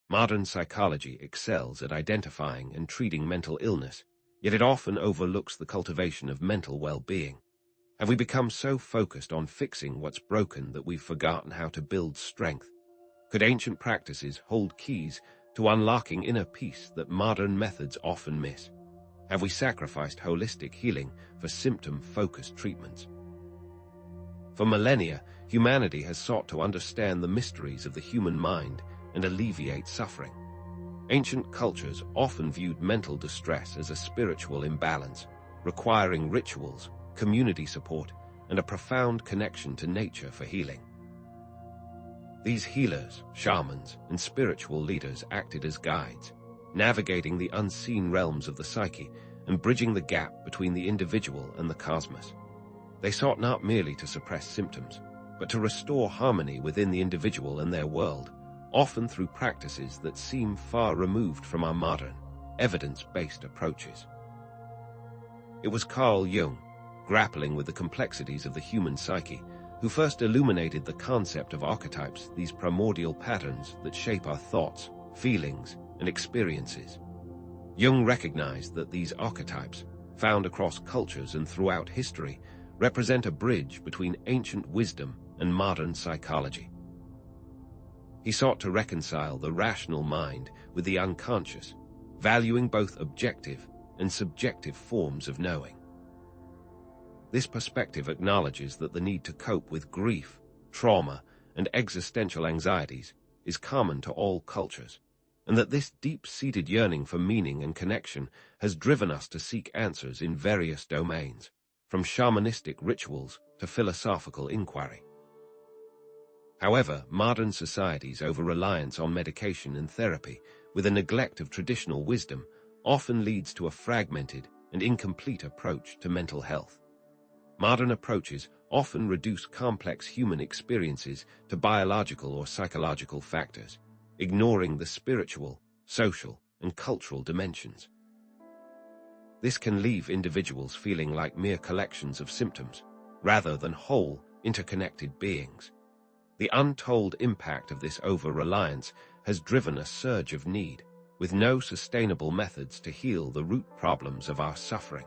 Modern psychology excels at identifying and treating mental illness, yet it often overlooks the cultivation of mental well-being. Have we become so focused on fixing what's broken that we've forgotten how to build strength? Could ancient practices hold keys to unlocking inner peace that modern methods often miss? Have we sacrificed holistic healing for symptom-focused treatments? For millennia, humanity has sought to understand the mysteries of the human mind and alleviate suffering. Ancient cultures often viewed mental distress as a spiritual imbalance, requiring rituals, community support, and a profound connection to nature for healing. These healers, shamans, and spiritual leaders acted as guides, navigating the unseen realms of the psyche and bridging the gap between the individual and the cosmos. They sought not merely to suppress symptoms, but to restore harmony within the individual and their world, often through practices that seem far removed from our modern, evidence-based approaches. It was Carl Jung, grappling with the complexities of the human psyche, who first illuminated the concept of archetypes, these primordial patterns that shape our thoughts, feelings, and experiences. Jung recognized that these archetypes, found across cultures and throughout history, represent a bridge between ancient wisdom and modern psychology. He sought to reconcile the rational mind with the unconscious, valuing both objective and subjective forms of knowing. This perspective acknowledges that the need to cope with grief, trauma, and existential anxieties is common to all cultures, and that this deep-seated yearning for meaning and connection has driven us to seek answers in various domains, from shamanistic rituals to philosophical inquiry. However, modern society's over-reliance on medication and therapy, with a neglect of traditional wisdom, often leads to a fragmented and incomplete approach to mental health. Modern approaches often reduce complex human experiences to biological or psychological factors, ignoring the spiritual, social, and cultural dimensions. This can leave individuals feeling like mere collections of symptoms, rather than whole, interconnected beings. The untold impact of this over-reliance has driven a surge of need, with no sustainable methods to heal the root problems of our suffering.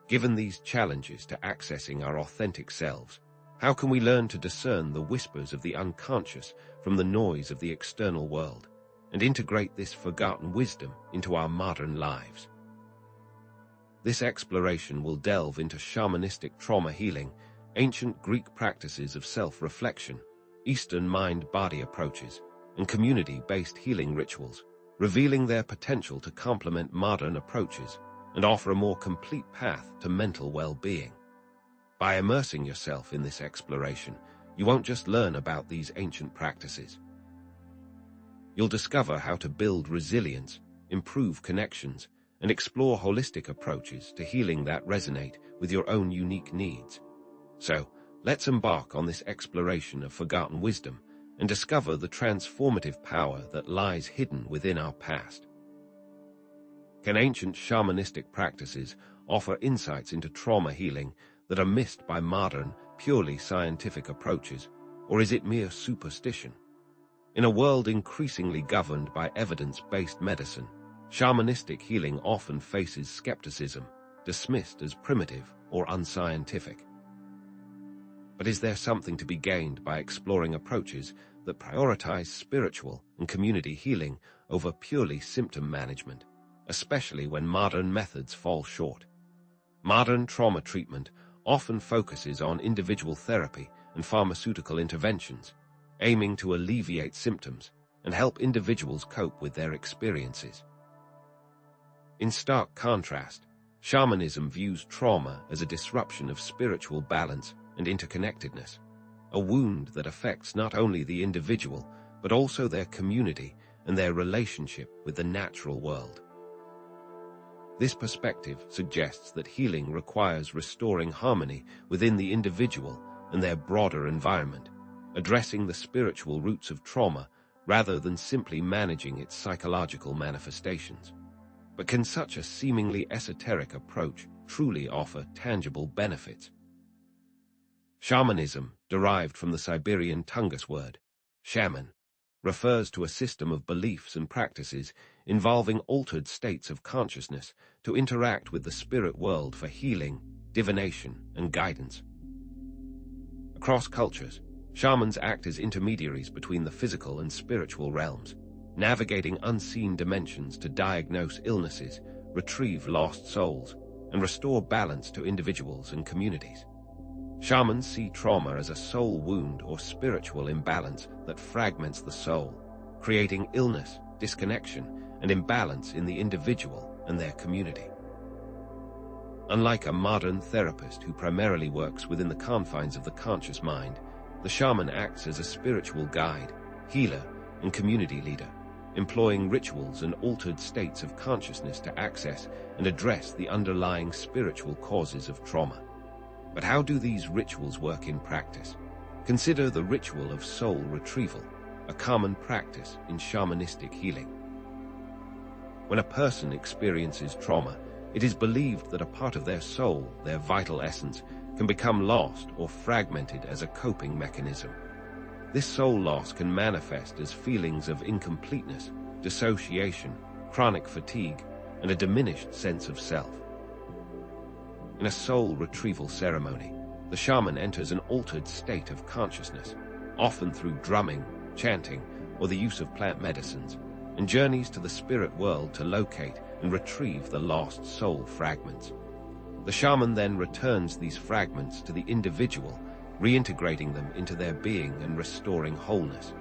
Given these challenges to accessing our authentic selves, how can we learn to discern the whispers of the unconscious from the noise of the external world, and integrate this forgotten wisdom into our modern lives? This exploration will delve into shamanistic trauma healing, ancient Greek practices of self-reflection, Eastern mind-body approaches, and community-based healing rituals, revealing their potential to complement modern approaches and offer a more complete path to mental well-being. By immersing yourself in this exploration, you won't just learn about these ancient practices. You'll discover how to build resilience, improve connections, and explore holistic approaches to healing that resonate with your own unique needs. So, let's embark on this exploration of forgotten wisdom and discover the transformative power that lies hidden within our past. Can ancient shamanistic practices offer insights into trauma healing that are missed by modern, purely scientific approaches, or is it mere superstition? In a world increasingly governed by evidence-based medicine, shamanistic healing often faces skepticism, dismissed as primitive or unscientific. But is there something to be gained by exploring approaches that prioritize spiritual and community healing over purely symptom management, especially when modern methods fall short? Modern trauma treatment often focuses on individual therapy and pharmaceutical interventions, aiming to alleviate symptoms and help individuals cope with their experiences. In stark contrast, shamanism views trauma as a disruption of spiritual balance and interconnectedness, a wound that affects not only the individual, but also their community and their relationship with the natural world. This perspective suggests that healing requires restoring harmony within the individual and their broader environment, addressing the spiritual roots of trauma rather than simply managing its psychological manifestations. But can such a seemingly esoteric approach truly offer tangible benefits? Shamanism, derived from the Siberian Tungus word, shaman, refers to a system of beliefs and practices involving altered states of consciousness to interact with the spirit world for healing, divination, and guidance. Across cultures, shamans act as intermediaries between the physical and spiritual realms, navigating unseen dimensions to diagnose illnesses, retrieve lost souls, and restore balance to individuals and communities. Shamans see trauma as a soul wound or spiritual imbalance that fragments the soul, creating illness, disconnection, and imbalance in the individual and their community. Unlike a modern therapist who primarily works within the confines of the conscious mind, the shaman acts as a spiritual guide, healer, and community leader, employing rituals and altered states of consciousness to access and address the underlying spiritual causes of trauma. But how do these rituals work in practice? Consider the ritual of soul retrieval, a common practice in shamanistic healing. When a person experiences trauma, it is believed that a part of their soul, their vital essence, can become lost or fragmented as a coping mechanism. This soul loss can manifest as feelings of incompleteness, dissociation, chronic fatigue, and a diminished sense of self. In a soul retrieval ceremony, the shaman enters an altered state of consciousness, often through drumming, chanting, or the use of plant medicines, and journeys to the spirit world to locate and retrieve the lost soul fragments. The shaman then returns these fragments to the individual, reintegrating them into their being and restoring wholeness.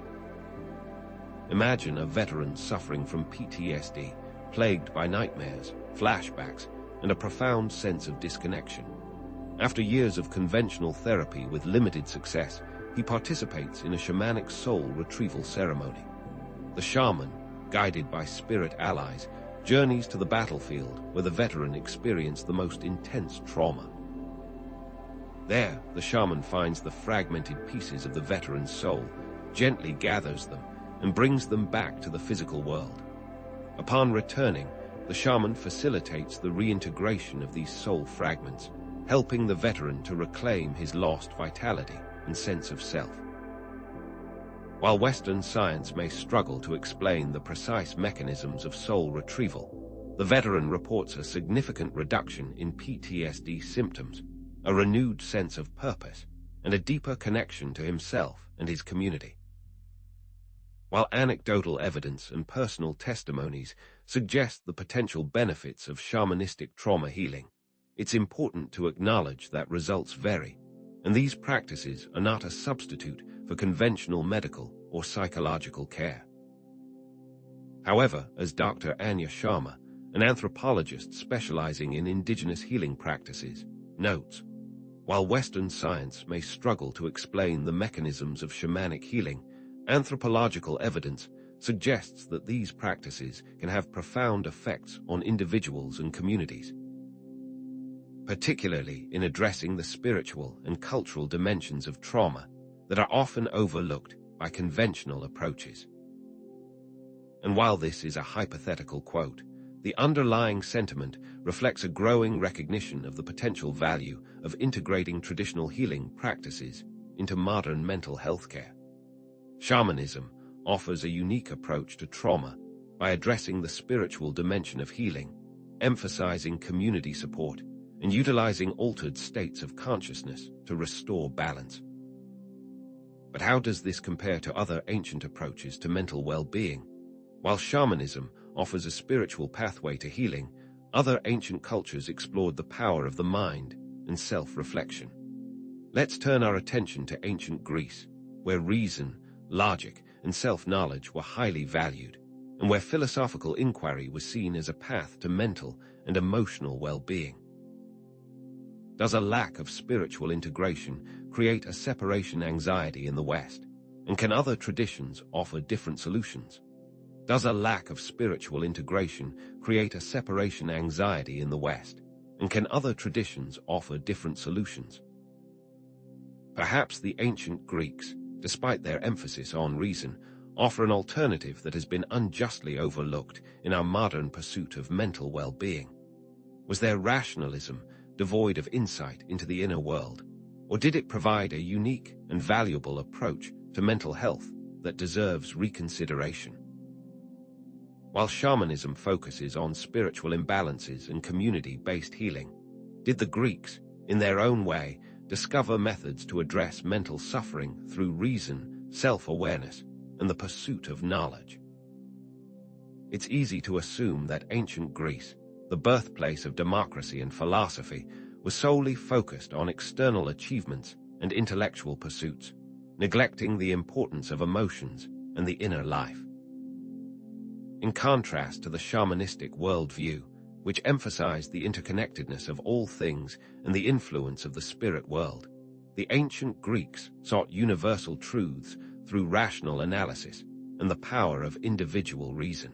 Imagine a veteran suffering from PTSD, plagued by nightmares, flashbacks, and a profound sense of disconnection. After years of conventional therapy with limited success, he participates in a shamanic soul retrieval ceremony. The shaman, guided by spirit allies, journeys to the battlefield where the veteran experienced the most intense trauma. There, the shaman finds the fragmented pieces of the veteran's soul, gently gathers them, and brings them back to the physical world. Upon returning, the shaman facilitates the reintegration of these soul fragments, helping the veteran to reclaim his lost vitality and sense of self. While Western science may struggle to explain the precise mechanisms of soul retrieval, the veteran reports a significant reduction in PTSD symptoms, a renewed sense of purpose, and a deeper connection to himself and his community. While anecdotal evidence and personal testimonies suggest the potential benefits of shamanistic trauma healing, it's important to acknowledge that results vary, and these practices are not a substitute for conventional medical or psychological care. However, as Dr. Anya Sharma, an anthropologist specializing in indigenous healing practices, notes, while Western science may struggle to explain the mechanisms of shamanic healing, anthropological evidence suggests that these practices can have profound effects on individuals and communities, particularly in addressing the spiritual and cultural dimensions of trauma that are often overlooked by conventional approaches. And while this is a hypothetical quote, the underlying sentiment reflects a growing recognition of the potential value of integrating traditional healing practices into modern mental health care. Shamanism offers a unique approach to trauma by addressing the spiritual dimension of healing, emphasizing community support, and utilizing altered states of consciousness to restore balance. But how does this compare to other ancient approaches to mental well-being? While shamanism offers a spiritual pathway to healing, other ancient cultures explored the power of the mind and self-reflection. Let's turn our attention to ancient Greece, where reason, logic, and self-knowledge were highly valued, and where philosophical inquiry was seen as a path to mental and emotional well-being. Does a lack of spiritual integration create a separation anxiety in the West? And can other traditions offer different solutions? Does a lack of spiritual integration create a separation anxiety in the West? And can other traditions offer different solutions? Perhaps the ancient Greeks, despite their emphasis on reason, offer an alternative that has been unjustly overlooked in our modern pursuit of mental well-being. Was their rationalism devoid of insight into the inner world, or did it provide a unique and valuable approach to mental health that deserves reconsideration. While shamanism focuses on spiritual imbalances and community-based healing, did the Greeks, in their own way, discover methods to address mental suffering through reason, self-awareness, and the pursuit of knowledge? It's easy to assume that ancient Greece, the birthplace of democracy and philosophy, was solely focused on external achievements and intellectual pursuits, neglecting the importance of emotions and the inner life. In contrast to the shamanistic worldview, which emphasized the interconnectedness of all things and the influence of the spirit world, the ancient Greeks sought universal truths through rational analysis and the power of individual reason.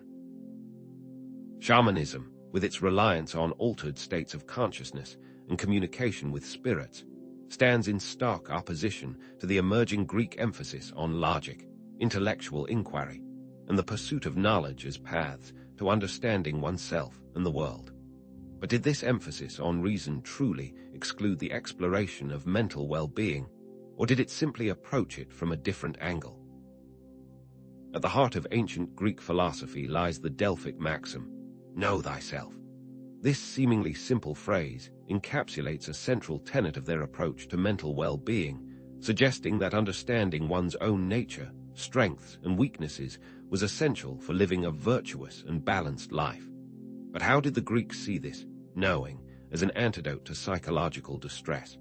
Shamanism, with its reliance on altered states of consciousness and communication with spirits, stands in stark opposition to the emerging Greek emphasis on logic, intellectual inquiry, and the pursuit of knowledge as paths to understanding oneself and the world. But did this emphasis on reason truly exclude the exploration of mental well-being, or did it simply approach it from a different angle? At the heart of ancient Greek philosophy lies the Delphic maxim, "Know thyself." This seemingly simple phrase encapsulates a central tenet of their approach to mental well-being, suggesting that understanding one's own nature, strengths, and weaknesses was essential for living a virtuous and balanced life. But how did the Greeks see this knowing as an antidote to psychological distress?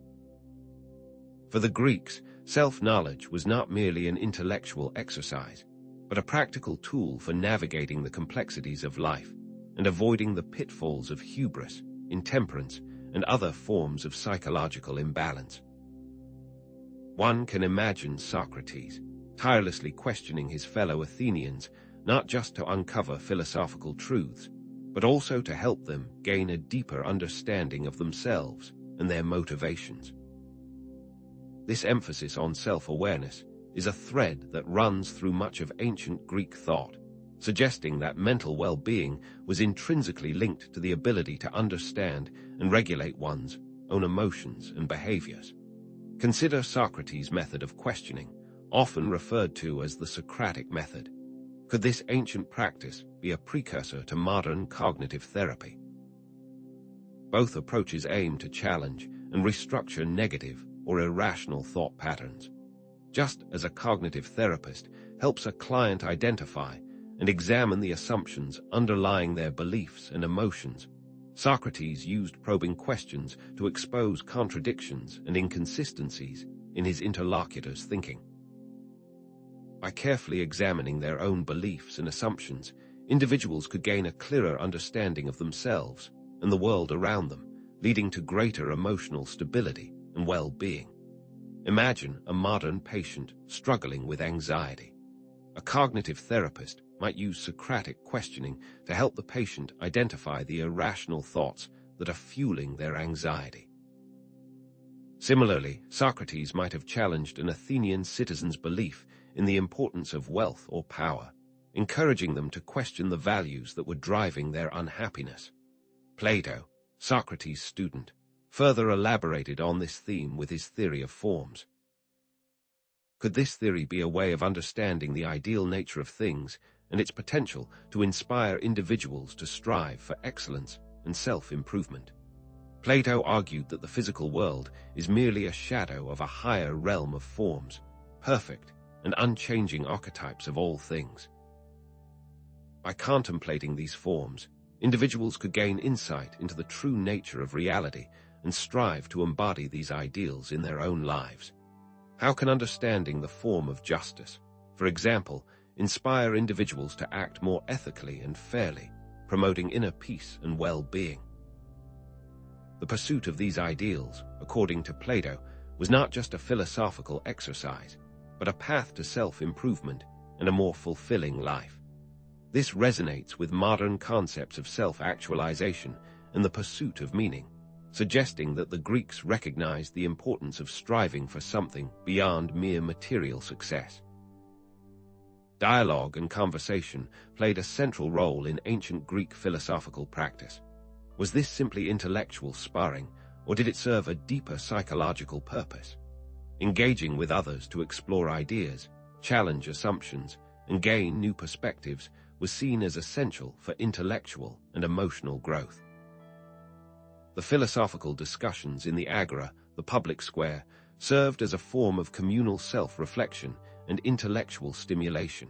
For the Greeks, self-knowledge was not merely an intellectual exercise, but a practical tool for navigating the complexities of life and avoiding the pitfalls of hubris, intemperance, and other forms of psychological imbalance. One can imagine Socrates tirelessly questioning his fellow Athenians, not just to uncover philosophical truths, but also to help them gain a deeper understanding of themselves and their motivations. This emphasis on self-awareness is a thread that runs through much of ancient Greek thought, suggesting that mental well-being was intrinsically linked to the ability to understand and regulate one's own emotions and behaviors. Consider Socrates' method of questioning, often referred to as the Socratic method. Could this ancient practice be a precursor to modern cognitive therapy? Both approaches aim to challenge and restructure negative or irrational thought patterns. Just as a cognitive therapist helps a client identify and examine the assumptions underlying their beliefs and emotions, Socrates used probing questions to expose contradictions and inconsistencies in his interlocutor's thinking. By carefully examining their own beliefs and assumptions, individuals could gain a clearer understanding of themselves and the world around them, leading to greater emotional stability and well-being. Imagine a modern patient struggling with anxiety. A cognitive therapist might use Socratic questioning to help the patient identify the irrational thoughts that are fueling their anxiety. Similarly, Socrates might have challenged an Athenian citizen's belief in the importance of wealth or power, encouraging them to question the values that were driving their unhappiness. Plato, Socrates' student, further elaborated on this theme with his theory of forms. Could this theory be a way of understanding the ideal nature of things and its potential to inspire individuals to strive for excellence and self-improvement? Plato argued that the physical world is merely a shadow of a higher realm of forms, perfect and unchanging archetypes of all things. By contemplating these forms, individuals could gain insight into the true nature of reality and strive to embody these ideals in their own lives. How can understanding the form of justice, for example, inspire individuals to act more ethically and fairly, promoting inner peace and well-being? The pursuit of these ideals, according to Plato, was not just a philosophical exercise, but a path to self-improvement and a more fulfilling life. This resonates with modern concepts of self-actualization and the pursuit of meaning, suggesting that the Greeks recognized the importance of striving for something beyond mere material success. Dialogue and conversation played a central role in ancient Greek philosophical practice. Was this simply intellectual sparring, or did it serve a deeper psychological purpose? Engaging with others to explore ideas, challenge assumptions, and gain new perspectives was seen as essential for intellectual and emotional growth. The philosophical discussions in the agora, the public square, served as a form of communal self-reflection and intellectual stimulation.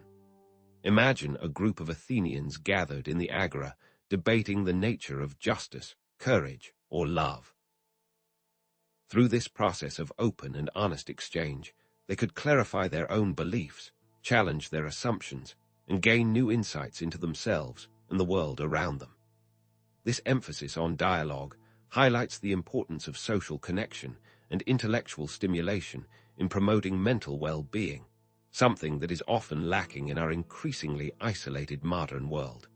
Imagine a group of Athenians gathered in the agora, debating the nature of justice, courage, or love. Through this process of open and honest exchange, they could clarify their own beliefs, challenge their assumptions, and gain new insights into themselves and the world around them. This emphasis on dialogue highlights the importance of social connection and intellectual stimulation in promoting mental well-being, something that is often lacking in our increasingly isolated modern world.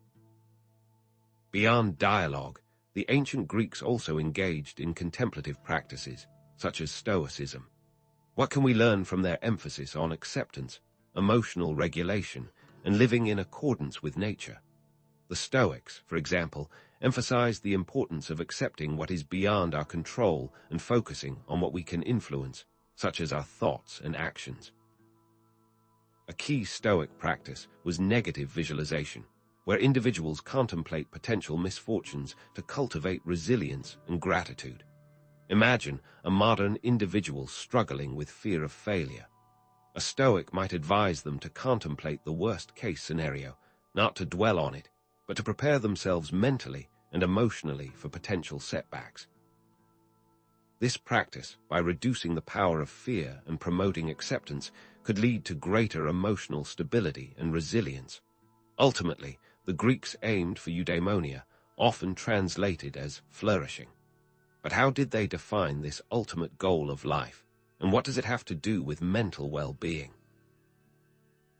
Beyond dialogue, the ancient Greeks also engaged in contemplative practices, such as Stoicism. What can we learn from their emphasis on acceptance, emotional regulation, and living in accordance with nature? The Stoics, for example, emphasized the importance of accepting what is beyond our control and focusing on what we can influence, such as our thoughts and actions. A key Stoic practice was negative visualization, where individuals contemplate potential misfortunes to cultivate resilience and gratitude. Imagine a modern individual struggling with fear of failure. A Stoic might advise them to contemplate the worst-case scenario, not to dwell on it, but to prepare themselves mentally and emotionally for potential setbacks. This practice, by reducing the power of fear and promoting acceptance, could lead to greater emotional stability and resilience. Ultimately, the Greeks aimed for eudaimonia, often translated as flourishing. But how did they define this ultimate goal of life, and what does it have to do with mental well-being?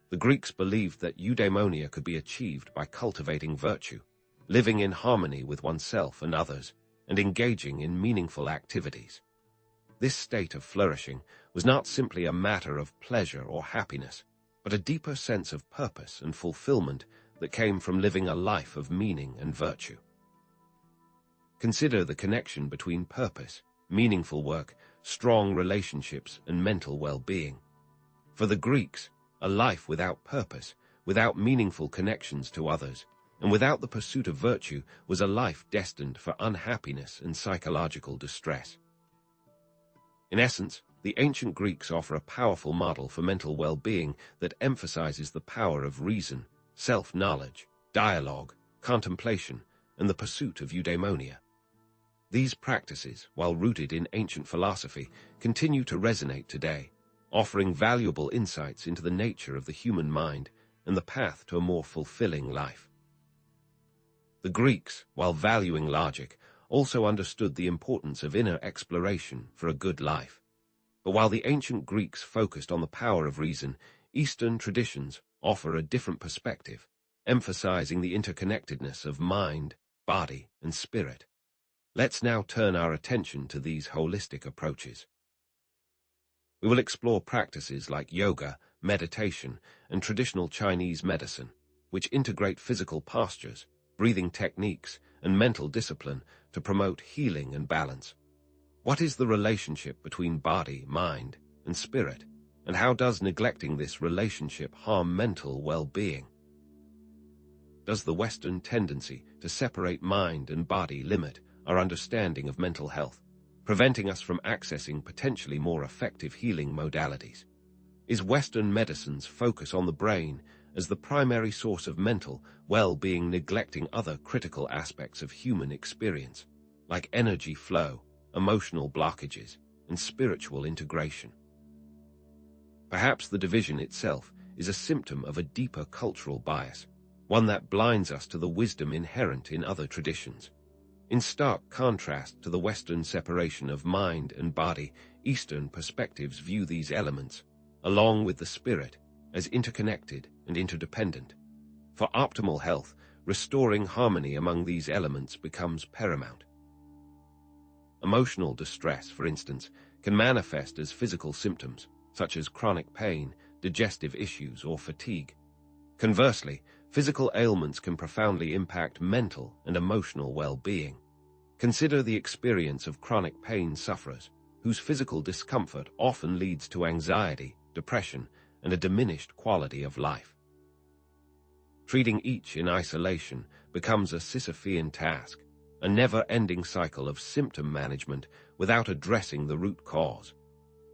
The Greeks believed that eudaimonia could be achieved by cultivating virtue, living in harmony with oneself and others, and engaging in meaningful activities. This state of flourishing was not simply a matter of pleasure or happiness, but a deeper sense of purpose and fulfillment that came from living a life of meaning and virtue. Consider the connection between purpose, meaningful work, strong relationships, and mental well-being. For the Greeks, a life without purpose, without meaningful connections to others, and without the pursuit of virtue was a life destined for unhappiness and psychological distress. In essence, the ancient Greeks offer a powerful model for mental well-being that emphasizes the power of reason, self-knowledge, dialogue, contemplation, and the pursuit of eudaimonia. These practices, while rooted in ancient philosophy, continue to resonate today, offering valuable insights into the nature of the human mind and the path to a more fulfilling life. The Greeks, while valuing logic, also understood the importance of inner exploration for a good life. But while the ancient Greeks focused on the power of reason, Eastern traditions offer a different perspective, emphasizing the interconnectedness of mind, body, and spirit. Let's now turn our attention to these holistic approaches. We will explore practices like yoga, meditation, and traditional Chinese medicine, which integrate physical postures, breathing techniques, and mental discipline to promote healing and balance. What is the relationship between body, mind, and spirit, and how does neglecting this relationship harm mental well-being? Does the Western tendency to separate mind and body limit our understanding of mental health, preventing us from accessing potentially more effective healing modalities? Is Western medicine's focus on the brain as the primary source of mental well-being neglecting other critical aspects of human experience, like energy flow, emotional blockages, and spiritual integration? Perhaps the division itself is a symptom of a deeper cultural bias, one that blinds us to the wisdom inherent in other traditions. In stark contrast to the Western separation of mind and body, Eastern perspectives view these elements, along with the spirit, as interconnected and interdependent. For optimal health, restoring harmony among these elements becomes paramount. Emotional distress, for instance, can manifest as physical symptoms, such as chronic pain, digestive issues, or fatigue. Conversely, physical ailments can profoundly impact mental and emotional well-being. Consider the experience of chronic pain sufferers, whose physical discomfort often leads to anxiety, depression, and a diminished quality of life. Treating each in isolation becomes a Sisyphean task, a never-ending cycle of symptom management without addressing the root cause.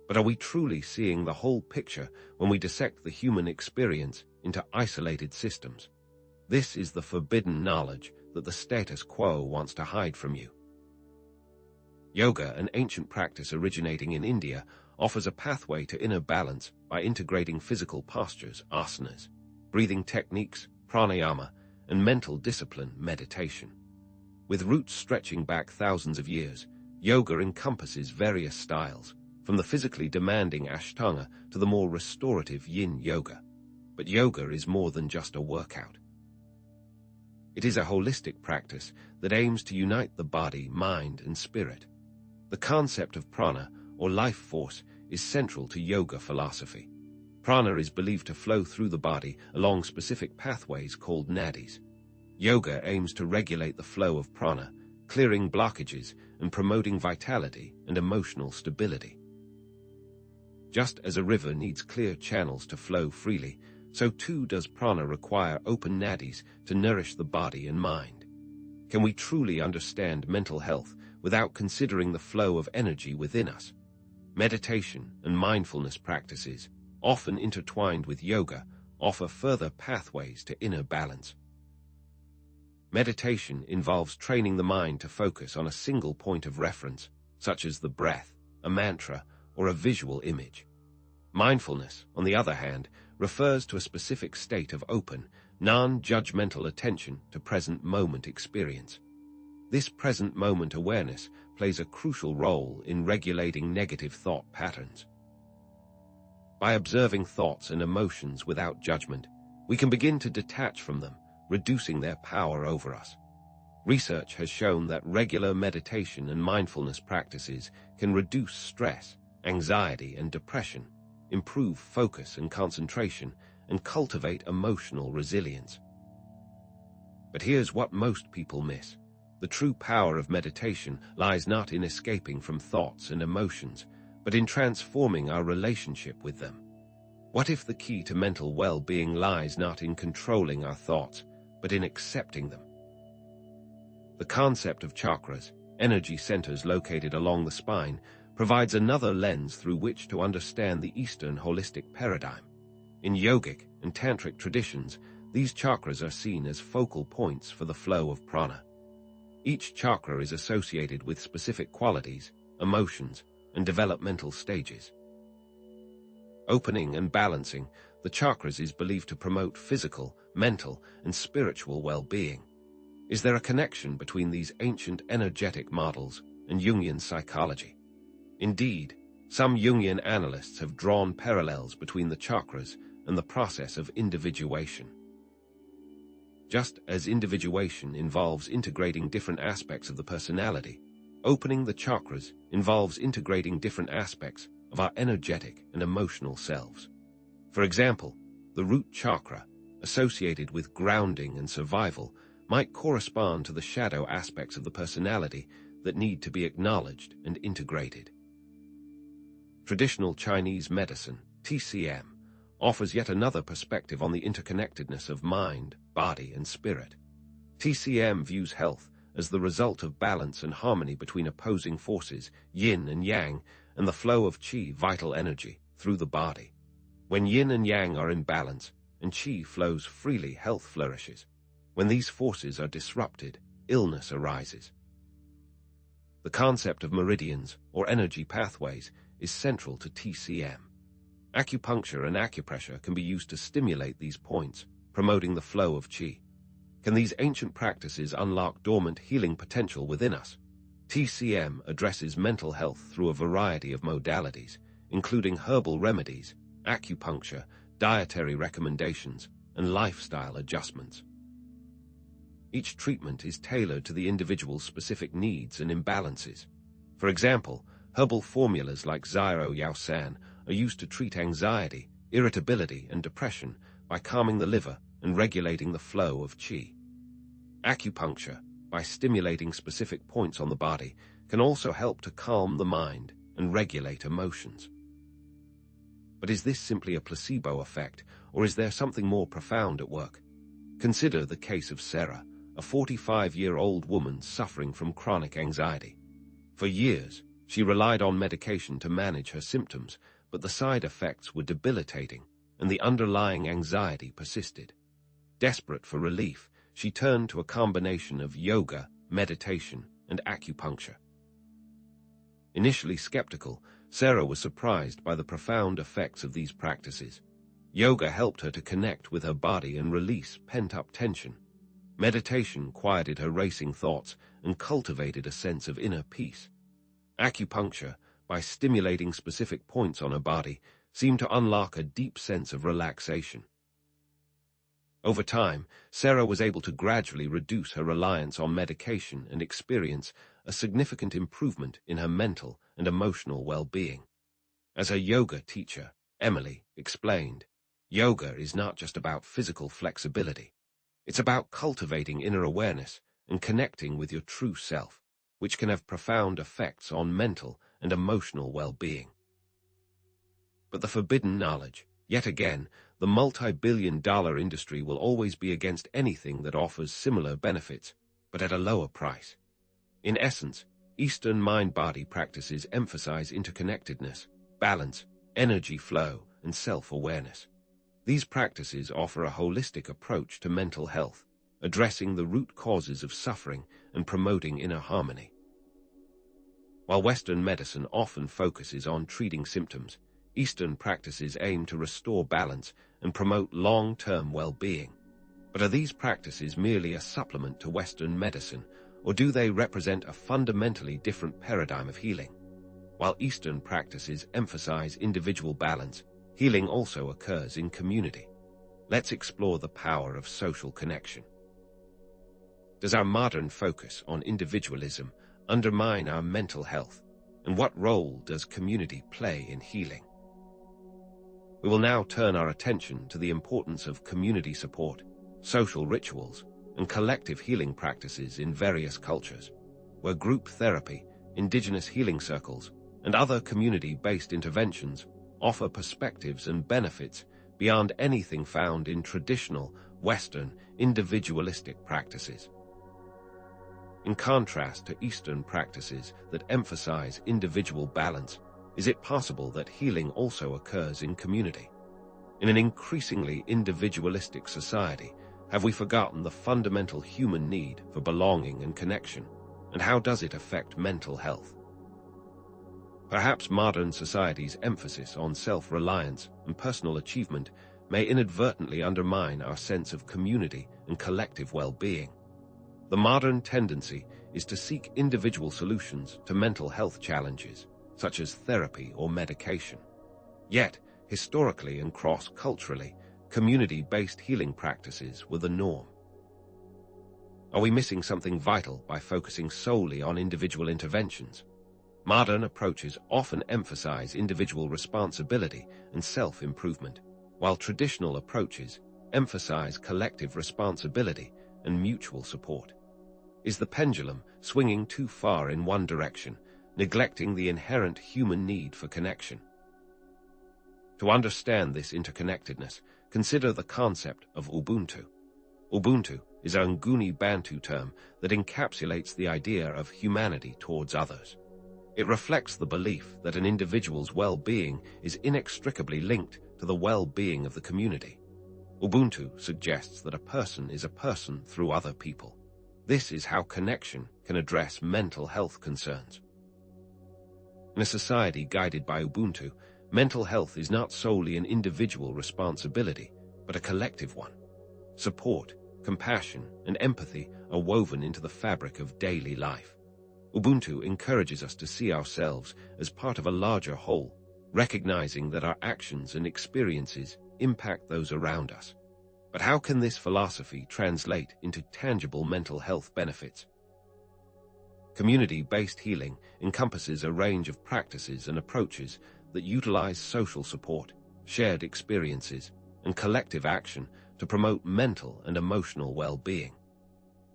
But are we truly seeing the whole picture when we dissect the human experience into isolated systems? This is the forbidden knowledge that the status quo wants to hide from you. Yoga, an ancient practice originating in India, offers a pathway to inner balance by integrating physical postures, asanas, breathing techniques, pranayama, and mental discipline, meditation. With roots stretching back thousands of years, yoga encompasses various styles, from the physically demanding Ashtanga to the more restorative Yin yoga. But yoga is more than just a workout. It is a holistic practice that aims to unite the body, mind, and spirit. The concept of prana, or life force, is central to yoga philosophy. Prana is believed to flow through the body along specific pathways called nadis. Yoga aims to regulate the flow of prana, clearing blockages and promoting vitality and emotional stability. Just as a river needs clear channels to flow freely, so too does prana require open nadis to nourish the body and mind. Can we truly understand mental health without considering the flow of energy within us? Meditation and mindfulness practices, often intertwined with yoga, offer further pathways to inner balance. Meditation involves training the mind to focus on a single point of reference, such as the breath, a mantra, or a visual image. Mindfulness, on the other hand, refers to a specific state of open, non-judgmental attention to present moment experience. This present moment awareness plays a crucial role in regulating negative thought patterns. By observing thoughts and emotions without judgment, we can begin to detach from them, reducing their power over us. Research has shown that regular meditation and mindfulness practices can reduce stress, anxiety, and depression, improve focus and concentration, and cultivate emotional resilience. But here's what most people miss. The true power of meditation lies not in escaping from thoughts and emotions, but in transforming our relationship with them. What if the key to mental well-being lies not in controlling our thoughts, but in accepting them? The concept of chakras, energy centers located along the spine, provides another lens through which to understand the Eastern holistic paradigm. In yogic and tantric traditions, these chakras are seen as focal points for the flow of prana. Each chakra is associated with specific qualities, emotions, and developmental stages. Opening and balancing the chakras is believed to promote physical, mental, and spiritual well-being. Is there a connection between these ancient energetic models and Jungian psychology? Indeed, some Jungian analysts have drawn parallels between the chakras and the process of individuation. Just as individuation involves integrating different aspects of the personality, opening the chakras involves integrating different aspects of our energetic and emotional selves. For example, the root chakra, associated with grounding and survival, might correspond to the shadow aspects of the personality that need to be acknowledged and integrated. Traditional Chinese medicine, TCM, offers yet another perspective on the interconnectedness of mind, body, and spirit. TCM views health as the result of balance and harmony between opposing forces, yin and yang, and the flow of qi, vital energy, through the body. When yin and yang are in balance and qi flows freely, health flourishes. When these forces are disrupted, illness arises. The concept of meridians, or energy pathways, is central to TCM. Acupuncture and acupressure can be used to stimulate these points, promoting the flow of qi. Can these ancient practices unlock dormant healing potential within us? TCM addresses mental health through a variety of modalities, including herbal remedies, acupuncture, dietary recommendations, and lifestyle adjustments. Each treatment is tailored to the individual's specific needs and imbalances. For example, herbal formulas like Ziro Yaosan are used to treat anxiety, irritability, and depression by calming the liver and regulating the flow of qi. Acupuncture, by stimulating specific points on the body, can also help to calm the mind and regulate emotions. But is this simply a placebo effect, or is there something more profound at work? Consider the case of Sarah, a 45-year-old woman suffering from chronic anxiety. For years, she relied on medication to manage her symptoms, but the side effects were debilitating, and the underlying anxiety persisted. Desperate for relief, she turned to a combination of yoga, meditation, and acupuncture. Initially skeptical, Sarah was surprised by the profound effects of these practices. Yoga helped her to connect with her body and release pent-up tension. Meditation quieted her racing thoughts and cultivated a sense of inner peace. Acupuncture, by stimulating specific points on her body, seemed to unlock a deep sense of relaxation. Over time, Sarah was able to gradually reduce her reliance on medication and experience a significant improvement in her mental and emotional well-being. As her yoga teacher, Emily, explained, yoga is not just about physical flexibility. It's about cultivating inner awareness and connecting with your true self, which can have profound effects on mental and emotional well-being. But the forbidden knowledge, yet again, the multi-billion-dollar industry will always be against anything that offers similar benefits, but at a lower price. In essence, Eastern mind-body practices emphasize interconnectedness, balance, energy flow, and self-awareness. These practices offer a holistic approach to mental health, addressing the root causes of suffering and promoting inner harmony. While Western medicine often focuses on treating symptoms, Eastern practices aim to restore balance and promote long-term well-being. But are these practices merely a supplement to Western medicine, or do they represent a fundamentally different paradigm of healing? While Eastern practices emphasize individual balance, healing also occurs in community. Let's explore the power of social connection. Does our modern focus on individualism undermine our mental health, and what role does community play in healing? We will now turn our attention to the importance of community support, social rituals, and collective healing practices in various cultures, where group therapy, indigenous healing circles, and other community-based interventions offer perspectives and benefits beyond anything found in traditional, Western, individualistic practices. In contrast to Eastern practices that emphasize individual balance, is it possible that healing also occurs in community? In an increasingly individualistic society, have we forgotten the fundamental human need for belonging and connection, and how does it affect mental health? Perhaps modern society's emphasis on self-reliance and personal achievement may inadvertently undermine our sense of community and collective well-being. The modern tendency is to seek individual solutions to mental health challenges, such as therapy or medication. Yet, historically and cross-culturally, community-based healing practices were the norm. Are we missing something vital by focusing solely on individual interventions? Modern approaches often emphasize individual responsibility and self-improvement, while traditional approaches emphasize collective responsibility and mutual support. Is the pendulum swinging too far in one direction, neglecting the inherent human need for connection? To understand this interconnectedness, consider the concept of Ubuntu. Ubuntu is a Nguni Bantu term that encapsulates the idea of humanity towards others. It reflects the belief that an individual's well-being is inextricably linked to the well-being of the community. Ubuntu suggests that a person is a person through other people. This is how connection can address mental health concerns. In a society guided by Ubuntu, mental health is not solely an individual responsibility, but a collective one. Support, compassion, and empathy are woven into the fabric of daily life. Ubuntu encourages us to see ourselves as part of a larger whole, recognizing that our actions and experiences impact those around us. But how can this philosophy translate into tangible mental health benefits? Community-based healing encompasses a range of practices and approaches that utilize social support, shared experiences, and collective action to promote mental and emotional well-being.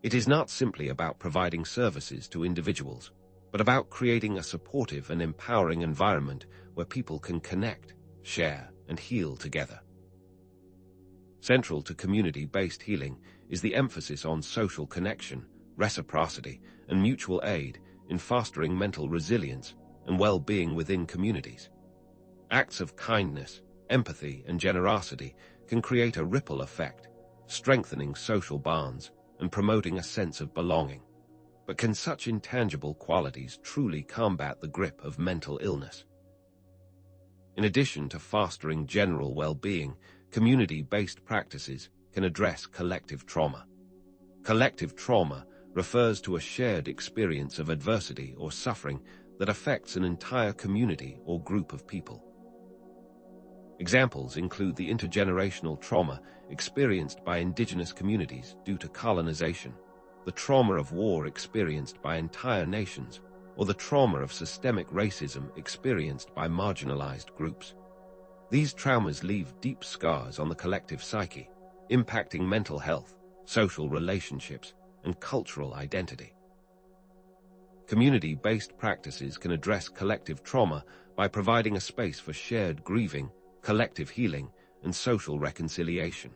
It is not simply about providing services to individuals, but about creating a supportive and empowering environment where people can connect, share, and heal together. Central to community-based healing is the emphasis on social connection, reciprocity, and mutual aid in fostering mental resilience and well-being within communities. Acts of kindness, empathy, and generosity can create a ripple effect, strengthening social bonds and promoting a sense of belonging. But can such intangible qualities truly combat the grip of mental illness? In addition to fostering general well-being, community-based practices can address collective trauma. Collective trauma refers to a shared experience of adversity or suffering that affects an entire community or group of people. Examples include the intergenerational trauma experienced by indigenous communities due to colonization, the trauma of war experienced by entire nations, or the trauma of systemic racism experienced by marginalized groups. These traumas leave deep scars on the collective psyche, impacting mental health, social relationships, and cultural identity. Community-based practices can address collective trauma by providing a space for shared grieving, collective healing, and social reconciliation.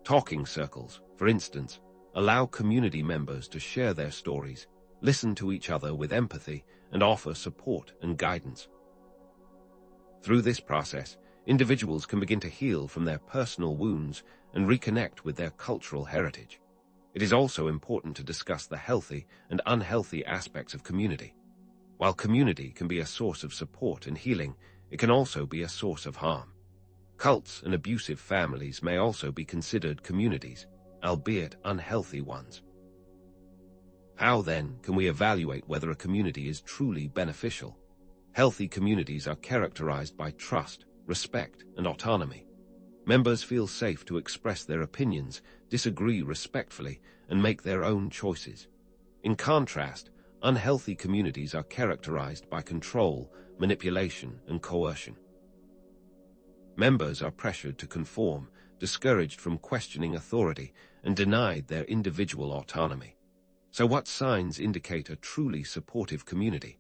Talking circles, for instance, allow community members to share their stories, listen to each other with empathy, and offer support and guidance. Through this process, individuals can begin to heal from their personal wounds and reconnect with their cultural heritage. It is also important to discuss the healthy and unhealthy aspects of community. While community can be a source of support and healing, it can also be a source of harm. Cults and abusive families may also be considered communities, albeit unhealthy ones. How, then, can we evaluate whether a community is truly beneficial? Healthy communities are characterized by trust, respect, and autonomy. Members feel safe to express their opinions, disagree respectfully, and make their own choices. In contrast, unhealthy communities are characterized by control, manipulation, and coercion. Members are pressured to conform, discouraged from questioning authority, and denied their individual autonomy. So what signs indicate a truly supportive community?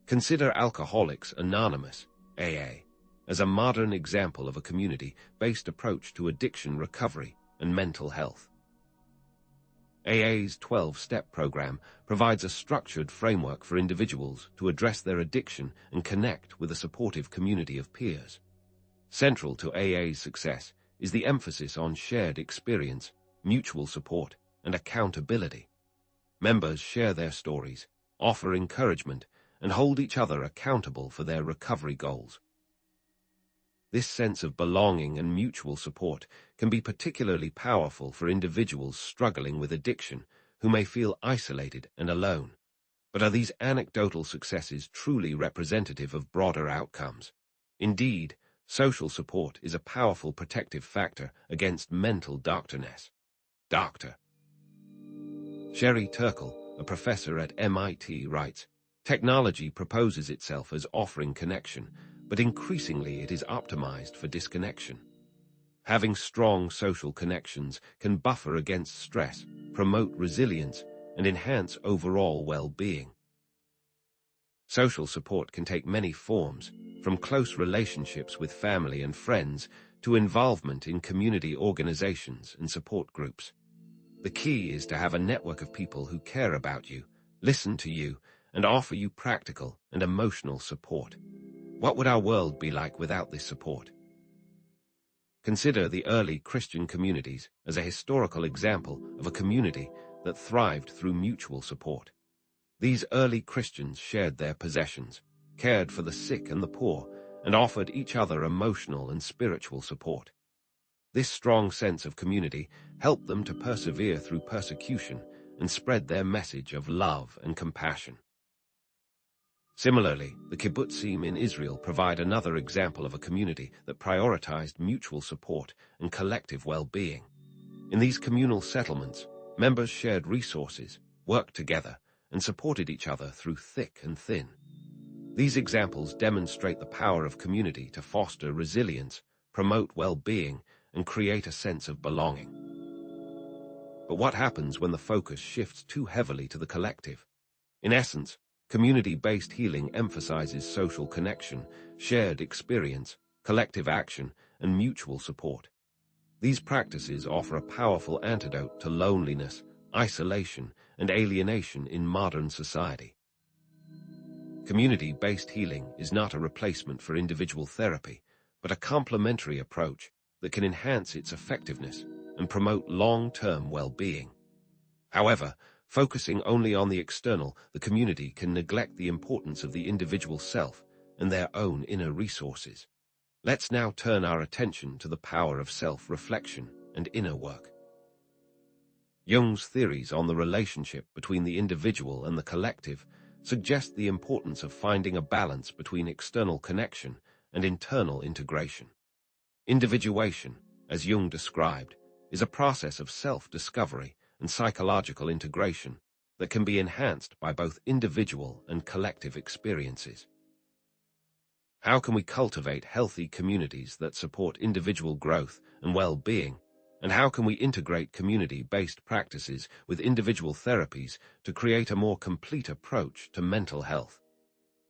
Consider Alcoholics Anonymous, AA, as a modern example of a community-based approach to addiction recovery and mental health. AA's 12-step program provides a structured framework for individuals to address their addiction and connect with a supportive community of peers. Central to AA's success is the emphasis on shared experience, mutual support, and accountability. Members share their stories, offer encouragement, and hold each other accountable for their recovery goals. This sense of belonging and mutual support can be particularly powerful for individuals struggling with addiction who may feel isolated and alone. But are these anecdotal successes truly representative of broader outcomes? Indeed, social support is a powerful protective factor against mental darkness. Dr. Sherry Turkle, a professor at MIT, writes, "Technology proposes itself as offering connection, but increasingly it is optimized for disconnection. Having strong social connections can buffer against stress, promote resilience, and enhance overall well-being." Social support can take many forms, from close relationships with family and friends to involvement in community organizations and support groups. The key is to have a network of people who care about you, listen to you, and offer you practical and emotional support. What would our world be like without this support? Consider the early Christian communities as a historical example of a community that thrived through mutual support. These early Christians shared their possessions, cared for the sick and the poor, and offered each other emotional and spiritual support. This strong sense of community helped them to persevere through persecution and spread their message of love and compassion. Similarly, the kibbutzim in Israel provide another example of a community that prioritized mutual support and collective well-being. In these communal settlements, members shared resources, worked together, and supported each other through thick and thin. These examples demonstrate the power of community to foster resilience, promote well-being, and create a sense of belonging. But what happens when the focus shifts too heavily to the collective? In essence, community-based healing emphasizes social connection, shared experience, collective action, and mutual support. These practices offer a powerful antidote to loneliness, isolation, and alienation in modern society. Community-based healing is not a replacement for individual therapy, but a complementary approach that can enhance its effectiveness and promote long-term well-being. However, focusing only on the external, the community can neglect the importance of the individual self and their own inner resources. Let's now turn our attention to the power of self-reflection and inner work. Jung's theories on the relationship between the individual and the collective suggest the importance of finding a balance between external connection and internal integration. Individuation, as Jung described, is a process of self-discovery and psychological integration that can be enhanced by both individual and collective experiences. How can we cultivate healthy communities that support individual growth and well-being, and how can we integrate community-based practices with individual therapies to create a more complete approach to mental health?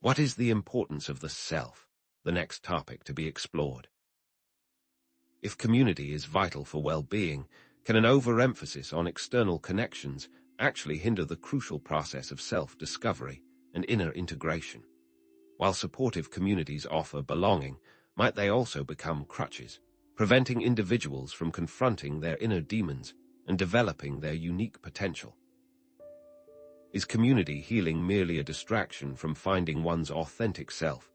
What is the importance of the self? The next topic to be explored. If community is vital for well-being, can an overemphasis on external connections actually hinder the crucial process of self-discovery and inner integration? While supportive communities offer belonging, might they also become crutches, preventing individuals from confronting their inner demons and developing their unique potential? Is community healing merely a distraction from finding one's authentic self?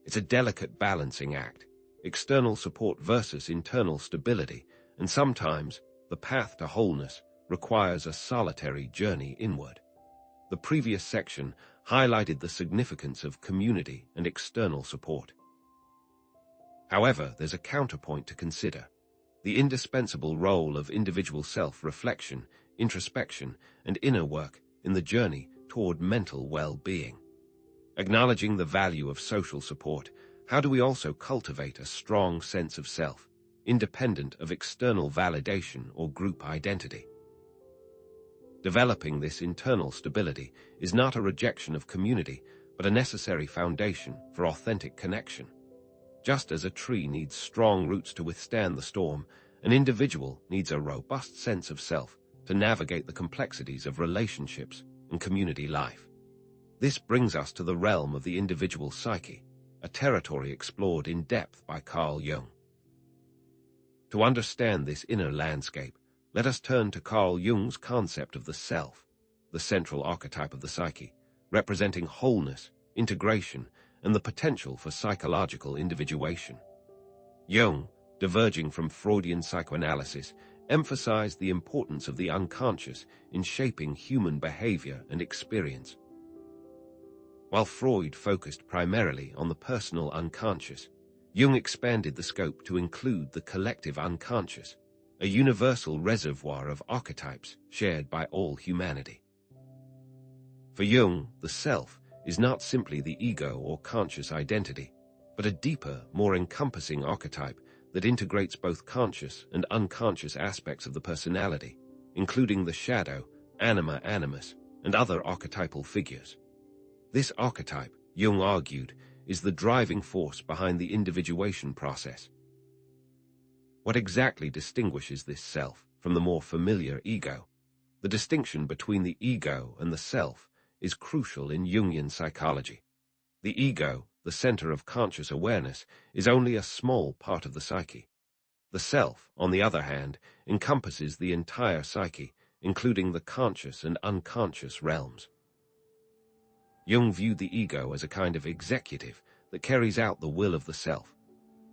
It's a delicate balancing act, external support versus internal stability, and sometimes the path to wholeness requires a solitary journey inward. The previous section highlighted the significance of community and external support. However, there's a counterpoint to consider: the indispensable role of individual self-reflection, introspection, and inner work in the journey toward mental well-being. Acknowledging the value of social support, how do we also cultivate a strong sense of self, independent of external validation or group identity? Developing this internal stability is not a rejection of community, but a necessary foundation for authentic connection. Just as a tree needs strong roots to withstand the storm, an individual needs a robust sense of self to navigate the complexities of relationships and community life. This brings us to the realm of the individual psyche, a territory explored in depth by Carl Jung. To understand this inner landscape, let us turn to Carl Jung's concept of the self, the central archetype of the psyche, representing wholeness, integration, and the potential for psychological individuation. Jung, diverging from Freudian psychoanalysis, emphasized the importance of the unconscious in shaping human behavior and experience. While Freud focused primarily on the personal unconscious, Jung expanded the scope to include the collective unconscious, a universal reservoir of archetypes shared by all humanity. For Jung, the self is not simply the ego or conscious identity, but a deeper, more encompassing archetype that integrates both conscious and unconscious aspects of the personality, including the shadow, anima animus, and other archetypal figures. This archetype, Jung argued, is the driving force behind the individuation process. What exactly distinguishes this self from the more familiar ego? The distinction between the ego and the self is crucial in Jungian psychology. The ego, the center of conscious awareness, is only a small part of the psyche. The self, on the other hand, encompasses the entire psyche, including the conscious and unconscious realms. Jung viewed the ego as a kind of executive that carries out the will of the self.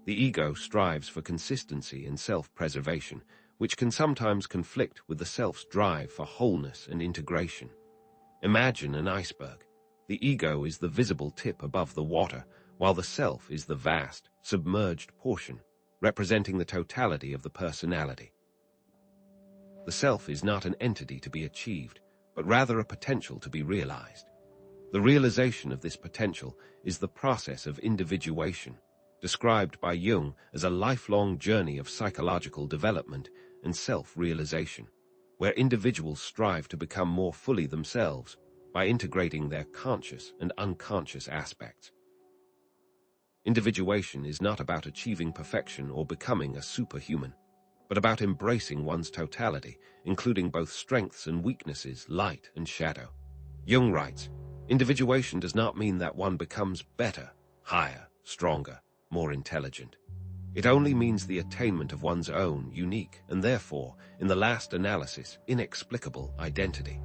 The ego strives for consistency and self-preservation, which can sometimes conflict with the self's drive for wholeness and integration. Imagine an iceberg. The ego is the visible tip above the water, while the self is the vast, submerged portion, representing the totality of the personality. The self is not an entity to be achieved, but rather a potential to be realized. The realization of this potential is the process of individuation, described by Jung as a lifelong journey of psychological development and self-realization, where individuals strive to become more fully themselves by integrating their conscious and unconscious aspects. Individuation is not about achieving perfection or becoming a superhuman, but about embracing one's totality, including both strengths and weaknesses, light and shadow. Jung writes, individuation does not mean that one becomes better, higher, stronger, more intelligent. It only means the attainment of one's own unique and therefore, in the last analysis, inexplicable identity.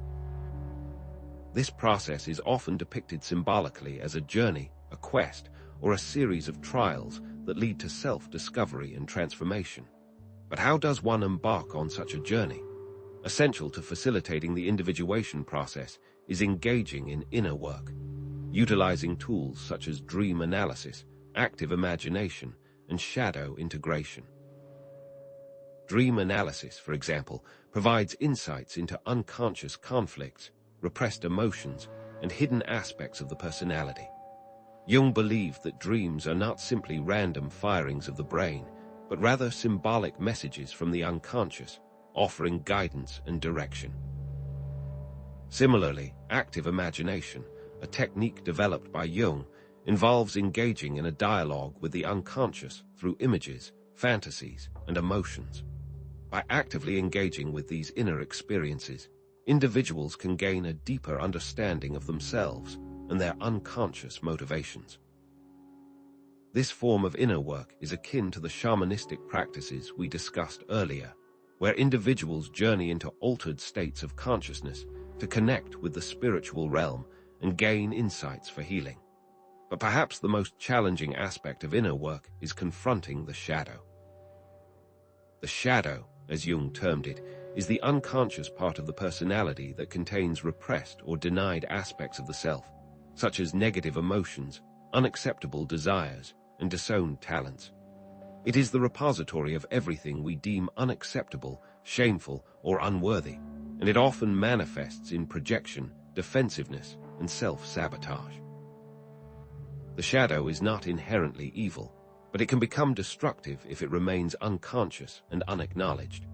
This process is often depicted symbolically as a journey, a quest, or a series of trials that lead to self-discovery and transformation. But how does one embark on such a journey? Essential to facilitating the individuation process is engaging in inner work, utilizing tools such as dream analysis, active imagination, and shadow integration. Dream analysis, for example, provides insights into unconscious conflicts, repressed emotions, and hidden aspects of the personality. Jung believed that dreams are not simply random firings of the brain, but rather symbolic messages from the unconscious, offering guidance and direction. Similarly, active imagination, a technique developed by Jung, involves engaging in a dialogue with the unconscious through images, fantasies, and emotions. By actively engaging with these inner experiences, individuals can gain a deeper understanding of themselves and their unconscious motivations. This form of inner work is akin to the shamanistic practices we discussed earlier, where individuals journey into altered states of consciousness to connect with the spiritual realm and gain insights for healing. But perhaps the most challenging aspect of inner work is confronting the shadow. The shadow, as Jung termed it, is the unconscious part of the personality that contains repressed or denied aspects of the self, such as negative emotions, unacceptable desires, and disowned talents. It is the repository of everything we deem unacceptable, shameful, or unworthy, and it often manifests in projection, defensiveness, and self-sabotage. The shadow is not inherently evil, but it can become destructive if it remains unconscious and unacknowledged.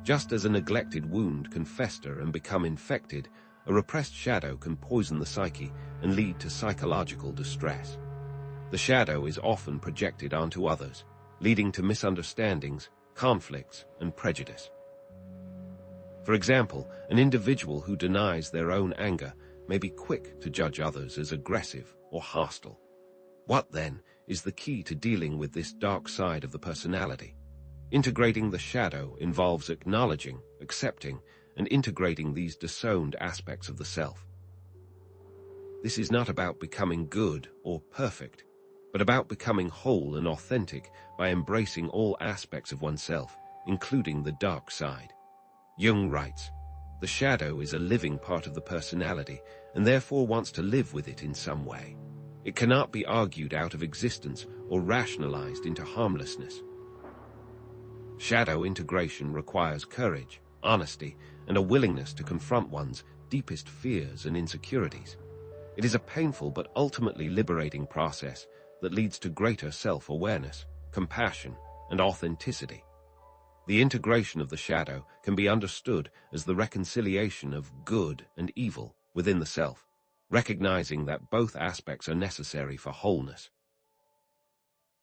Just as a neglected wound can fester and become infected, a repressed shadow can poison the psyche and lead to psychological distress. The shadow is often projected onto others, leading to misunderstandings, conflicts, and prejudice. For example, an individual who denies their own anger may be quick to judge others as aggressive or hostile. What, then, is the key to dealing with this dark side of the personality? Integrating the shadow involves acknowledging, accepting, and integrating these disowned aspects of the self. This is not about becoming good or perfect, but about becoming whole and authentic by embracing all aspects of oneself, including the dark side. Jung writes, "The shadow is a living part of the personality and therefore wants to live with it in some way. It cannot be argued out of existence or rationalized into harmlessness." Shadow integration requires courage, honesty, and a willingness to confront one's deepest fears and insecurities. It is a painful but ultimately liberating process that leads to greater self-awareness, compassion, and authenticity. The integration of the shadow can be understood as the reconciliation of good and evil within the self, recognizing that both aspects are necessary for wholeness.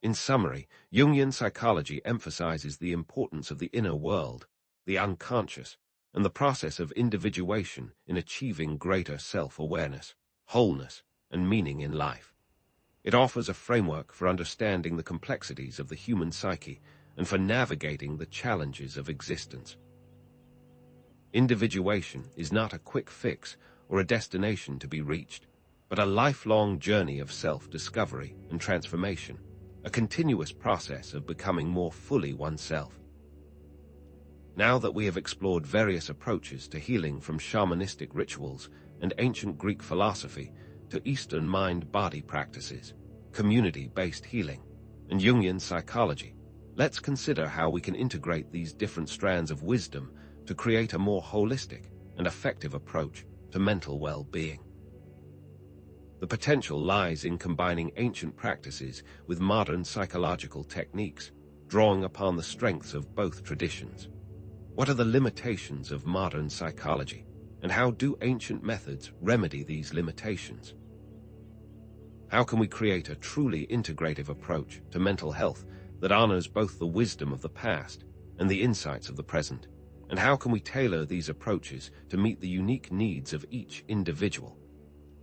In summary, Jungian psychology emphasizes the importance of the inner world, the unconscious, and the process of individuation in achieving greater self-awareness, wholeness, and meaning in life. It offers a framework for understanding the complexities of the human psyche and for navigating the challenges of existence. Individuation is not a quick fix or a destination to be reached, but a lifelong journey of self-discovery and transformation, a continuous process of becoming more fully oneself. Now that we have explored various approaches to healing from shamanistic rituals and ancient Greek philosophy to Eastern mind-body practices, community-based healing, and Jungian psychology, let's consider how we can integrate these different strands of wisdom to create a more holistic and effective approach to mental well-being. The potential lies in combining ancient practices with modern psychological techniques, drawing upon the strengths of both traditions. What are the limitations of modern psychology, and how do ancient methods remedy these limitations? How can we create a truly integrative approach to mental health that honors both the wisdom of the past and the insights of the present? And how can we tailor these approaches to meet the unique needs of each individual?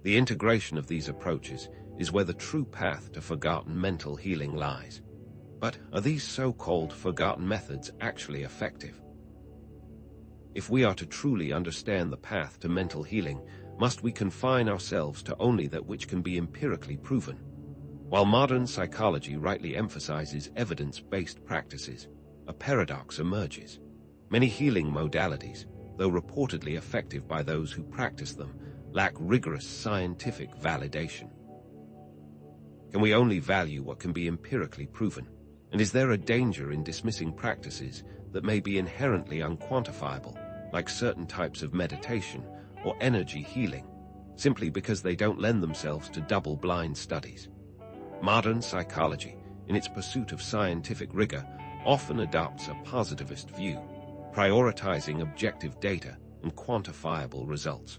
The integration of these approaches is where the true path to forgotten mental healing lies. But are these so-called forgotten methods actually effective? If we are to truly understand the path to mental healing, must we confine ourselves to only that which can be empirically proven? While modern psychology rightly emphasizes evidence-based practices, a paradox emerges. Many healing modalities, though reportedly effective by those who practice them, lack rigorous scientific validation. Can we only value what can be empirically proven? And is there a danger in dismissing practices that may be inherently unquantifiable, like certain types of meditation or energy healing, simply because they don't lend themselves to double-blind studies? Modern psychology, in its pursuit of scientific rigor, often adopts a positivist view, prioritizing objective data and quantifiable results.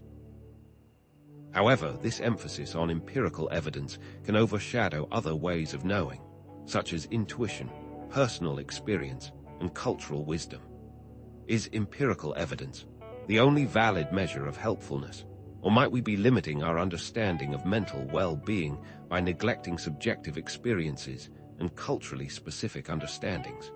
However, this emphasis on empirical evidence can overshadow other ways of knowing, such as intuition, personal experience, and cultural wisdom. Is empirical evidence the only valid measure of helpfulness, or might we be limiting our understanding of mental well-being by neglecting subjective experiences and culturally specific understandings?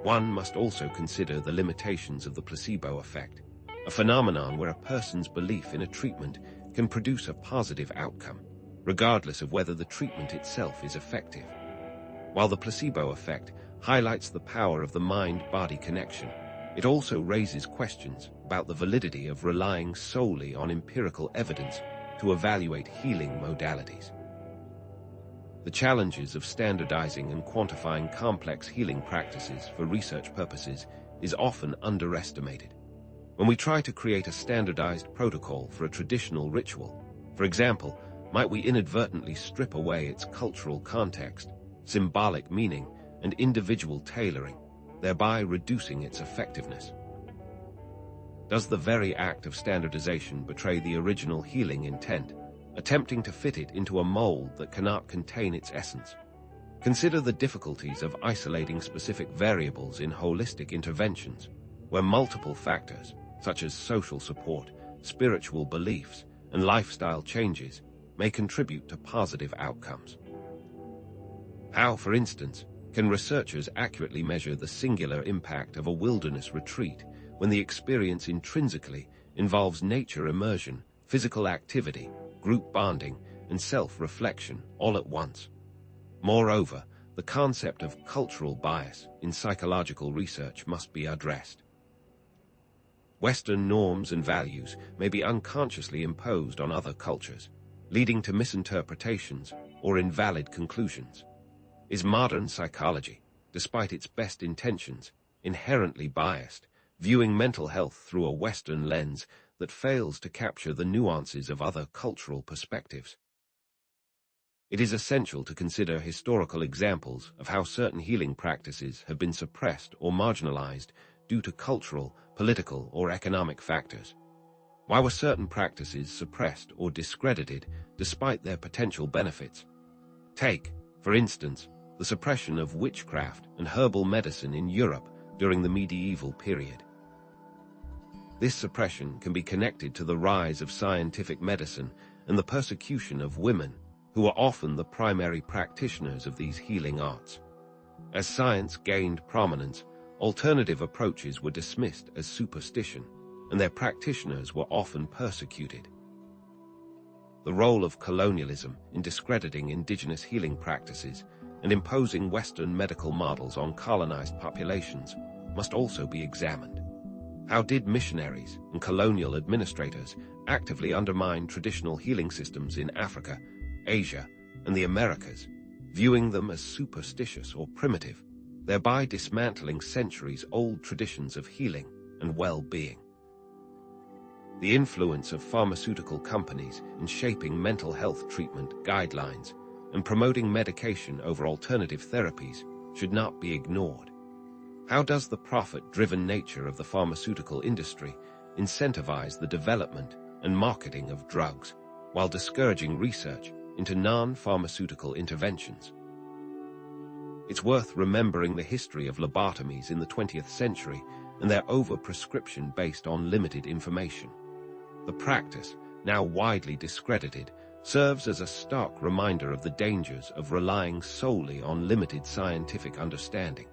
One must also consider the limitations of the placebo effect, a phenomenon where a person's belief in a treatment can produce a positive outcome, regardless of whether the treatment itself is effective. While the placebo effect highlights the power of the mind-body connection, it also raises questions about the validity of relying solely on empirical evidence to evaluate healing modalities. The challenges of standardizing and quantifying complex healing practices for research purposes is often underestimated. When we try to create a standardized protocol for a traditional ritual, for example, might we inadvertently strip away its cultural context, symbolic meaning, and individual tailoring, thereby reducing its effectiveness? Does the very act of standardization betray the original healing intent, attempting to fit it into a mold that cannot contain its essence? Consider the difficulties of isolating specific variables in holistic interventions, where multiple factors, such as social support, spiritual beliefs, and lifestyle changes, may contribute to positive outcomes. How, for instance, can researchers accurately measure the singular impact of a wilderness retreat when the experience intrinsically involves nature immersion, physical activity, group bonding, and self-reflection all at once? Moreover, the concept of cultural bias in psychological research must be addressed. Western norms and values may be unconsciously imposed on other cultures, leading to misinterpretations or invalid conclusions. Is modern psychology, despite its best intentions, inherently biased, viewing mental health through a Western lens that fails to capture the nuances of other cultural perspectives? It is essential to consider historical examples of how certain healing practices have been suppressed or marginalized due to cultural, political, or economic factors. Why were certain practices suppressed or discredited despite their potential benefits? Take, for instance, the suppression of witchcraft and herbal medicine in Europe during the medieval period. This suppression can be connected to the rise of scientific medicine and the persecution of women, who are often the primary practitioners of these healing arts. As science gained prominence, alternative approaches were dismissed as superstition, and their practitioners were often persecuted. The role of colonialism in discrediting indigenous healing practices and imposing Western medical models on colonized populations must also be examined. How did missionaries and colonial administrators actively undermine traditional healing systems in Africa, Asia, and the Americas, viewing them as superstitious or primitive, thereby dismantling centuries-old traditions of healing and well-being? The influence of pharmaceutical companies in shaping mental health treatment guidelines and promoting medication over alternative therapies should not be ignored. How does the profit-driven nature of the pharmaceutical industry incentivize the development and marketing of drugs, while discouraging research into non-pharmaceutical interventions. It's worth remembering the history of lobotomies in the 20th century and their overprescription based on limited information. The practice, now widely discredited, serves as a stark reminder of the dangers of relying solely on limited scientific understanding.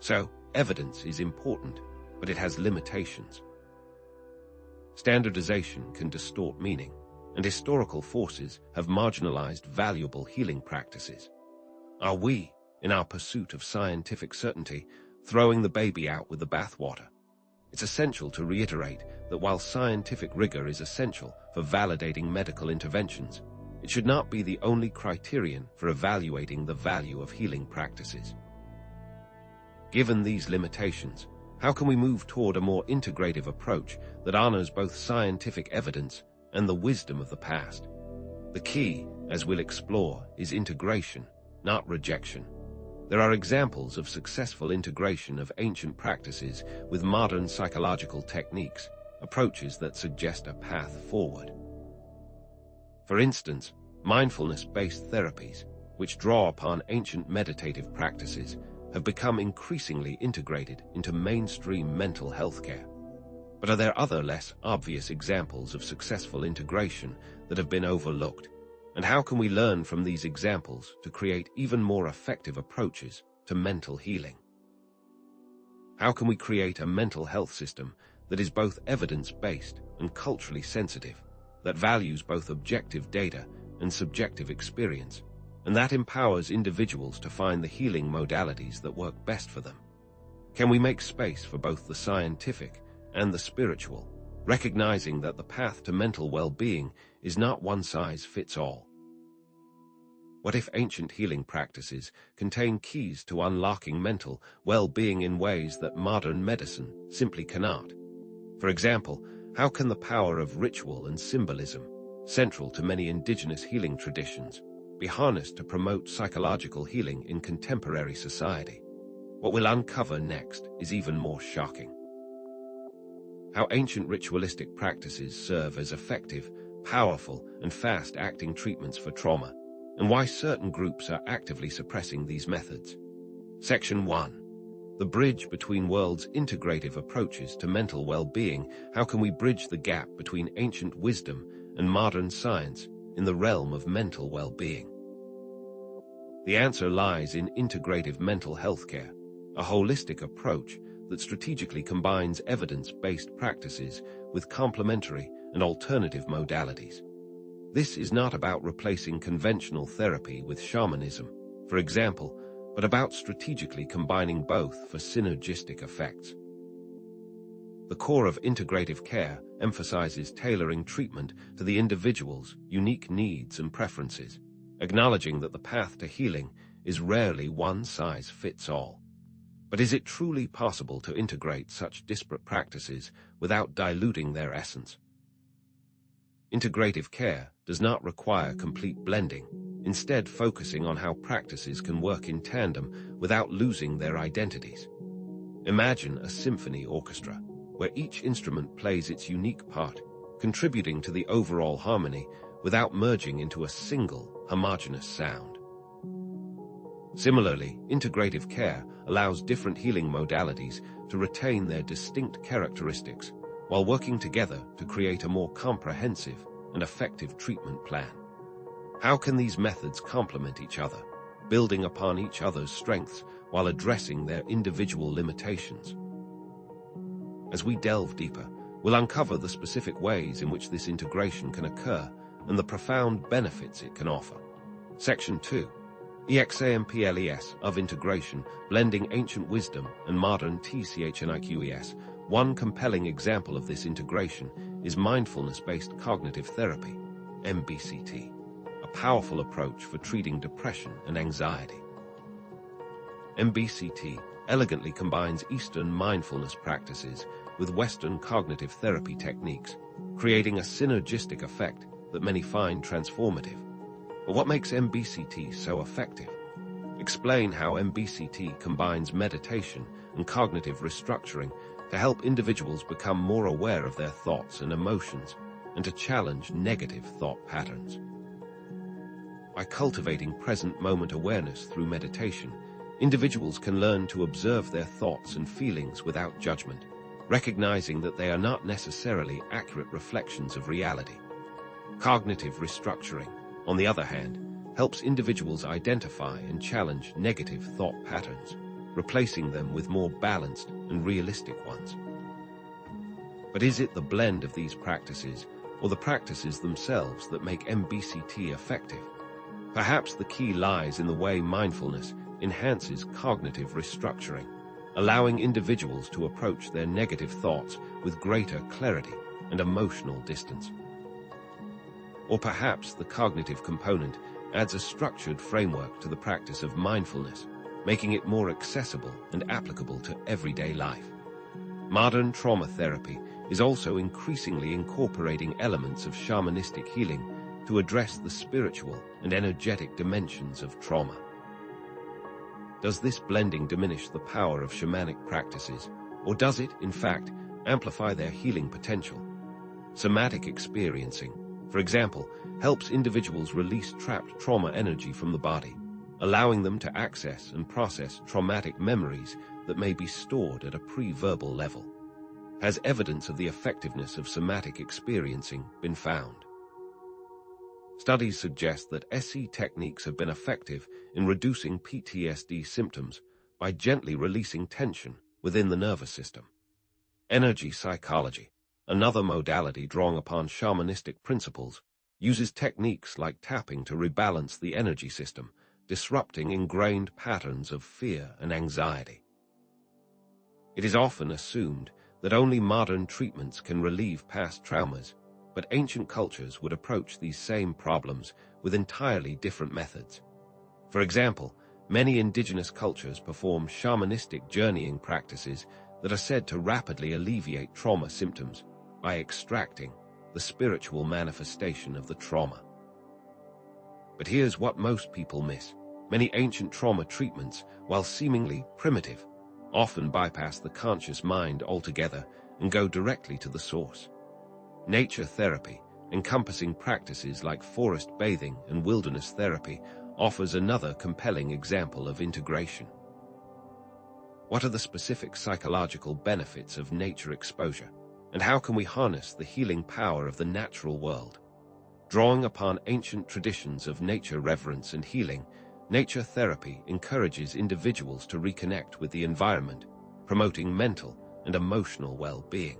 So, evidence is important, but it has limitations. Standardization can distort meaning, and historical forces have marginalized valuable healing practices. Are we, in our pursuit of scientific certainty, throwing the baby out with the bathwater? It's essential to reiterate that while scientific rigor is essential for validating medical interventions, it should not be the only criterion for evaluating the value of healing practices. Given these limitations, how can we move toward a more integrative approach that honors both scientific evidence and the wisdom of the past? The key, as we'll explore, is integration, not rejection. There are examples of successful integration of ancient practices with modern psychological techniques, approaches that suggest a path forward. For instance, mindfulness-based therapies, which draw upon ancient meditative practices, have become increasingly integrated into mainstream mental health care. But are there other less obvious examples of successful integration that have been overlooked? And how can we learn from these examples to create even more effective approaches to mental healing? How can we create a mental health system that is both evidence-based and culturally sensitive, that values both objective data and subjective experience, and that empowers individuals to find the healing modalities that work best for them? Can we make space for both the scientific and the spiritual, recognizing that the path to mental well-being is not one size fits all? What if ancient healing practices contain keys to unlocking mental well-being in ways that modern medicine simply cannot? For example, how can the power of ritual and symbolism, central to many indigenous healing traditions, be harnessed to promote psychological healing in contemporary society? What we'll uncover next is even more shocking. How ancient ritualistic practices serve as effective, powerful, and fast-acting treatments for trauma, and why certain groups are actively suppressing these methods. Section 1. The bridge between worlds' integrative approaches to mental well-being. How can we bridge the gap between ancient wisdom and modern science in the realm of mental well-being? The answer lies in integrative mental health care, a holistic approach that strategically combines evidence-based practices with complementary and alternative modalities. This is not about replacing conventional therapy with shamanism, for example, but about strategically combining both for synergistic effects. The core of integrative care emphasizes tailoring treatment to the individual's unique needs and preferences, acknowledging that the path to healing is rarely one size fits all. But is it truly possible to integrate such disparate practices without diluting their essence? Integrative care does not require complete blending, instead focusing on how practices can work in tandem without losing their identities. Imagine a symphony orchestra, where each instrument plays its unique part, contributing to the overall harmony without merging into a single, homogeneous sound. Similarly, integrative care allows different healing modalities to retain their distinct characteristics while working together to create a more comprehensive and effective treatment plan. How can these methods complement each other, building upon each other's strengths while addressing their individual limitations? As we delve deeper, we'll uncover the specific ways in which this integration can occur and the profound benefits it can offer. Section 2. Examples of integration, blending ancient wisdom and modern TCHNIQES. One compelling example of this integration is mindfulness-based cognitive therapy, MBCT, a powerful approach for treating depression and anxiety. MBCT elegantly combines Eastern mindfulness practices with Western cognitive therapy techniques, creating a synergistic effect that many find transformative. But what makes MBCT so effective? Explain how MBCT combines meditation and cognitive restructuring to help individuals become more aware of their thoughts and emotions and to challenge negative thought patterns. By cultivating present moment awareness through meditation, individuals can learn to observe their thoughts and feelings without judgment, recognizing that they are not necessarily accurate reflections of reality. Cognitive restructuring, on the other hand, helps individuals identify and challenge negative thought patterns, replacing them with more balanced and realistic ones. But is it the blend of these practices or the practices themselves that make MBCT effective? Perhaps the key lies in the way mindfulness enhances cognitive restructuring, allowing individuals to approach their negative thoughts with greater clarity and emotional distance. Or perhaps the cognitive component adds a structured framework to the practice of mindfulness, making it more accessible and applicable to everyday life. Modern trauma therapy is also increasingly incorporating elements of shamanistic healing to address the spiritual and energetic dimensions of trauma. Does this blending diminish the power of shamanic practices, or does it, in fact, amplify their healing potential? Somatic experiencing, for example, helps individuals release trapped trauma energy from the body, allowing them to access and process traumatic memories that may be stored at a pre-verbal level. Has evidence of the effectiveness of somatic experiencing been found? Studies suggest that SE techniques have been effective in reducing PTSD symptoms by gently releasing tension within the nervous system. Energy psychology, another modality drawing upon shamanistic principles, uses techniques like tapping to rebalance the energy system, disrupting ingrained patterns of fear and anxiety. It is often assumed that only modern treatments can relieve past traumas, but ancient cultures would approach these same problems with entirely different methods. For example, many indigenous cultures perform shamanistic journeying practices that are said to rapidly alleviate trauma symptoms by extracting the spiritual manifestation of the trauma. But here's what most people miss. Many ancient trauma treatments, while seemingly primitive, often bypass the conscious mind altogether and go directly to the source. Nature therapy, encompassing practices like forest bathing and wilderness therapy, offers another compelling example of integration. What are the specific psychological benefits of nature exposure, and how can we harness the healing power of the natural world? Drawing upon ancient traditions of nature reverence and healing, nature therapy encourages individuals to reconnect with the environment, promoting mental and emotional well-being.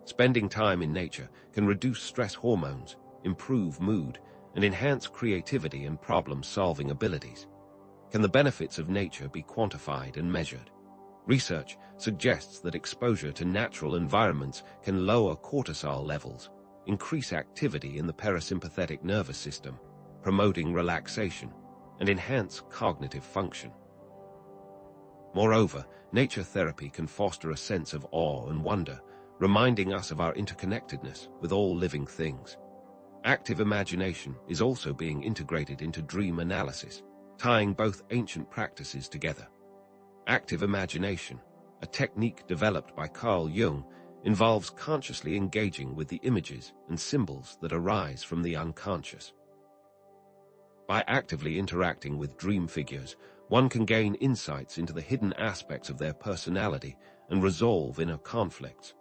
Spending time in nature can reduce stress hormones, improve mood, and enhance creativity and problem-solving abilities. Can the benefits of nature be quantified and measured? Research suggests that exposure to natural environments can lower cortisol levels, increase activity in the parasympathetic nervous system, promoting relaxation, and enhance cognitive function. Moreover, nature therapy can foster a sense of awe and wonder, reminding us of our interconnectedness with all living things. Active imagination is also being integrated into dream analysis, tying both ancient practices together. Active imagination, a technique developed by Carl Jung, involves consciously engaging with the images and symbols that arise from the unconscious. By actively interacting with dream figures, one can gain insights into the hidden aspects of their personality and resolve inner conflicts.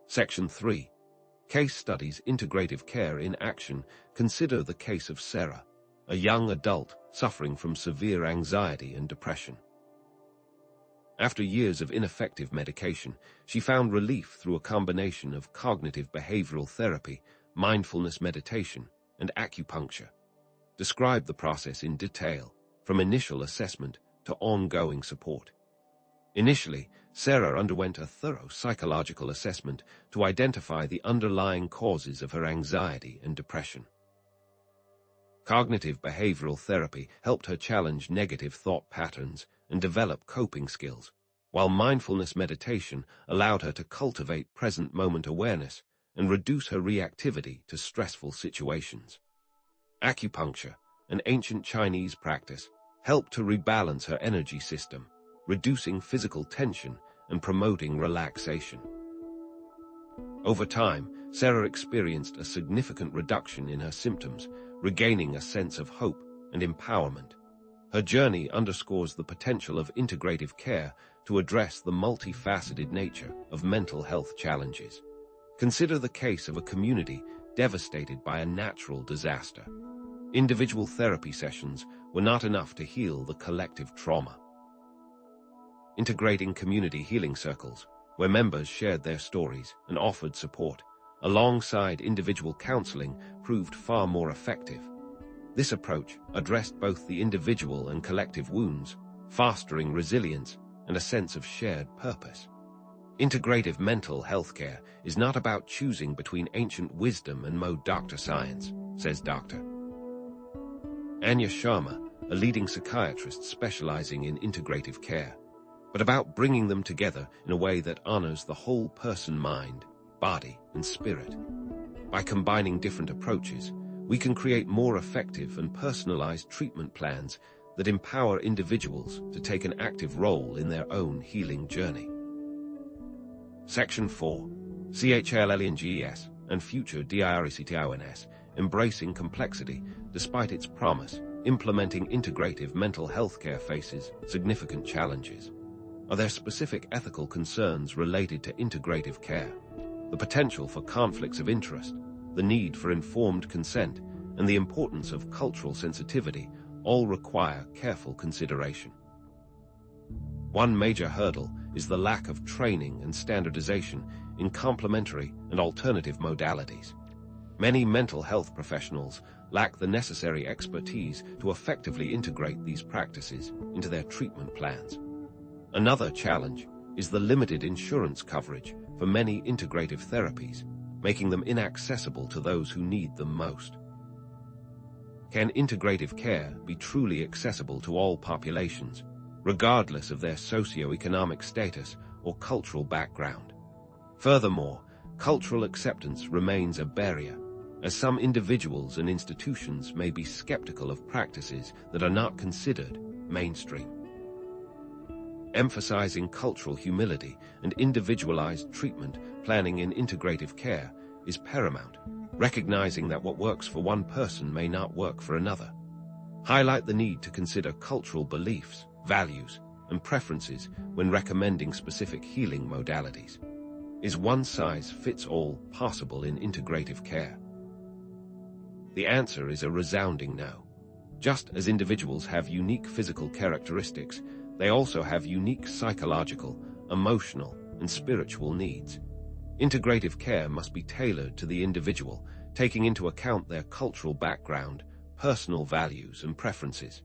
Section 3. Case Studies Integrative Care in Action. Consider the case of Sarah, a young adult suffering from severe anxiety and depression. After years of ineffective medication, she found relief through a combination of cognitive behavioral therapy, mindfulness meditation, and acupuncture. Describe the process in detail, from initial assessment to ongoing support. Initially, Sarah underwent a thorough psychological assessment to identify the underlying causes of her anxiety and depression. Cognitive behavioral therapy helped her challenge negative thought patterns and develop coping skills, while mindfulness meditation allowed her to cultivate present moment awareness and reduce her reactivity to stressful situations. Acupuncture, an ancient Chinese practice, helped to rebalance her energy system, reducing physical tension and promoting relaxation. Over time, Sarah experienced a significant reduction in her symptoms, regaining a sense of hope and empowerment. Her journey underscores the potential of integrative care to address the multifaceted nature of mental health challenges. Consider the case of a community devastated by a natural disaster. Individual therapy sessions were not enough to heal the collective trauma. Integrating community healing circles, where members shared their stories and offered support, alongside individual counseling, proved far more effective. This approach addressed both the individual and collective wounds, fostering resilience and a sense of shared purpose. Integrative mental health care is not about choosing between ancient wisdom and modern science, says Dr. Anya Sharma, a leading psychiatrist specializing in integrative care, but about bringing them together in a way that honors the whole person, mind, body, and spirit. By combining different approaches, we can create more effective and personalized treatment plans that empower individuals to take an active role in their own healing journey. Section 4. CHLLNGES and Future DIRCTONS, Embracing Complexity. Despite its promise, implementing integrative mental health care faces significant challenges. Are there specific ethical concerns related to integrative care? The potential for conflicts of interest, the need for informed consent, and the importance of cultural sensitivity all require careful consideration. One major hurdle is the lack of training and standardization in complementary and alternative modalities. Many mental health professionals lack the necessary expertise to effectively integrate these practices into their treatment plans. Another challenge is the limited insurance coverage for many integrative therapies, making them inaccessible to those who need them most. Can integrative care be truly accessible to all populations, regardless of their socioeconomic status or cultural background? Furthermore, cultural acceptance remains a barrier, as some individuals and institutions may be skeptical of practices that are not considered mainstream. Emphasizing cultural humility and individualized treatment planning in integrative care is paramount, recognizing that what works for one person may not work for another. Highlight the need to consider cultural beliefs, values, and preferences when recommending specific healing modalities. Is one-size-fits-all possible in integrative care? The answer is a resounding no. Just as individuals have unique physical characteristics, they also have unique psychological, emotional, and spiritual needs. Integrative care must be tailored to the individual, taking into account their cultural background, personal values, and preferences.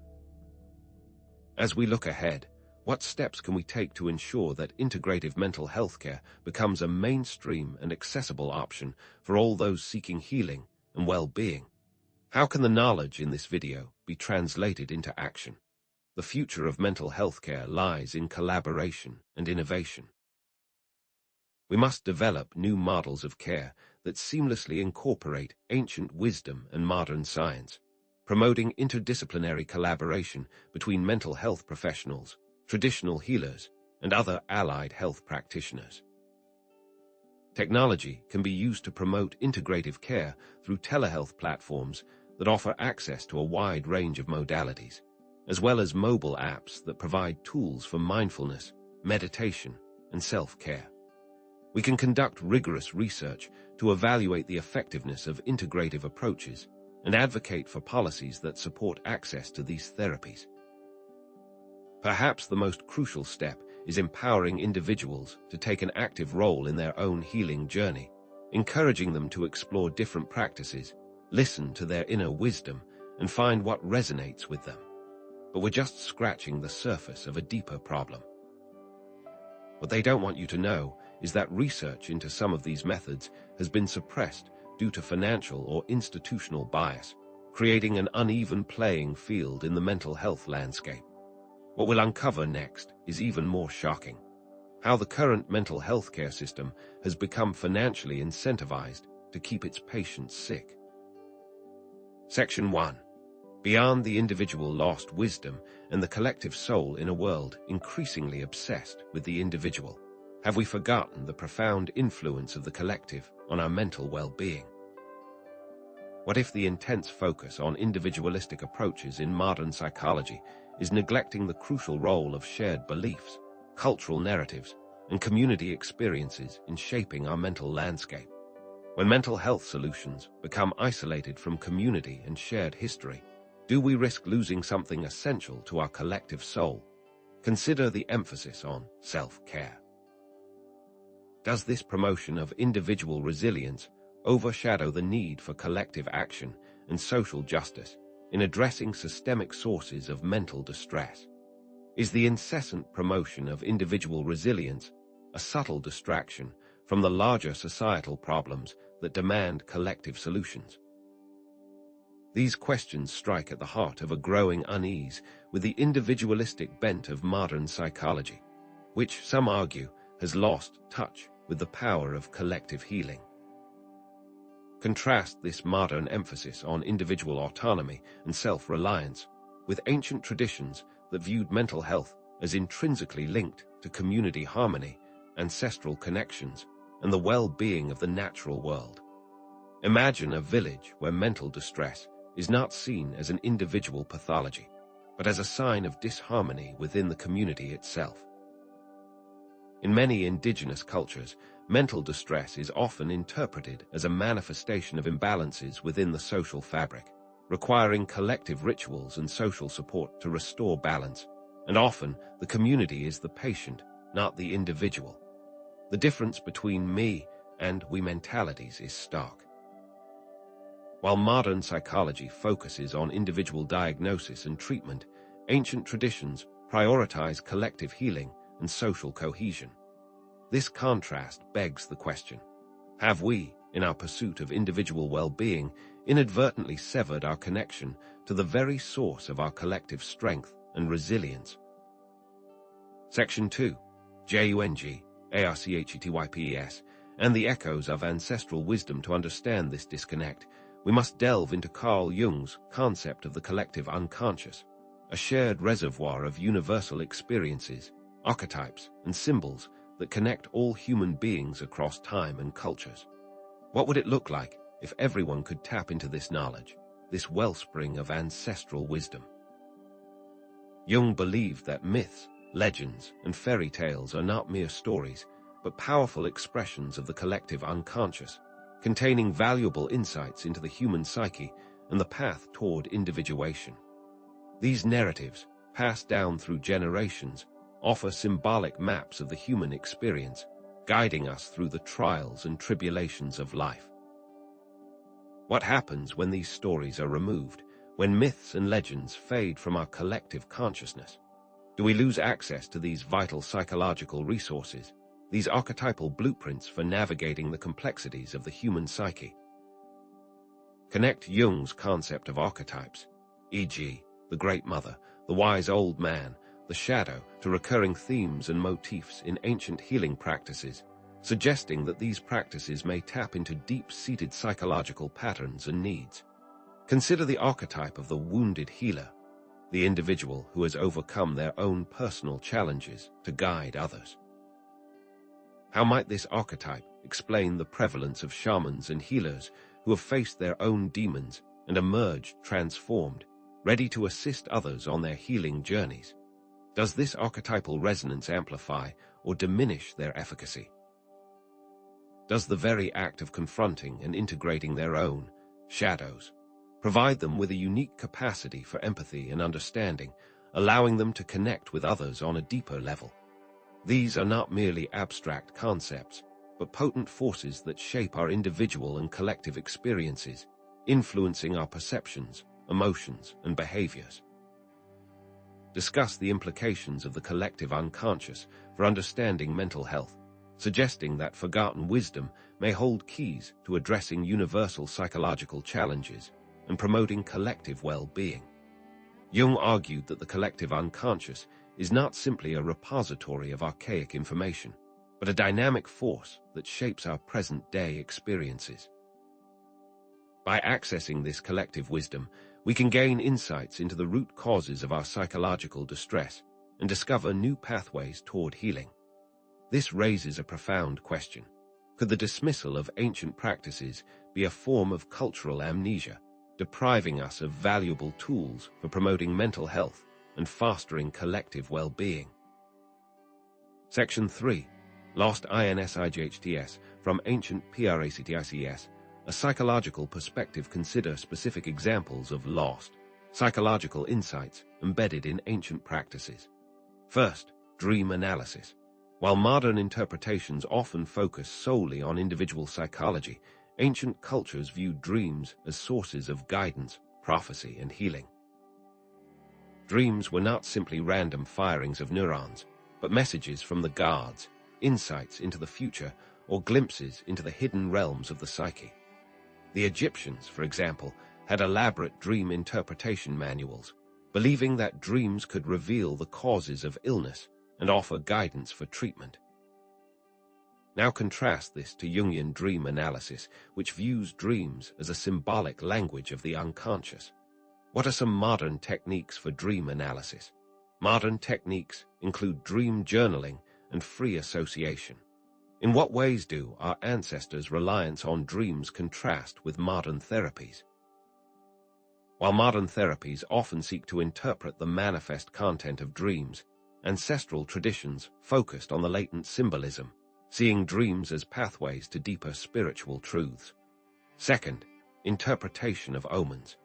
As we look ahead, what steps can we take to ensure that integrative mental health care becomes a mainstream and accessible option for all those seeking healing and well-being? How can the knowledge in this video be translated into action? The future of mental health care lies in collaboration and innovation. We must develop new models of care that seamlessly incorporate ancient wisdom and modern science, promoting interdisciplinary collaboration between mental health professionals, traditional healers, and other allied health practitioners. Technology can be used to promote integrative care through telehealth platforms that offer access to a wide range of modalities, as well as mobile apps that provide tools for mindfulness, meditation, and self-care. We can conduct rigorous research to evaluate the effectiveness of integrative approaches and advocate for policies that support access to these therapies. Perhaps the most crucial step is empowering individuals to take an active role in their own healing journey, encouraging them to explore different practices, listen to their inner wisdom, and find what resonates with them. But we're just scratching the surface of a deeper problem. What they don't want you to know is that research into some of these methods has been suppressed due to financial or institutional bias, creating an uneven playing field in the mental health landscape. What we'll uncover next is even more shocking: how the current mental health care system has become financially incentivized to keep its patients sick. Section 1. Beyond the individual lost wisdom and the collective soul in a world increasingly obsessed with the individual. Have we forgotten the profound influence of the collective on our mental well-being? What if the intense focus on individualistic approaches in modern psychology is neglecting the crucial role of shared beliefs, cultural narratives, and community experiences in shaping our mental landscape? When mental health solutions become isolated from community and shared history, do we risk losing something essential to our collective soul? Consider the emphasis on self-care. Does this promotion of individual resilience overshadow the need for collective action and social justice in addressing systemic sources of mental distress? Is the incessant promotion of individual resilience a subtle distraction from the larger societal problems that demand collective solutions? These questions strike at the heart of a growing unease with the individualistic bent of modern psychology, which some argue has lost touch with the power of collective healing. Contrast this modern emphasis on individual autonomy and self-reliance with ancient traditions that viewed mental health as intrinsically linked to community harmony, ancestral connections, and the well-being of the natural world. Imagine a village where mental distress is not seen as an individual pathology, but as a sign of disharmony within the community itself. In many indigenous cultures, mental distress is often interpreted as a manifestation of imbalances within the social fabric, requiring collective rituals and social support to restore balance, and often the community is the patient, not the individual. The difference between me and we mentalities is stark. While modern psychology focuses on individual diagnosis and treatment, ancient traditions prioritize collective healing and social cohesion. This contrast begs the question: have we, in our pursuit of individual well-being, inadvertently severed our connection to the very source of our collective strength and resilience? Section 2, Jung, ARCHETYPES, and the echoes of ancestral wisdom. To understand this disconnect, we must delve into Carl Jung's concept of the collective unconscious, a shared reservoir of universal experiences, archetypes, and symbols that connect all human beings across time and cultures. What would it look like if everyone could tap into this knowledge, this wellspring of ancestral wisdom? Jung believed that myths, legends, and fairy tales are not mere stories, but powerful expressions of the collective unconscious, containing valuable insights into the human psyche and the path toward individuation. These narratives, passed down through generations, offer symbolic maps of the human experience, guiding us through the trials and tribulations of life. What happens when these stories are removed, when myths and legends fade from our collective consciousness? Do we lose access to these vital psychological resources, these archetypal blueprints for navigating the complexities of the human psyche? Connect Jung's concept of archetypes, e.g., the Great Mother, the Wise Old Man, the shadow, to recurring themes and motifs in ancient healing practices, suggesting that these practices may tap into deep-seated psychological patterns and needs. Consider the archetype of the wounded healer, the individual who has overcome their own personal challenges to guide others. How might this archetype explain the prevalence of shamans and healers who have faced their own demons and emerged transformed, ready to assist others on their healing journeys? Does this archetypal resonance amplify or diminish their efficacy? Does the very act of confronting and integrating their own shadows provide them with a unique capacity for empathy and understanding, allowing them to connect with others on a deeper level? These are not merely abstract concepts, but potent forces that shape our individual and collective experiences, influencing our perceptions, emotions, and behaviors. Discuss the implications of the collective unconscious for understanding mental health, suggesting that forgotten wisdom may hold keys to addressing universal psychological challenges and promoting collective well-being. Jung argued that the collective unconscious is not simply a repository of archaic information, but a dynamic force that shapes our present-day experiences. By accessing this collective wisdom, we can gain insights into the root causes of our psychological distress and discover new pathways toward healing. This raises a profound question. Could the dismissal of ancient practices be a form of cultural amnesia, depriving us of valuable tools for promoting mental health and fostering collective well-being? Section 3. Lost INSIGHTS from Ancient PRACTICS. A psychological perspective. Consider specific examples of lost psychological insights embedded in ancient practices. First, dream analysis. While modern interpretations often focus solely on individual psychology, ancient cultures viewed dreams as sources of guidance, prophecy, and healing. Dreams were not simply random firings of neurons, but messages from the gods, insights into the future, or glimpses into the hidden realms of the psyche. The Egyptians, for example, had elaborate dream interpretation manuals, believing that dreams could reveal the causes of illness and offer guidance for treatment. Now contrast this to Jungian dream analysis, which views dreams as a symbolic language of the unconscious. What are some modern techniques for dream analysis? Modern techniques include dream journaling and free association. In what ways do our ancestors' reliance on dreams contrast with modern therapies? While modern therapies often seek to interpret the manifest content of dreams, ancestral traditions focused on the latent symbolism, seeing dreams as pathways to deeper spiritual truths. Second, interpretation of omens.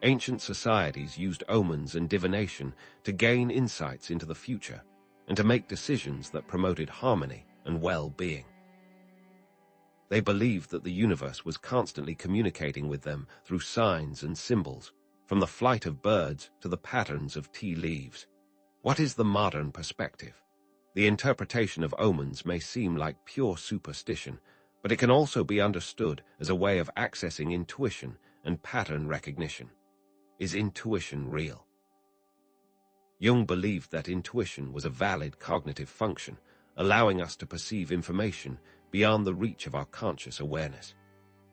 Ancient societies used omens and divination to gain insights into the future and to make decisions that promoted harmony and well-being. They believed that the universe was constantly communicating with them through signs and symbols, from the flight of birds to the patterns of tea leaves. What is the modern perspective? The interpretation of omens may seem like pure superstition, but it can also be understood as a way of accessing intuition and pattern recognition. Is intuition real? Jung believed that intuition was a valid cognitive function, allowing us to perceive information beyond the reach of our conscious awareness.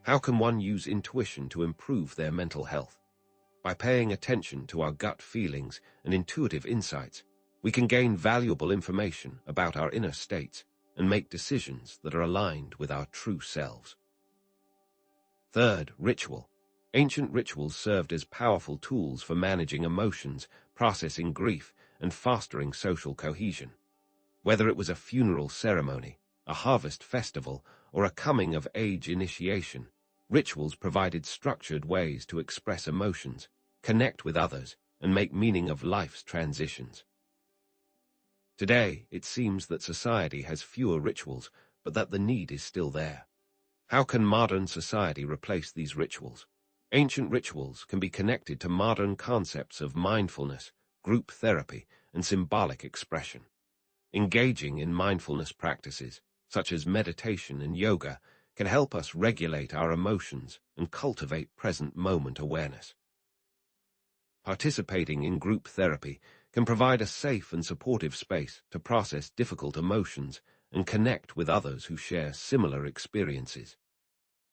How can one use intuition to improve their mental health? By paying attention to our gut feelings and intuitive insights, we can gain valuable information about our inner states and make decisions that are aligned with our true selves. Third, ritual. Ancient rituals served as powerful tools for managing emotions, processing grief, and fostering social cohesion. Whether it was a funeral ceremony, a harvest festival, or a coming-of-age initiation, rituals provided structured ways to express emotions, connect with others, and make meaning of life's transitions. Today, it seems that society has fewer rituals, but that the need is still there. How can modern society replace these rituals? Ancient rituals can be connected to modern concepts of mindfulness, group therapy, and symbolic expression. Engaging in mindfulness practices, such as meditation and yoga, can help us regulate our emotions and cultivate present-moment awareness. Participating in group therapy can provide a safe and supportive space to process difficult emotions and connect with others who share similar experiences.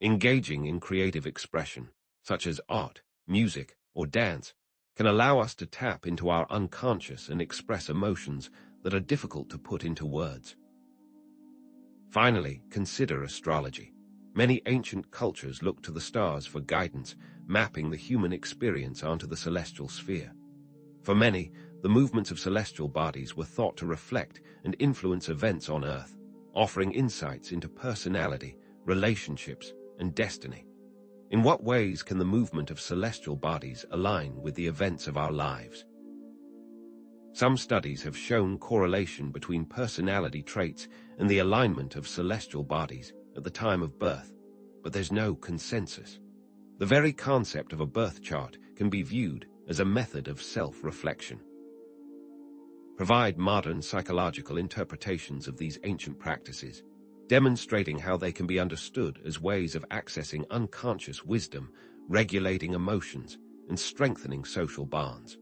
Engaging in creative expression, such as art, music, or dance, can allow us to tap into our unconscious and express emotions that are difficult to put into words. Finally, consider astrology. Many ancient cultures looked to the stars for guidance, mapping the human experience onto the celestial sphere. For many, the movements of celestial bodies were thought to reflect and influence events on Earth, offering insights into personality, relationships, and destiny. In what ways can the movement of celestial bodies align with the events of our lives? Some studies have shown correlation between personality traits and the alignment of celestial bodies at the time of birth, but there's no consensus. The very concept of a birth chart can be viewed as a method of self-reflection. Provide modern psychological interpretations of these ancient practices, demonstrating how they can be understood as ways of accessing unconscious wisdom, regulating emotions, and strengthening social bonds.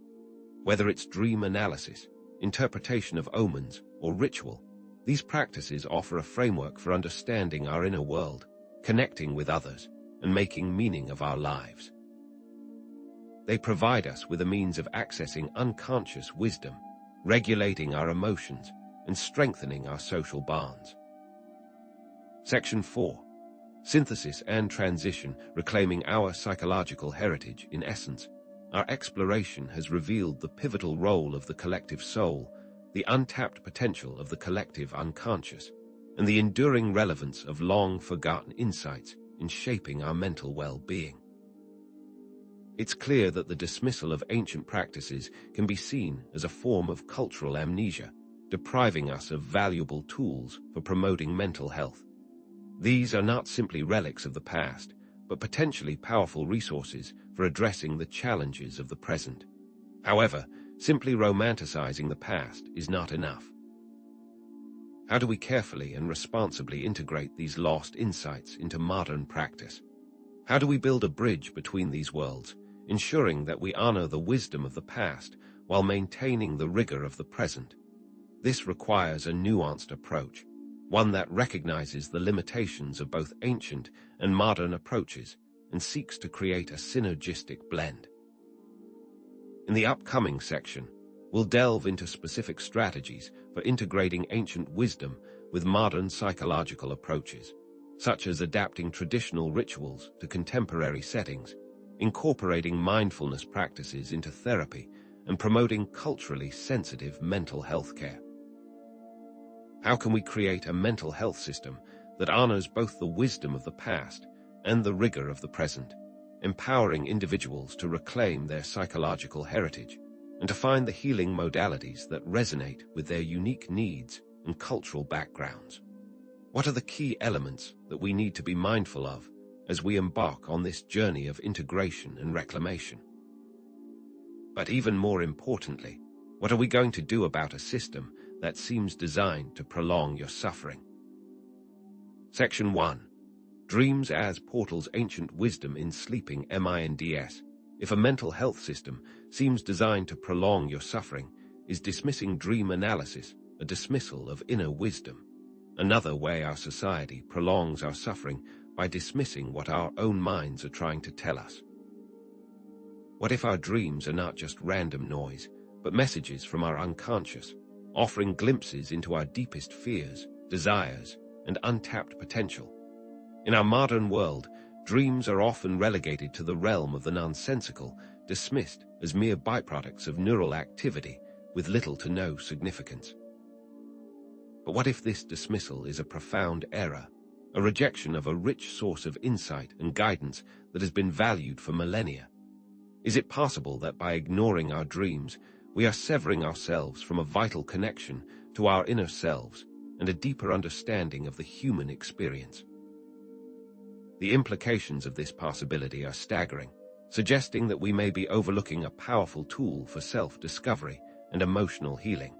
Whether it's dream analysis, interpretation of omens, or ritual, these practices offer a framework for understanding our inner world, connecting with others, and making meaning of our lives. They provide us with a means of accessing unconscious wisdom, regulating our emotions, and strengthening our social bonds. Section 4. Synthesis and transition, reclaiming our psychological heritage. In essence, our exploration has revealed the pivotal role of the collective soul, the untapped potential of the collective unconscious, and the enduring relevance of long-forgotten insights in shaping our mental well-being. It's clear that the dismissal of ancient practices can be seen as a form of cultural amnesia, depriving us of valuable tools for promoting mental health. These are not simply relics of the past, but potentially powerful resources for addressing the challenges of the present. However, simply romanticizing the past is not enough. How do we carefully and responsibly integrate these lost insights into modern practice? How do we build a bridge between these worlds, ensuring that we honor the wisdom of the past while maintaining the rigor of the present? This requires a nuanced approach, one that recognizes the limitations of both ancient and modern approaches and seeks to create a synergistic blend. In the upcoming section, we'll delve into specific strategies for integrating ancient wisdom with modern psychological approaches, such as adapting traditional rituals to contemporary settings, incorporating mindfulness practices into therapy, and promoting culturally sensitive mental health care. How can we create a mental health system that honors both the wisdom of the past and the rigor of the present, empowering individuals to reclaim their psychological heritage and to find the healing modalities that resonate with their unique needs and cultural backgrounds? What are the key elements that we need to be mindful of as we embark on this journey of integration and reclamation? But even more importantly, what are we going to do about a system that seems designed to prolong your suffering? Section 1. Dreams as portals. Ancient wisdom in sleeping. Minds. If a mental health system seems designed to prolong your suffering, is dismissing dream analysis a dismissal of inner wisdom? Another way our society prolongs our suffering by dismissing what our own minds are trying to tell us. What if our dreams are not just random noise, but messages from our unconscious, offering glimpses into our deepest fears, desires, and untapped potential? In our modern world, dreams are often relegated to the realm of the nonsensical, dismissed as mere byproducts of neural activity with little to no significance. But what if this dismissal is a profound error, a rejection of a rich source of insight and guidance that has been valued for millennia? Is it possible that by ignoring our dreams, we are severing ourselves from a vital connection to our inner selves and a deeper understanding of the human experience? The implications of this possibility are staggering, suggesting that we may be overlooking a powerful tool for self-discovery and emotional healing.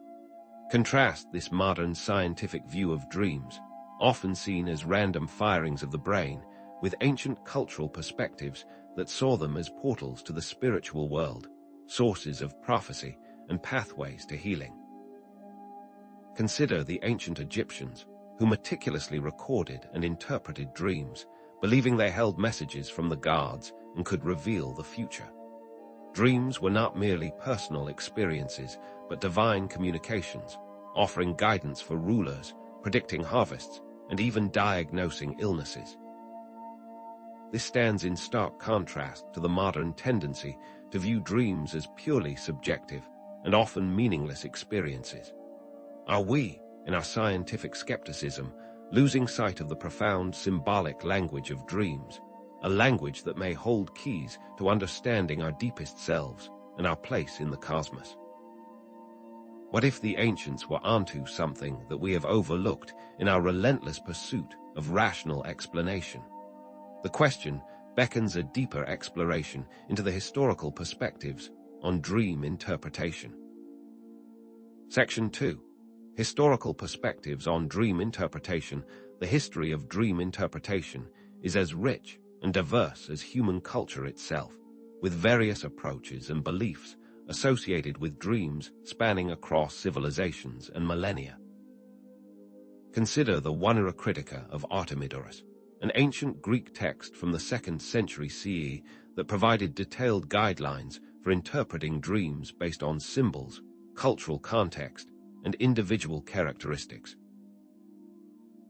Contrast this modern scientific view of dreams, often seen as random firings of the brain, with ancient cultural perspectives that saw them as portals to the spiritual world, sources of prophecy, and pathways to healing. Consider the ancient Egyptians, who meticulously recorded and interpreted dreams, believing they held messages from the gods and could reveal the future. Dreams were not merely personal experiences, but divine communications, offering guidance for rulers, predicting harvests, and even diagnosing illnesses. This stands in stark contrast to the modern tendency to view dreams as purely subjective and often meaningless experiences. Are we, in our scientific skepticism, losing sight of the profound symbolic language of dreams, a language that may hold keys to understanding our deepest selves and our place in the cosmos? What if the ancients were onto something that we have overlooked in our relentless pursuit of rational explanation? The question beckons a deeper exploration into the historical perspectives on dream interpretation. Section 2. Historical perspectives on dream interpretation. The history of dream interpretation is as rich and diverse as human culture itself, with various approaches and beliefs associated with dreams spanning across civilizations and millennia. Consider the Wonera Critica of Artemidorus, an ancient Greek text from the 2nd century CE that provided detailed guidelines for interpreting dreams based on symbols, cultural context, and individual characteristics.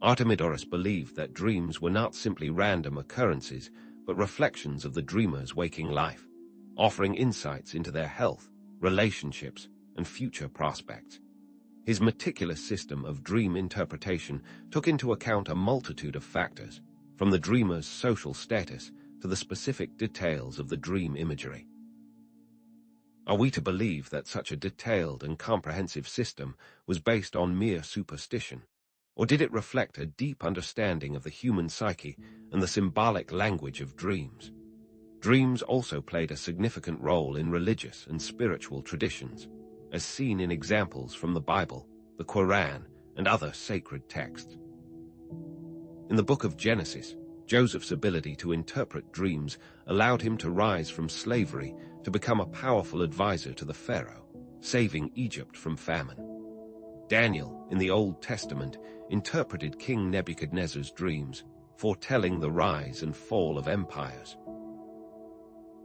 Artemidorus believed that dreams were not simply random occurrences, but reflections of the dreamer's waking life, offering insights into their health, relationships, and future prospects. His meticulous system of dream interpretation took into account a multitude of factors, from the dreamer's social status to the specific details of the dream imagery. Are we to believe that such a detailed and comprehensive system was based on mere superstition, or did it reflect a deep understanding of the human psyche and the symbolic language of dreams? Dreams also played a significant role in religious and spiritual traditions, as seen in examples from the Bible, the Quran, and other sacred texts. In the book of Genesis, Joseph's ability to interpret dreams allowed him to rise from slavery to become a powerful advisor to the Pharaoh, saving Egypt from famine. Daniel, in the Old Testament, interpreted King Nebuchadnezzar's dreams, foretelling the rise and fall of empires.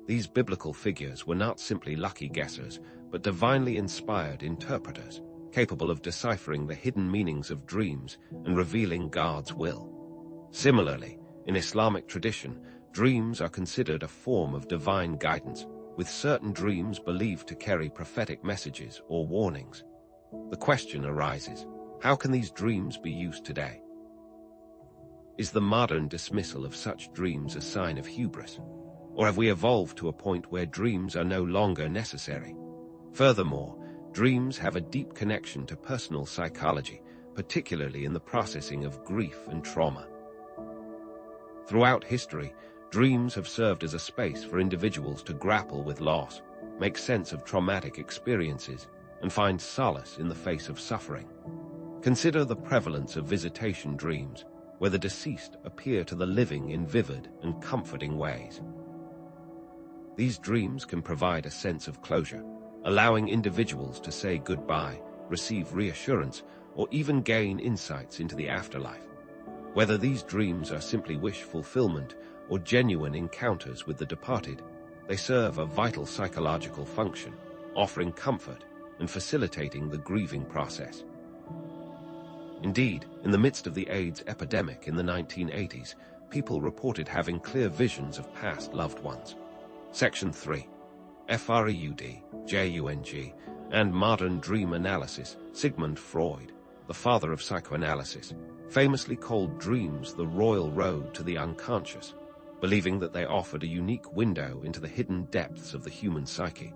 These biblical figures were not simply lucky guessers, but divinely inspired interpreters, capable of deciphering the hidden meanings of dreams and revealing God's will. Similarly, in Islamic tradition, dreams are considered a form of divine guidance, with certain dreams believed to carry prophetic messages or warnings. The question arises, how can these dreams be used today? Is the modern dismissal of such dreams a sign of hubris? Or have we evolved to a point where dreams are no longer necessary? Furthermore, dreams have a deep connection to personal psychology, particularly in the processing of grief and trauma. Throughout history, dreams have served as a space for individuals to grapple with loss, make sense of traumatic experiences, and find solace in the face of suffering. Consider the prevalence of visitation dreams, where the deceased appear to the living in vivid and comforting ways. These dreams can provide a sense of closure, allowing individuals to say goodbye, receive reassurance, or even gain insights into the afterlife. Whether these dreams are simply wish fulfillment or genuine encounters with the departed, they serve a vital psychological function, offering comfort and facilitating the grieving process. Indeed, in the midst of the AIDS epidemic in the 1980s, people reported having clear visions of past loved ones. Section 3, Freud, Jung, and modern dream analysis. Sigmund Freud, the father of psychoanalysis, famously called dreams the royal road to the unconscious, believing that they offered a unique window into the hidden depths of the human psyche.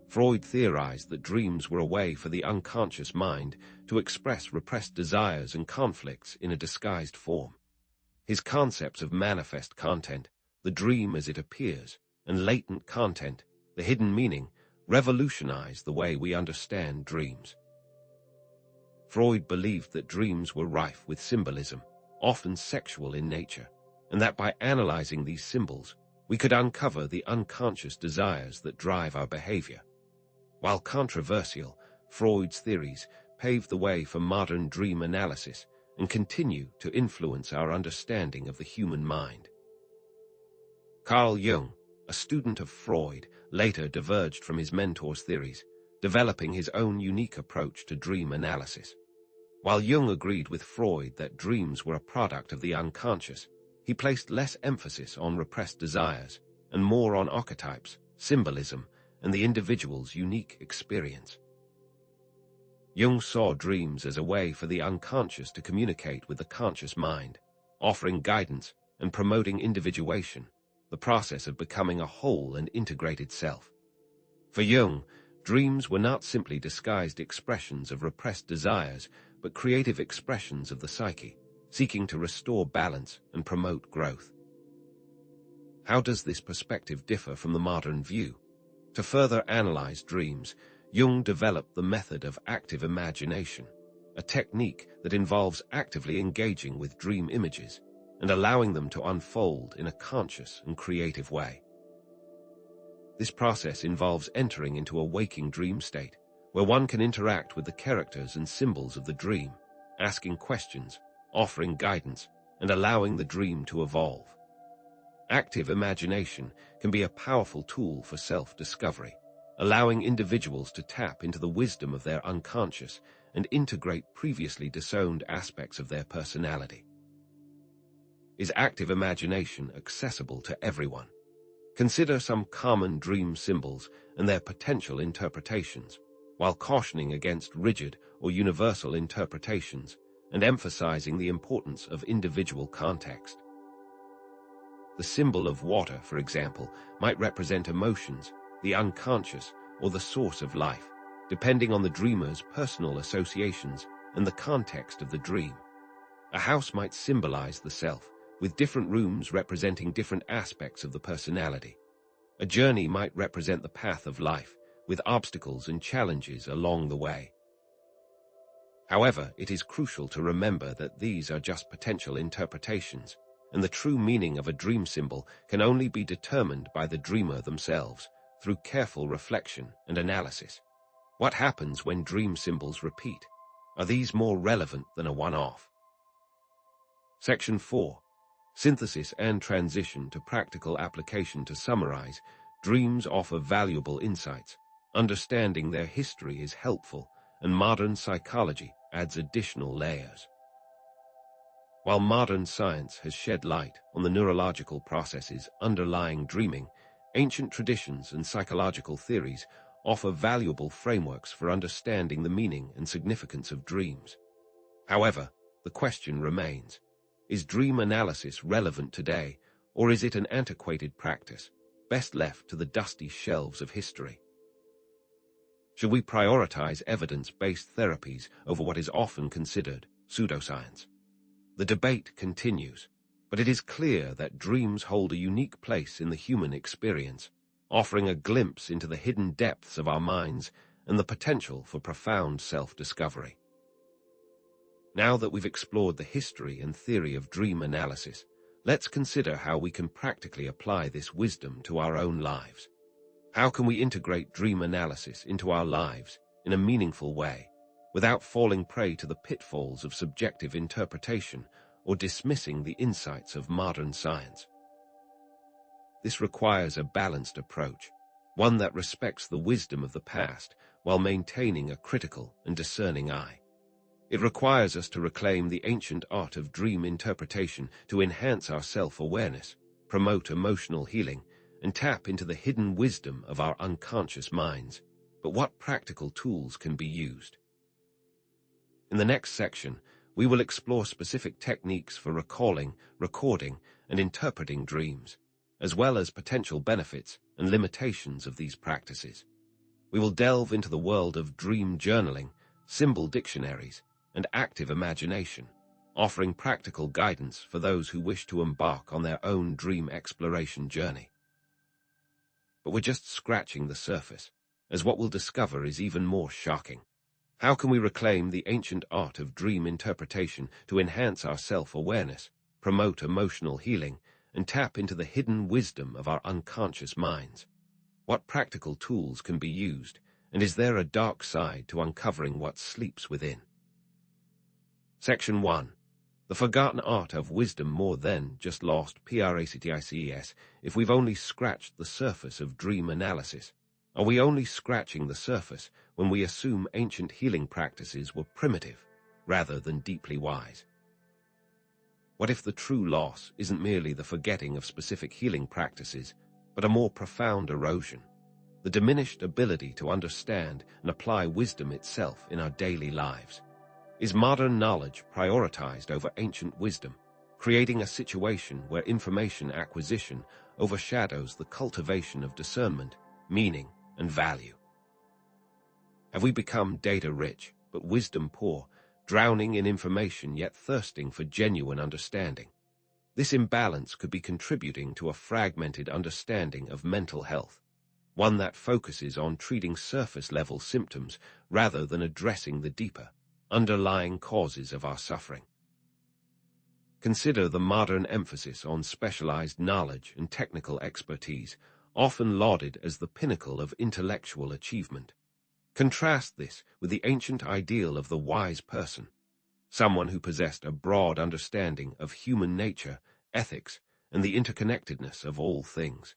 Freud theorized that dreams were a way for the unconscious mind to express repressed desires and conflicts in a disguised form. His concepts of manifest content, the dream as it appears, and latent content, the hidden meaning, revolutionized the way we understand dreams. Freud believed that dreams were rife with symbolism, often sexual in nature, and that by analyzing these symbols, we could uncover the unconscious desires that drive our behavior. While controversial, Freud's theories paved the way for modern dream analysis and continue to influence our understanding of the human mind. Carl Jung, a student of Freud, later diverged from his mentor's theories, developing his own unique approach to dream analysis. While Jung agreed with Freud that dreams were a product of the unconscious, he placed less emphasis on repressed desires and more on archetypes, symbolism, and the individual's unique experience. Jung saw dreams as a way for the unconscious to communicate with the conscious mind, offering guidance and promoting individuation, the process of becoming a whole and integrated self. For Jung, dreams were not simply disguised expressions of repressed desires, but creative expressions of the psyche, seeking to restore balance and promote growth. How does this perspective differ from the modern view? To further analyze dreams, Jung developed the method of active imagination, a technique that involves actively engaging with dream images and allowing them to unfold in a conscious and creative way. This process involves entering into a waking dream state, where one can interact with the characters and symbols of the dream, asking questions, offering guidance, and allowing the dream to evolve. Active imagination can be a powerful tool for self-discovery, allowing individuals to tap into the wisdom of their unconscious and integrate previously disowned aspects of their personality. Is active imagination accessible to everyone? Consider some common dream symbols and their potential interpretations, while cautioning against rigid or universal interpretations and emphasizing the importance of individual context. The symbol of water, for example, might represent emotions, the unconscious, or the source of life, depending on the dreamer's personal associations and the context of the dream. A house might symbolize the self, with different rooms representing different aspects of the personality. A journey might represent the path of life, with obstacles and challenges along the way. However, it is crucial to remember that these are just potential interpretations, and the true meaning of a dream symbol can only be determined by the dreamer themselves, through careful reflection and analysis. What happens when dream symbols repeat? Are these more relevant than a one-off? Section 4. Synthesis and transition to practical application. To summarize, dreams offer valuable insights. Understanding their history is helpful, and modern psychology adds additional layers. While modern science has shed light on the neurological processes underlying dreaming, ancient traditions and psychological theories offer valuable frameworks for understanding the meaning and significance of dreams. However, the question remains, is dream analysis relevant today, or is it an antiquated practice, best left to the dusty shelves of history? Should we prioritize evidence-based therapies over what is often considered pseudoscience? The debate continues, but it is clear that dreams hold a unique place in the human experience, offering a glimpse into the hidden depths of our minds and the potential for profound self-discovery. Now that we've explored the history and theory of dream analysis, let's consider how we can practically apply this wisdom to our own lives. How can we integrate dream analysis into our lives in a meaningful way, without falling prey to the pitfalls of subjective interpretation or dismissing the insights of modern science? This requires a balanced approach, one that respects the wisdom of the past while maintaining a critical and discerning eye. It requires us to reclaim the ancient art of dream interpretation to enhance our self-awareness, promote emotional healing, and tap into the hidden wisdom of our unconscious minds. But what practical tools can be used? In the next section, we will explore specific techniques for recalling, recording, and interpreting dreams, as well as potential benefits and limitations of these practices. We will delve into the world of dream journaling, symbol dictionaries, and active imagination, offering practical guidance for those who wish to embark on their own dream exploration journey. But we're just scratching the surface, as what we'll discover is even more shocking. How can we reclaim the ancient art of dream interpretation to enhance our self-awareness, promote emotional healing, and tap into the hidden wisdom of our unconscious minds? What practical tools can be used, and is there a dark side to uncovering what sleeps within? Section 1. The forgotten art of wisdom. More than just lost practices. If we've only scratched the surface of dream analysis, are we only scratching the surface when we assume ancient healing practices were primitive rather than deeply wise? What if the true loss isn't merely the forgetting of specific healing practices, but a more profound erosion, the diminished ability to understand and apply wisdom itself in our daily lives? Is modern knowledge prioritized over ancient wisdom, creating a situation where information acquisition overshadows the cultivation of discernment, meaning, and value? Have we become data-rich, but wisdom-poor, drowning in information yet thirsting for genuine understanding? This imbalance could be contributing to a fragmented understanding of mental health, one that focuses on treating surface-level symptoms rather than addressing the deeper, underlying causes of our suffering. Consider the modern emphasis on specialized knowledge and technical expertise, often lauded as the pinnacle of intellectual achievement. Contrast this with the ancient ideal of the wise person, someone who possessed a broad understanding of human nature, ethics, and the interconnectedness of all things.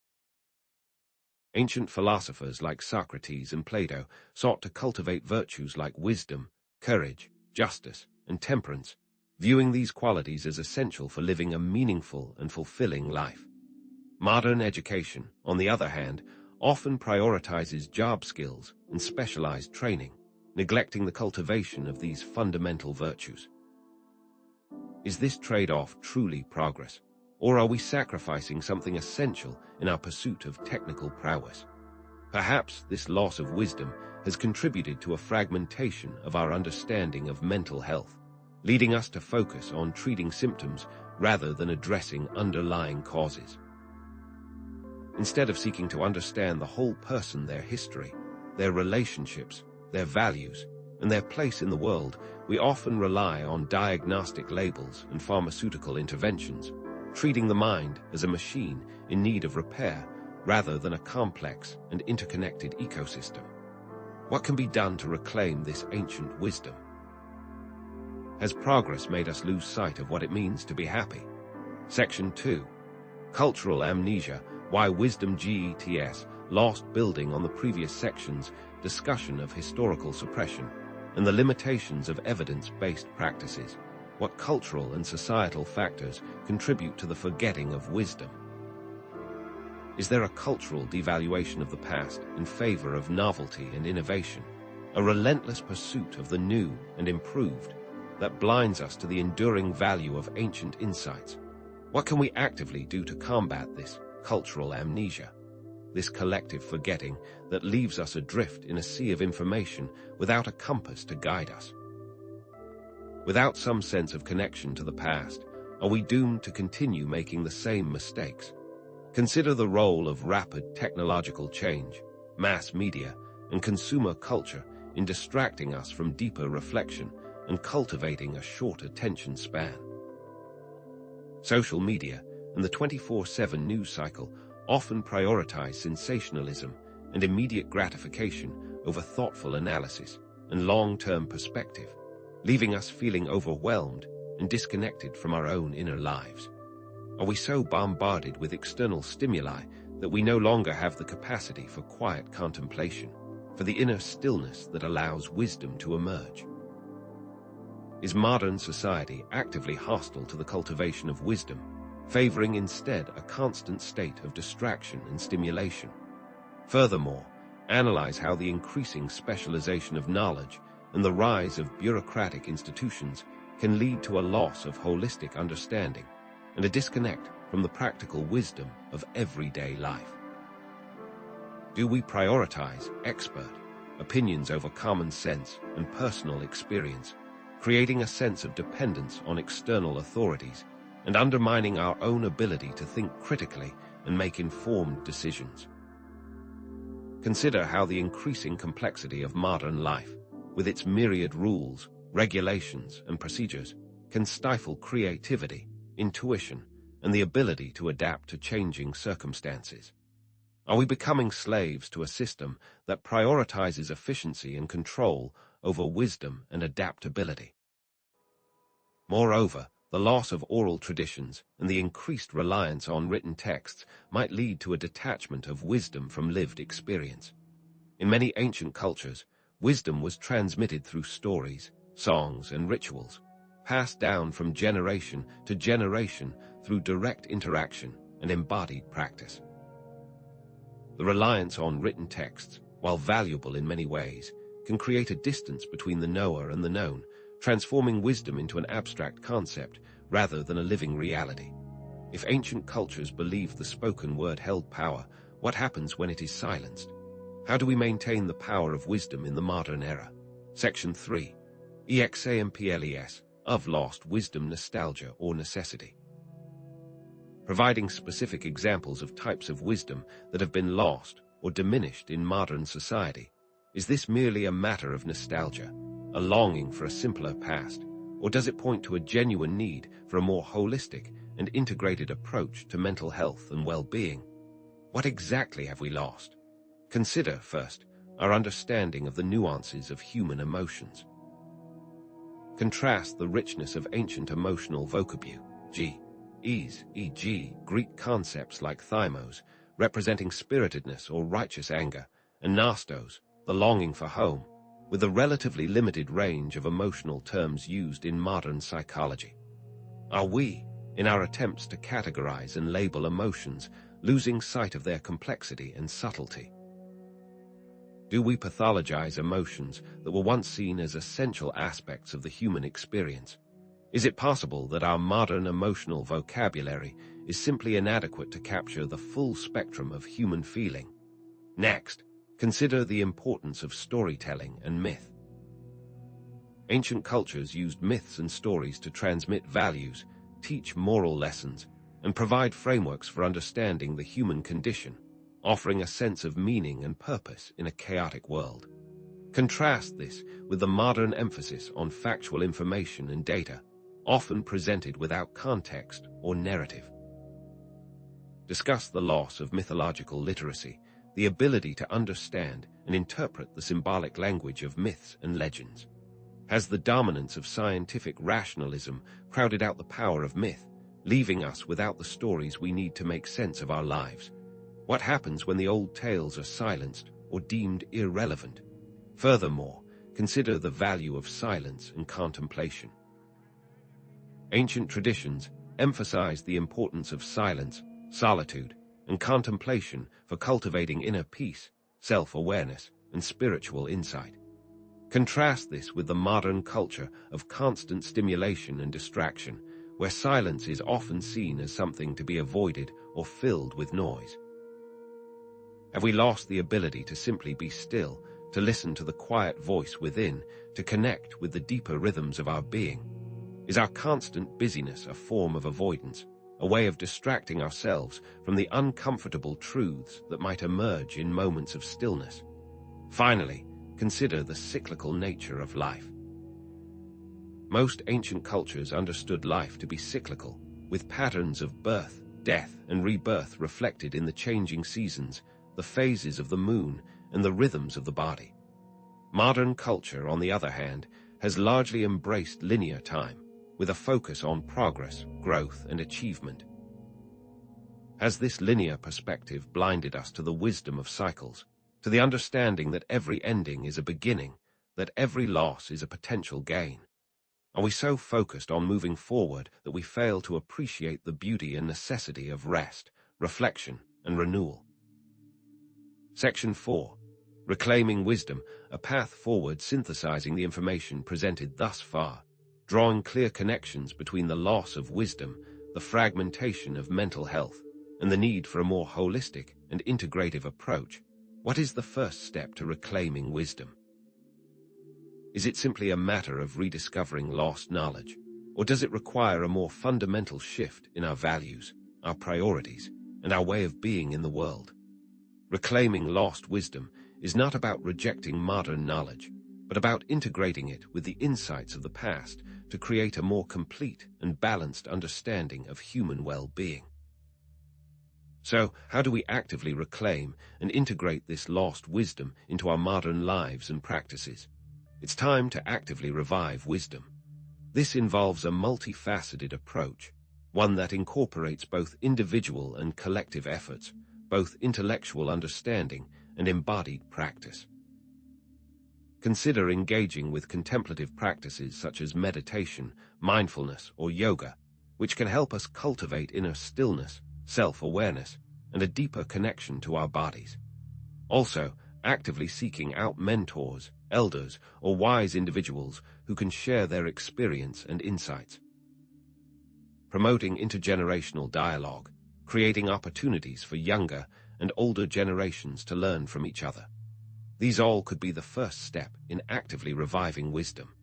Ancient philosophers like Socrates and Plato sought to cultivate virtues like wisdom, courage, justice, and temperance, viewing these qualities as essential for living a meaningful and fulfilling life. Modern education, on the other hand, often prioritizes job skills and specialized training, neglecting the cultivation of these fundamental virtues. Is this trade-off truly progress, or are we sacrificing something essential in our pursuit of technical prowess? Perhaps this loss of wisdom has contributed to a fragmentation of our understanding of mental health, leading us to focus on treating symptoms rather than addressing underlying causes. Instead of seeking to understand the whole person, their history, their relationships, their values, and their place in the world, we often rely on diagnostic labels and pharmaceutical interventions, treating the mind as a machine in need of repair rather than a complex and interconnected ecosystem. What can be done to reclaim this ancient wisdom? Has progress made us lose sight of what it means to be happy? Section 2. Cultural amnesia. Why wisdom gets lost, building on the previous section's discussion of historical suppression and the limitations of evidence-based practices. What cultural and societal factors contribute to the forgetting of wisdom? Is there a cultural devaluation of the past in favor of novelty and innovation, a relentless pursuit of the new and improved that blinds us to the enduring value of ancient insights? What can we actively do to combat this cultural amnesia, this collective forgetting that leaves us adrift in a sea of information without a compass to guide us? Without some sense of connection to the past, are we doomed to continue making the same mistakes? Consider the role of rapid technological change, mass media, and consumer culture in distracting us from deeper reflection and cultivating a short attention span. Social media and the 24/7 news cycle often prioritize sensationalism and immediate gratification over thoughtful analysis and long-term perspective, leaving us feeling overwhelmed and disconnected from our own inner lives. Are we so bombarded with external stimuli that we no longer have the capacity for quiet contemplation, for the inner stillness that allows wisdom to emerge? Is modern society actively hostile to the cultivation of wisdom, favoring instead a constant state of distraction and stimulation? Furthermore, analyze how the increasing specialization of knowledge and the rise of bureaucratic institutions can lead to a loss of holistic understanding and a disconnect from the practical wisdom of everyday life. Do we prioritize expert opinions over common sense and personal experience, creating a sense of dependence on external authorities and undermining our own ability to think critically and make informed decisions? Consider how the increasing complexity of modern life, with its myriad rules, regulations, and procedures, can stifle creativity, intuition, and the ability to adapt to changing circumstances. Are we becoming slaves to a system that prioritizes efficiency and control over wisdom and adaptability? Moreover, the loss of oral traditions and the increased reliance on written texts might lead to a detachment of wisdom from lived experience. In many ancient cultures, wisdom was transmitted through stories, songs, and rituals, passed down from generation to generation through direct interaction and embodied practice. The reliance on written texts, while valuable in many ways, can create a distance between the knower and the known, transforming wisdom into an abstract concept rather than a living reality. If ancient cultures believed the spoken word held power, what happens when it is silenced? How do we maintain the power of wisdom in the modern era? Section 3. Examples of lost wisdom, nostalgia, or necessity. Providing specific examples of types of wisdom that have been lost or diminished in modern society. Is this merely a matter of nostalgia, a longing for a simpler past, or does it point to a genuine need for a more holistic and integrated approach to mental health and well-being? What exactly have we lost? Consider, first, our understanding of the nuances of human emotions. Contrast the richness of ancient emotional vocabulary, e.g., Greek concepts like thymos, representing spiritedness or righteous anger, and nastos, the longing for home, with a relatively limited range of emotional terms used in modern psychology. Are we, in our attempts to categorize and label emotions, losing sight of their complexity and subtlety? Do we pathologize emotions that were once seen as essential aspects of the human experience? Is it possible that our modern emotional vocabulary is simply inadequate to capture the full spectrum of human feeling? Next, consider the importance of storytelling and myth. Ancient cultures used myths and stories to transmit values, teach moral lessons, and provide frameworks for understanding the human condition, offering a sense of meaning and purpose in a chaotic world. Contrast this with the modern emphasis on factual information and data, often presented without context or narrative. Discuss the loss of mythological literacy, the ability to understand and interpret the symbolic language of myths and legends. Has the dominance of scientific rationalism crowded out the power of myth, leaving us without the stories we need to make sense of our lives? What happens when the old tales are silenced or deemed irrelevant? Furthermore, consider the value of silence and contemplation. Ancient traditions emphasized the importance of silence, solitude, and contemplation for cultivating inner peace, self-awareness, and spiritual insight. Contrast this with the modern culture of constant stimulation and distraction, where silence is often seen as something to be avoided or filled with noise. Have we lost the ability to simply be still, to listen to the quiet voice within, to connect with the deeper rhythms of our being? Is our constant busyness a form of avoidance, a way of distracting ourselves from the uncomfortable truths that might emerge in moments of stillness? Finally, consider the cyclical nature of life. Most ancient cultures understood life to be cyclical, with patterns of birth, death, and rebirth reflected in the changing seasons, the phases of the moon, and the rhythms of the body. Modern culture, on the other hand, has largely embraced linear time, with a focus on progress, growth, and achievement. Has this linear perspective blinded us to the wisdom of cycles, to the understanding that every ending is a beginning, that every loss is a potential gain? Are we so focused on moving forward that we fail to appreciate the beauty and necessity of rest, reflection, and renewal? Section 4. Reclaiming Wisdom, a path forward synthesizing the information presented thus far, drawing clear connections between the loss of wisdom, the fragmentation of mental health, and the need for a more holistic and integrative approach. What is the first step to reclaiming wisdom? Is it simply a matter of rediscovering lost knowledge, or does it require a more fundamental shift in our values, our priorities, and our way of being in the world? Reclaiming lost wisdom is not about rejecting modern knowledge, but about integrating it with the insights of the past to create a more complete and balanced understanding of human well-being. So, how do we actively reclaim and integrate this lost wisdom into our modern lives and practices? It's time to actively revive wisdom. This involves a multifaceted approach, one that incorporates both individual and collective efforts, both intellectual understanding and embodied practice. Consider engaging with contemplative practices such as meditation, mindfulness, or yoga, which can help us cultivate inner stillness, self-awareness, and a deeper connection to our bodies. Also, actively seeking out mentors, elders, or wise individuals who can share their experience and insights. Promoting intergenerational dialogue, creating opportunities for younger and older generations to learn from each other. These all could be the first step in actively reviving wisdom.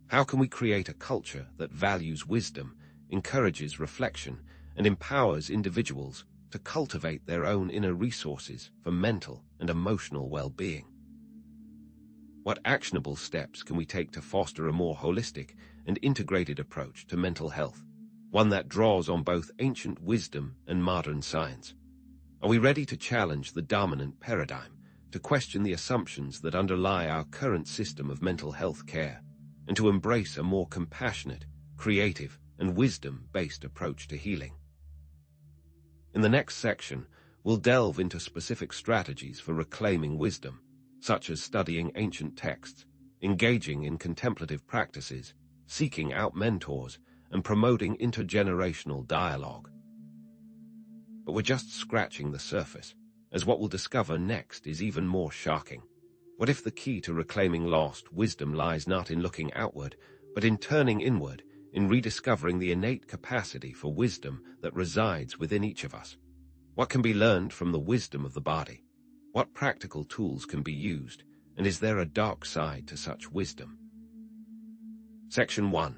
How can we create a culture that values wisdom, encourages reflection, and empowers individuals to cultivate their own inner resources for mental and emotional well-being? What actionable steps can we take to foster a more holistic and integrated approach to mental health, one that draws on both ancient wisdom and modern science? Are we ready to challenge the dominant paradigm, to question the assumptions that underlie our current system of mental health care, and to embrace a more compassionate, creative, and wisdom-based approach to healing? In the next section, we'll delve into specific strategies for reclaiming wisdom, such as studying ancient texts, engaging in contemplative practices, seeking out mentors, and promoting intergenerational dialogue. But we're just scratching the surface, as what we'll discover next is even more shocking. What if the key to reclaiming lost wisdom lies not in looking outward, but in turning inward, in rediscovering the innate capacity for wisdom that resides within each of us? What can be learned from the wisdom of the body? What practical tools can be used, and is there a dark side to such wisdom? Section 1.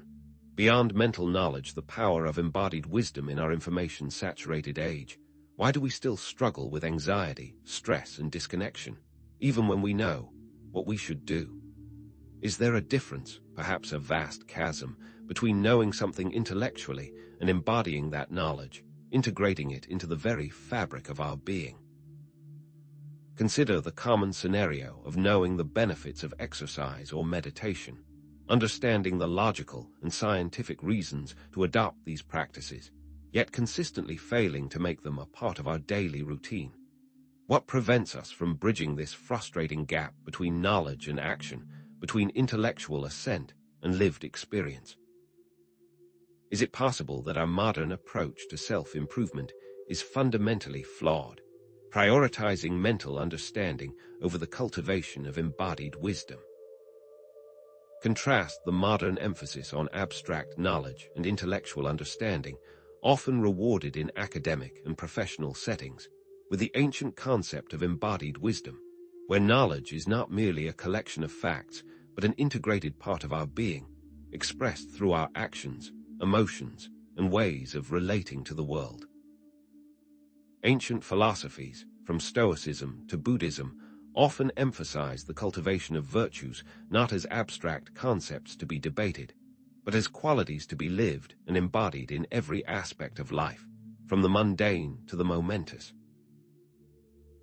Beyond mental knowledge, the power of embodied wisdom in our information-saturated age. Why do we still struggle with anxiety, stress, and disconnection, even when we know what we should do? Is there a difference, perhaps a vast chasm, between knowing something intellectually and embodying that knowledge, integrating it into the very fabric of our being? Consider the common scenario of knowing the benefits of exercise or meditation, understanding the logical and scientific reasons to adopt these practices, yet consistently failing to make them a part of our daily routine. What prevents us from bridging this frustrating gap between knowledge and action, between intellectual assent and lived experience? Is it possible that our modern approach to self-improvement is fundamentally flawed, prioritizing mental understanding over the cultivation of embodied wisdom? Contrast the modern emphasis on abstract knowledge and intellectual understanding, often rewarded in academic and professional settings, with the ancient concept of embodied wisdom, where knowledge is not merely a collection of facts, but an integrated part of our being, expressed through our actions, emotions, and ways of relating to the world. Ancient philosophies, from Stoicism to Buddhism, often emphasize the cultivation of virtues not as abstract concepts to be debated, but as qualities to be lived and embodied in every aspect of life, from the mundane to the momentous.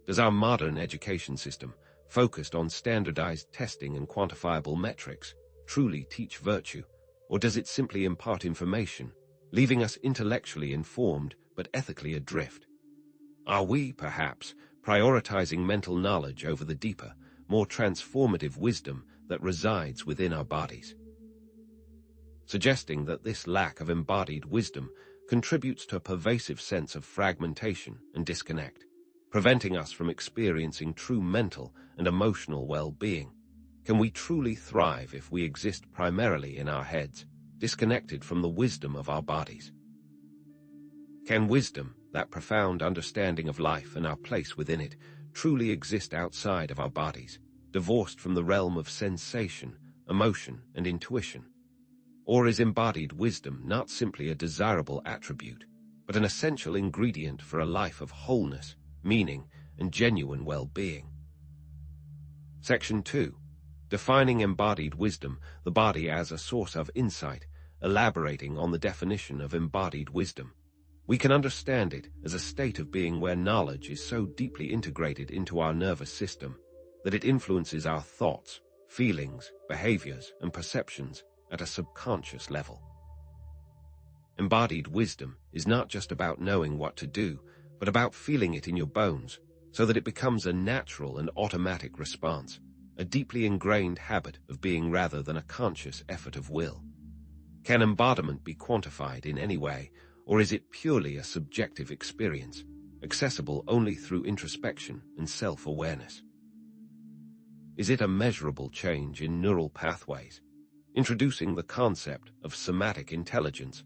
Does our modern education system, focused on standardized testing and quantifiable metrics, truly teach virtue, or does it simply impart information, leaving us intellectually informed but ethically adrift? Are we, perhaps, prioritizing mental knowledge over the deeper, more transformative wisdom that resides within our bodies? Suggesting that this lack of embodied wisdom contributes to a pervasive sense of fragmentation and disconnect, preventing us from experiencing true mental and emotional well-being. Can we truly thrive if we exist primarily in our heads, disconnected from the wisdom of our bodies? Can wisdom, that profound understanding of life and our place within it, truly exist outside of our bodies, divorced from the realm of sensation, emotion, and intuition? Or is embodied wisdom not simply a desirable attribute, but an essential ingredient for a life of wholeness, meaning, and genuine well-being? Section 2. Defining embodied wisdom, the body as a source of insight, elaborating on the definition of embodied wisdom. We can understand it as a state of being where knowledge is so deeply integrated into our nervous system that it influences our thoughts, feelings, behaviors, and perceptions at a subconscious level. Embodied wisdom is not just about knowing what to do, but about feeling it in your bones so that it becomes a natural and automatic response, a deeply ingrained habit of being rather than a conscious effort of will. Can embodiment be quantified in any way, or is it purely a subjective experience, accessible only through introspection and self-awareness? Is it a measurable change in neural pathways, introducing the concept of somatic intelligence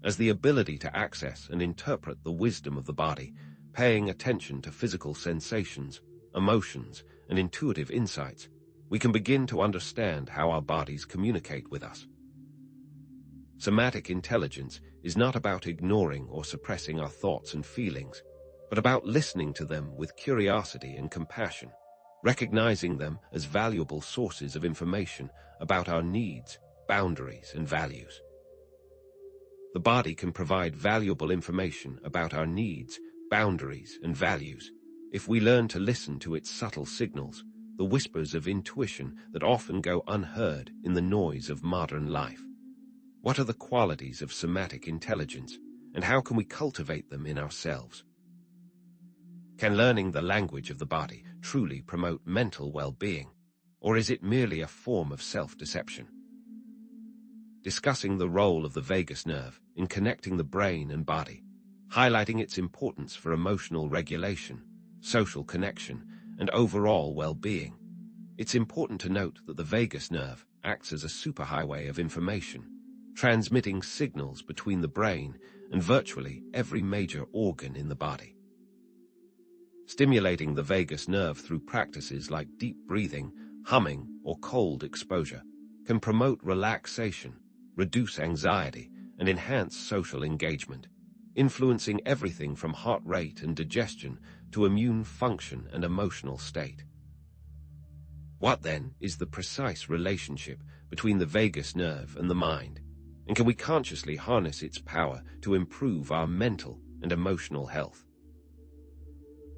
as the ability to access and interpret the wisdom of the body, paying attention to physical sensations, emotions, and intuitive insights? We can begin to understand how our bodies communicate with us. Somatic intelligence is not about ignoring or suppressing our thoughts and feelings, but about listening to them with curiosity and compassion, recognizing them as valuable sources of information about our needs, boundaries, and values. The body can provide valuable information about our needs, boundaries, and values if we learn to listen to its subtle signals, the whispers of intuition that often go unheard in the noise of modern life. What are the qualities of somatic intelligence, and how can we cultivate them in ourselves? Can learning the language of the body truly promote mental well-being, or is it merely a form of self-deception? Discussing the role of the vagus nerve in connecting the brain and body, highlighting its importance for emotional regulation, social connection, and overall well-being. It's important to note that the vagus nerve acts as a superhighway of information, transmitting signals between the brain and virtually every major organ in the body. Stimulating the vagus nerve through practices like deep breathing, humming, or cold exposure can promote relaxation, reduce anxiety, and enhance social engagement, influencing everything from heart rate and digestion to immune function and emotional state. What then is the precise relationship between the vagus nerve and the mind, and can we consciously harness its power to improve our mental and emotional health?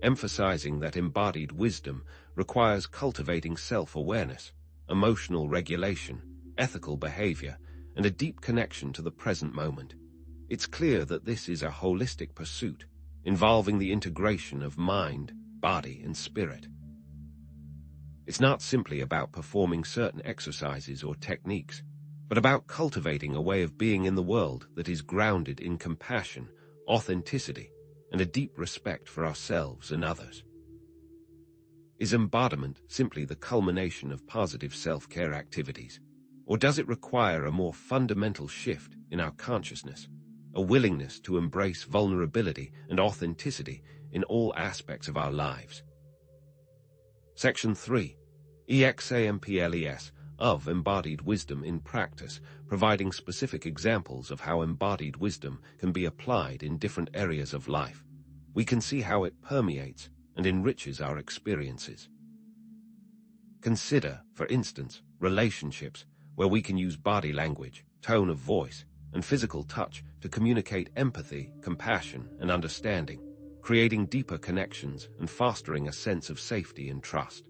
Emphasizing that embodied wisdom requires cultivating self-awareness, emotional regulation, ethical behavior, and a deep connection to the present moment. It's clear that this is a holistic pursuit, involving the integration of mind, body, and spirit. It's not simply about performing certain exercises or techniques, but about cultivating a way of being in the world that is grounded in compassion, authenticity, and a deep respect for ourselves and others. Is embodiment simply the culmination of positive self-care activities, or does it require a more fundamental shift in our consciousness, a willingness to embrace vulnerability and authenticity in all aspects of our lives? Section 3. EXAMPLES of Embodied Wisdom in Practice, providing specific examples of how embodied wisdom can be applied in different areas of life. We can see how it permeates and enriches our experiences. Consider, for instance, relationships where we can use body language, tone of voice, and physical touch to communicate empathy, compassion, and understanding, creating deeper connections and fostering a sense of safety and trust.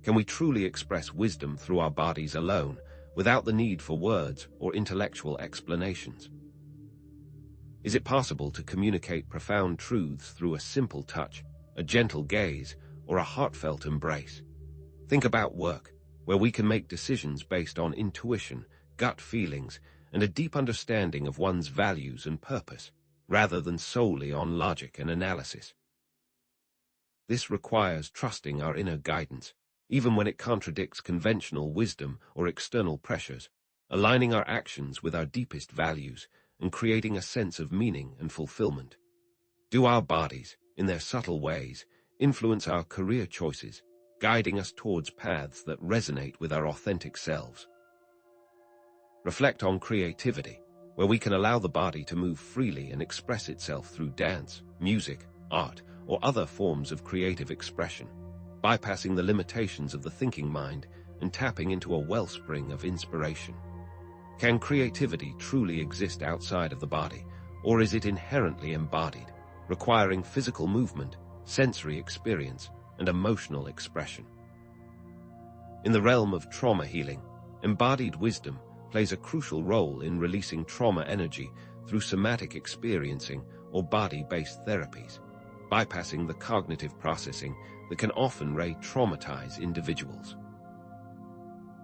Can we truly express wisdom through our bodies alone, without the need for words or intellectual explanations? Is it possible to communicate profound truths through a simple touch, a gentle gaze, or a heartfelt embrace? Think about work, where we can make decisions based on intuition, gut feelings, and a deep understanding of one's values and purpose, rather than solely on logic and analysis. This requires trusting our inner guidance, even when it contradicts conventional wisdom or external pressures, aligning our actions with our deepest values and creating a sense of meaning and fulfillment. Do our bodies, in their subtle ways, influence our career choices, guiding us towards paths that resonate with our authentic selves? Reflect on creativity, where we can allow the body to move freely and express itself through dance, music, art, or other forms of creative expression, bypassing the limitations of the thinking mind and tapping into a wellspring of inspiration. Can creativity truly exist outside of the body, or is it inherently embodied, requiring physical movement, sensory experience, and emotional expression? In the realm of trauma healing, embodied wisdom plays a crucial role in releasing trauma energy through somatic experiencing or body-based therapies, bypassing the cognitive processing that can often re-traumatize individuals.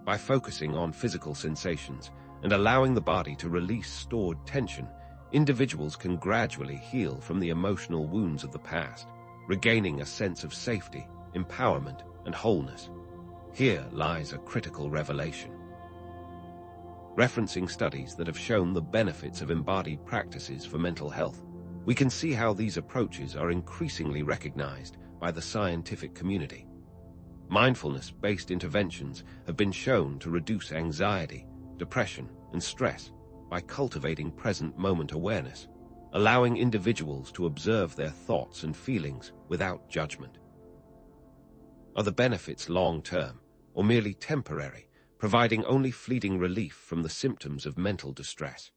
By focusing on physical sensations and allowing the body to release stored tension, individuals can gradually heal from the emotional wounds of the past, regaining a sense of safety, empowerment, and wholeness. Here lies a critical revelation. Referencing studies that have shown the benefits of embodied practices for mental health, we can see how these approaches are increasingly recognized by the scientific community. Mindfulness-based interventions have been shown to reduce anxiety, depression, and stress by cultivating present moment awareness, allowing individuals to observe their thoughts and feelings without judgment. Are the benefits long-term or merely temporary, providing only fleeting relief from the symptoms of mental distress?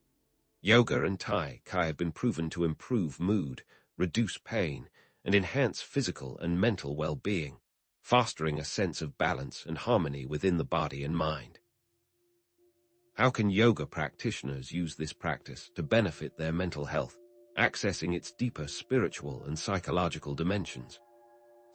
Yoga and Tai Chi have been proven to improve mood, reduce pain, and enhance physical and mental well-being, fostering a sense of balance and harmony within the body and mind. How can yoga practitioners use this practice to benefit their mental health, accessing its deeper spiritual and psychological dimensions?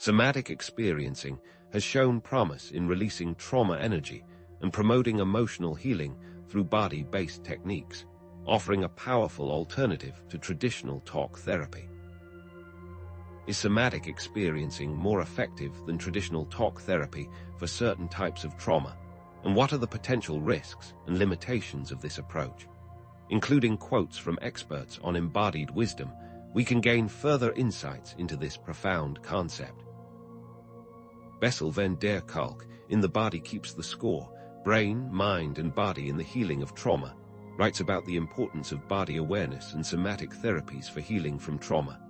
Somatic experiencing has shown promise in releasing trauma energy and promoting emotional healing through body-based techniques, offering a powerful alternative to traditional talk therapy. Is somatic experiencing more effective than traditional talk therapy for certain types of trauma? And what are the potential risks and limitations of this approach? Including quotes from experts on embodied wisdom, we can gain further insights into this profound concept. Bessel van der Kolk, in The Body Keeps the Score, Brain, Mind, and Body in the Healing of Trauma, writes about the importance of body awareness and somatic therapies for healing from trauma.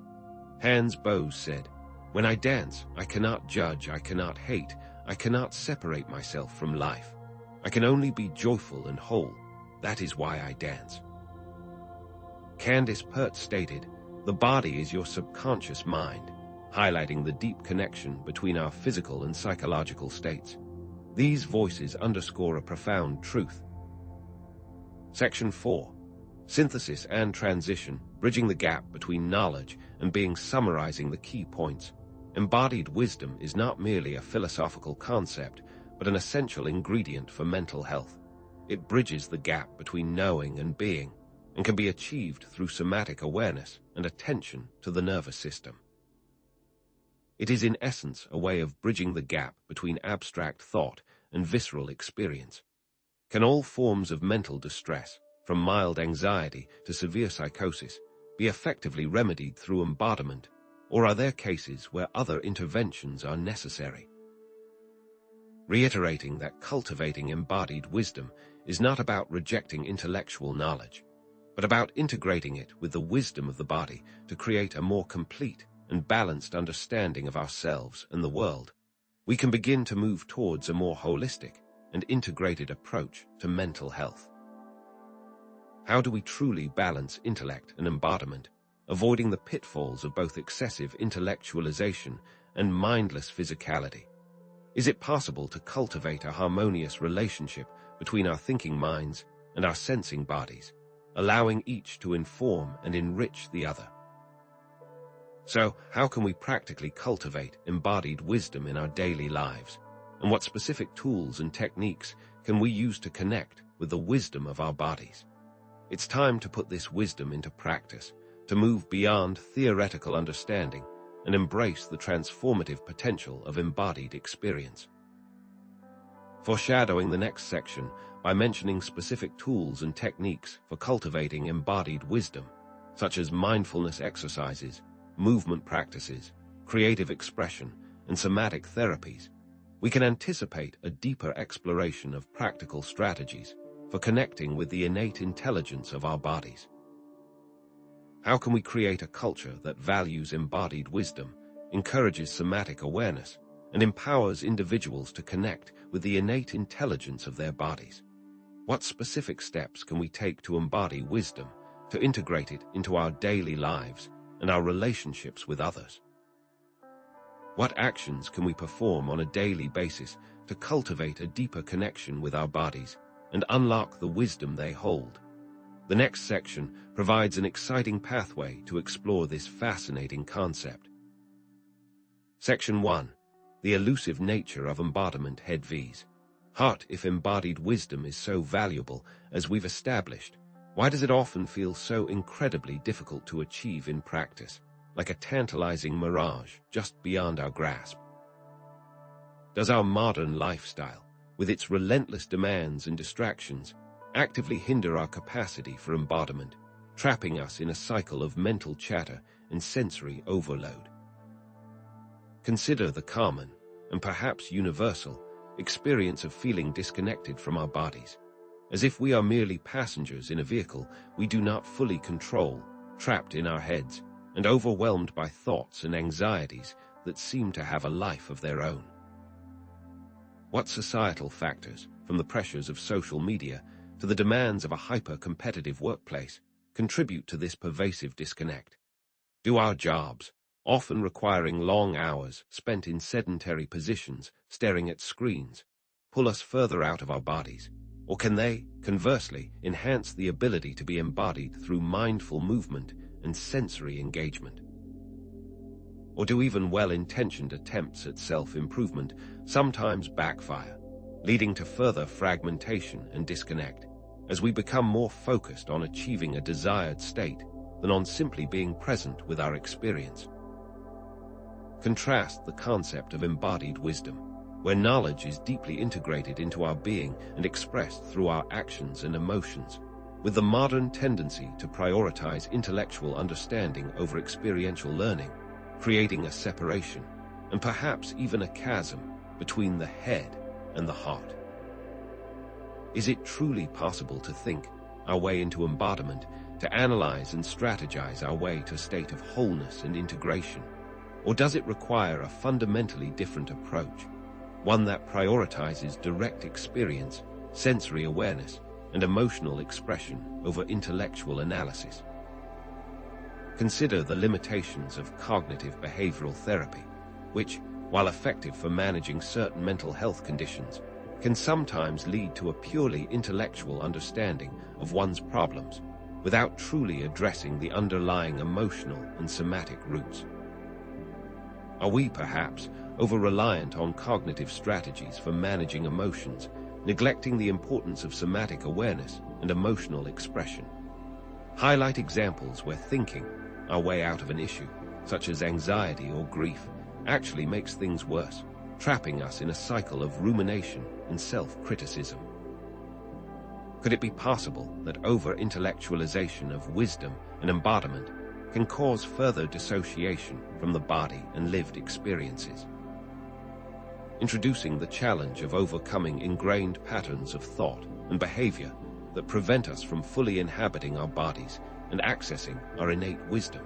Hans Bose said, "When I dance, I cannot judge, I cannot hate, I cannot separate myself from life. I can only be joyful and whole. That is why I dance." Candace Pert stated, "The body is your subconscious mind," highlighting the deep connection between our physical and psychological states. These voices underscore a profound truth. Section 4. Synthesis and transition, bridging the gap between knowledge and being, summarizing the key points. Embodied wisdom is not merely a philosophical concept, but an essential ingredient for mental health. It bridges the gap between knowing and being, and can be achieved through somatic awareness and attention to the nervous system. It is in essence a way of bridging the gap between abstract thought and visceral experience. Can all forms of mental distress, from mild anxiety to severe psychosis, be effectively remedied through embodiment, or are there cases where other interventions are necessary? Reiterating that cultivating embodied wisdom is not about rejecting intellectual knowledge, but about integrating it with the wisdom of the body to create a more complete and balanced understanding of ourselves and the world, we can begin to move towards a more holistic and integrated approach to mental health. How do we truly balance intellect and embodiment, avoiding the pitfalls of both excessive intellectualization and mindless physicality? Is it possible to cultivate a harmonious relationship between our thinking minds and our sensing bodies, allowing each to inform and enrich the other? So, how can we practically cultivate embodied wisdom in our daily lives? And what specific tools and techniques can we use to connect with the wisdom of our bodies? It's time to put this wisdom into practice, to move beyond theoretical understanding and embrace the transformative potential of embodied experience. Foreshadowing the next section by mentioning specific tools and techniques for cultivating embodied wisdom, such as mindfulness exercises, movement practices, creative expression, and somatic therapies, we can anticipate a deeper exploration of practical strategies for connecting with the innate intelligence of our bodies. How can we create a culture that values embodied wisdom, encourages somatic awareness, and empowers individuals to connect with the innate intelligence of their bodies? What specific steps can we take to embody wisdom, to integrate it into our daily lives and our relationships with others? What actions can we perform on a daily basis to cultivate a deeper connection with our bodies and unlock the wisdom they hold? The next section provides an exciting pathway to explore this fascinating concept. Section 1. The elusive nature of embodiment. Head V's. Heart. If embodied wisdom is so valuable, as we've established, why does it often feel so incredibly difficult to achieve in practice, like a tantalizing mirage just beyond our grasp? Does our modern lifestyle, with its relentless demands and distractions, actively hinder our capacity for embodiment, trapping us in a cycle of mental chatter and sensory overload? Consider the common, and perhaps universal, experience of feeling disconnected from our bodies, as if we are merely passengers in a vehicle we do not fully control, trapped in our heads, and overwhelmed by thoughts and anxieties that seem to have a life of their own. What societal factors, from the pressures of social media to the demands of a hyper-competitive workplace, contribute to this pervasive disconnect? Do our jobs, often requiring long hours spent in sedentary positions staring at screens, pull us further out of our bodies? Or can they, conversely, enhance the ability to be embodied through mindful movement and sensory engagement? or do even well-intentioned attempts at self-improvement sometimes backfire, leading to further fragmentation and disconnect, as we become more focused on achieving a desired state than on simply being present with our experience. Contrast the concept of embodied wisdom, where knowledge is deeply integrated into our being and expressed through our actions and emotions, with the modern tendency to prioritize intellectual understanding over experiential learning, creating a separation, and perhaps even a chasm between the head and the heart. Is it truly possible to think our way into embodiment, to analyze and strategize our way to a state of wholeness and integration? Or does it require a fundamentally different approach, one that prioritizes direct experience, sensory awareness, and emotional expression over intellectual analysis? Consider the limitations of cognitive behavioral therapy, which, while effective for managing certain mental health conditions, can sometimes lead to a purely intellectual understanding of one's problems without truly addressing the underlying emotional and somatic roots. Are we perhaps over-reliant on cognitive strategies for managing emotions, neglecting the importance of somatic awareness and emotional expression? Highlight examples where thinking our way out of an issue, such as anxiety or grief, actually makes things worse, trapping us in a cycle of rumination and self-criticism. Could it be possible that over-intellectualization of wisdom and embodiment can cause further dissociation from the body and lived experiences? Introducing the challenge of overcoming ingrained patterns of thought and behavior that prevent us from fully inhabiting our bodies and accessing our innate wisdom.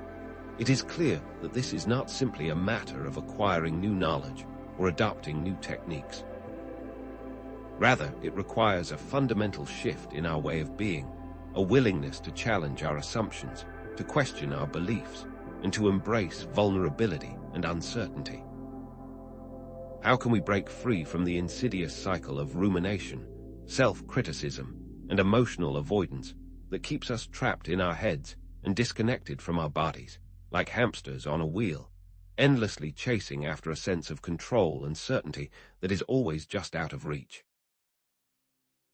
It is clear that this is not simply a matter of acquiring new knowledge or adopting new techniques. Rather, it requires a fundamental shift in our way of being, a willingness to challenge our assumptions, to question our beliefs, and to embrace vulnerability and uncertainty. How can we break free from the insidious cycle of rumination, self-criticism, and emotional avoidance that keeps us trapped in our heads and disconnected from our bodies, like hamsters on a wheel, endlessly chasing after a sense of control and certainty that is always just out of reach?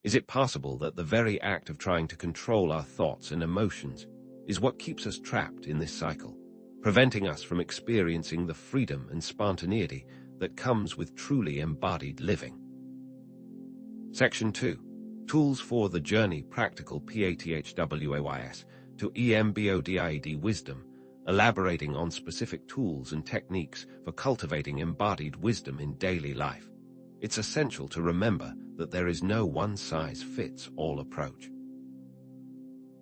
Is it possible that the very act of trying to control our thoughts and emotions is what keeps us trapped in this cycle, preventing us from experiencing the freedom and spontaneity that comes with truly embodied living? Section 2. Tools for the Journey Practical PATHWAYS to EMBODIED Wisdom, elaborating on specific tools and techniques for cultivating embodied wisdom in daily life. It's essential to remember that there is no one-size-fits-all approach.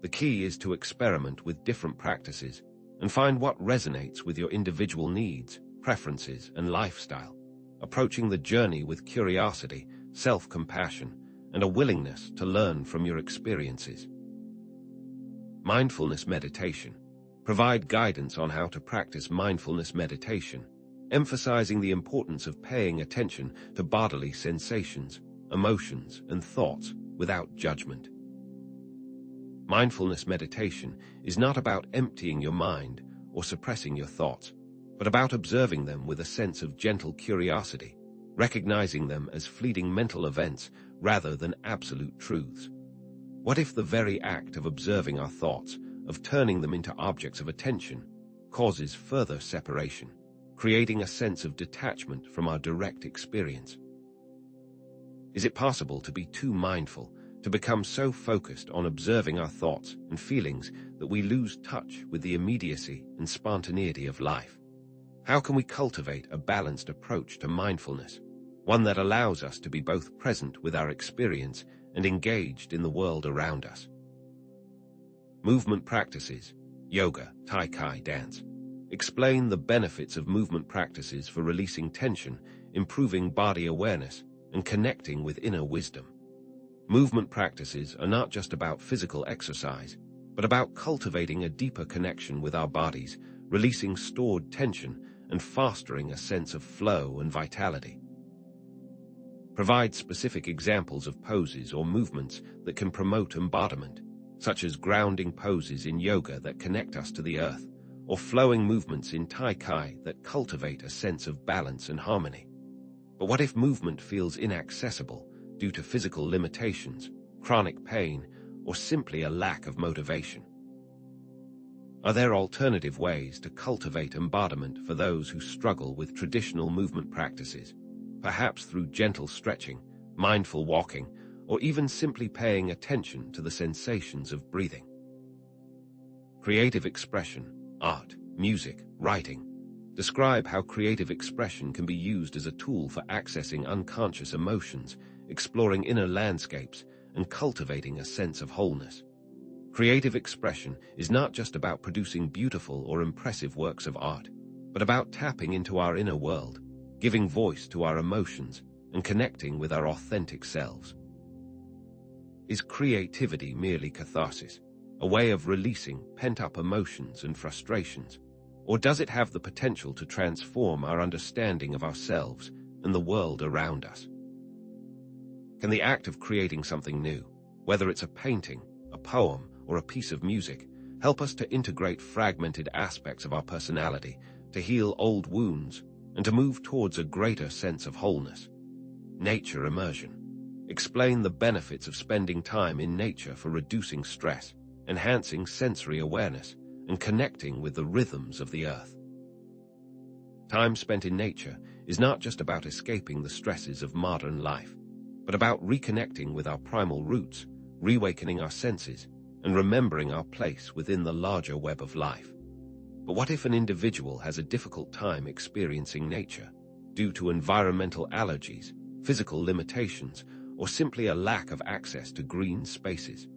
The key is to experiment with different practices and find what resonates with your individual needs, preferences, and lifestyle, approaching the journey with curiosity, self-compassion, and a willingness to learn from your experiences. Mindfulness meditation. Provide guidance on how to practice mindfulness meditation, emphasizing the importance of paying attention to bodily sensations, emotions, and thoughts without judgment. Mindfulness meditation is not about emptying your mind or suppressing your thoughts, but about observing them with a sense of gentle curiosity, recognizing them as fleeting mental events rather than absolute truths. What if the very act of observing our thoughts, of turning them into objects of attention, causes further separation, creating a sense of detachment from our direct experience? Is it possible to be too mindful, to become so focused on observing our thoughts and feelings that we lose touch with the immediacy and spontaneity of life? How can we cultivate a balanced approach to mindfulness, one that allows us to be both present with our experience and engaged in the world around us? Movement practices, yoga, Tai Chi dance. Explain the benefits of movement practices for releasing tension, improving body awareness, and connecting with inner wisdom. Movement practices are not just about physical exercise, but about cultivating a deeper connection with our bodies, releasing stored tension, and fostering a sense of flow and vitality. Provide specific examples of poses or movements that can promote embodiment, such as grounding poses in yoga that connect us to the earth, or flowing movements in Tai Chi that cultivate a sense of balance and harmony. But what if movement feels inaccessible due to physical limitations, chronic pain, or simply a lack of motivation? Are there alternative ways to cultivate embodiment for those who struggle with traditional movement practices, perhaps through gentle stretching, mindful walking, or even simply paying attention to the sensations of breathing? Creative expression, art, music, writing. Describe how creative expression can be used as a tool for accessing unconscious emotions, exploring inner landscapes, and cultivating a sense of wholeness. Creative expression is not just about producing beautiful or impressive works of art, but about tapping into our inner world, giving voice to our emotions, and connecting with our authentic selves. Is creativity merely catharsis, a way of releasing pent-up emotions and frustrations, or does it have the potential to transform our understanding of ourselves and the world around us? Can the act of creating something new, whether it's a painting, a poem, or a piece of music, help us to integrate fragmented aspects of our personality, to heal old wounds, and to move towards a greater sense of wholeness? Nature immersion. Explain the benefits of spending time in nature for reducing stress, enhancing sensory awareness, and connecting with the rhythms of the earth. Time spent in nature is not just about escaping the stresses of modern life, but about reconnecting with our primal roots, reawakening our senses, and remembering our place within the larger web of life. But what if an individual has a difficult time experiencing nature due to environmental allergies, physical limitations, or simply a lack of access to green spaces?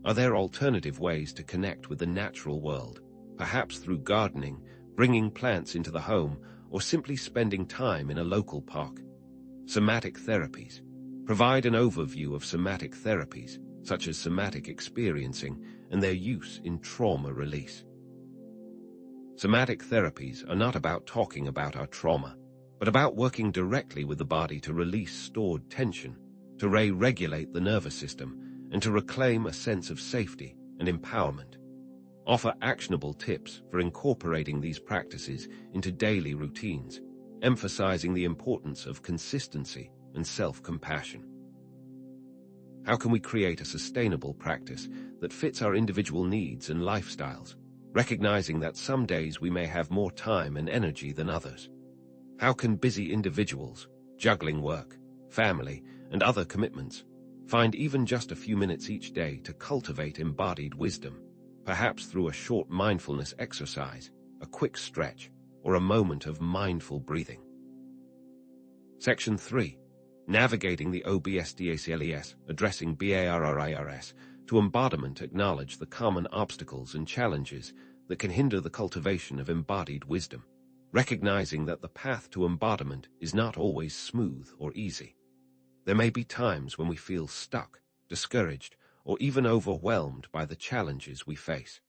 Are there alternative ways to connect with the natural world, perhaps through gardening, bringing plants into the home, or simply spending time in a local park? Somatic therapies. Provide an overview of somatic therapies, such as somatic experiencing, and their use in trauma release. Somatic therapies are not about talking about our trauma, but about working directly with the body to release stored tension, to re-regulate the nervous system, and to reclaim a sense of safety and empowerment. Offer actionable tips for incorporating these practices into daily routines, emphasizing the importance of consistency and self-compassion. How can we create a sustainable practice that fits our individual needs and lifestyles, recognizing that some days we may have more time and energy than others? How can busy individuals, juggling work, family, and other commitments, find even just a few minutes each day to cultivate embodied wisdom, perhaps through a short mindfulness exercise, a quick stretch, or a moment of mindful breathing? Section 3. Navigating the OBSDACLES, addressing BARRIRS, to embodiment. Acknowledge the common obstacles and challenges that can hinder the cultivation of embodied wisdom, recognizing that the path to embodiment is not always smooth or easy. There may be times when we feel stuck, discouraged, or even overwhelmed by the challenges we face.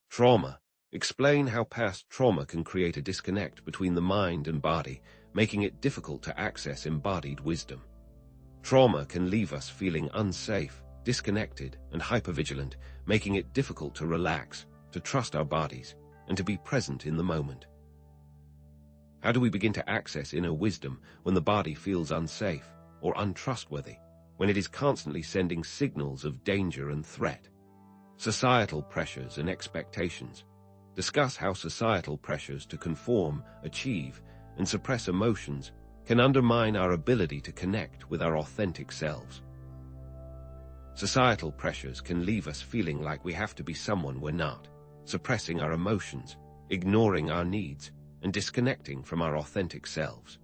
Trauma. Explain how past trauma can create a disconnect between the mind and body, making it difficult to access embodied wisdom. Trauma can leave us feeling unsafe, disconnected, and hypervigilant, making it difficult to relax, to trust our bodies, and to be present in the moment. How do we begin to access inner wisdom when the body feels unsafe or untrustworthy, when it is constantly sending signals of danger and threat? Societal pressures and expectations. Discuss how societal pressures to conform, achieve, and suppress emotions can undermine our ability to connect with our authentic selves. Societal pressures can leave us feeling like we have to be someone we're not, suppressing our emotions, ignoring our needs, and disconnecting from our authentic selves.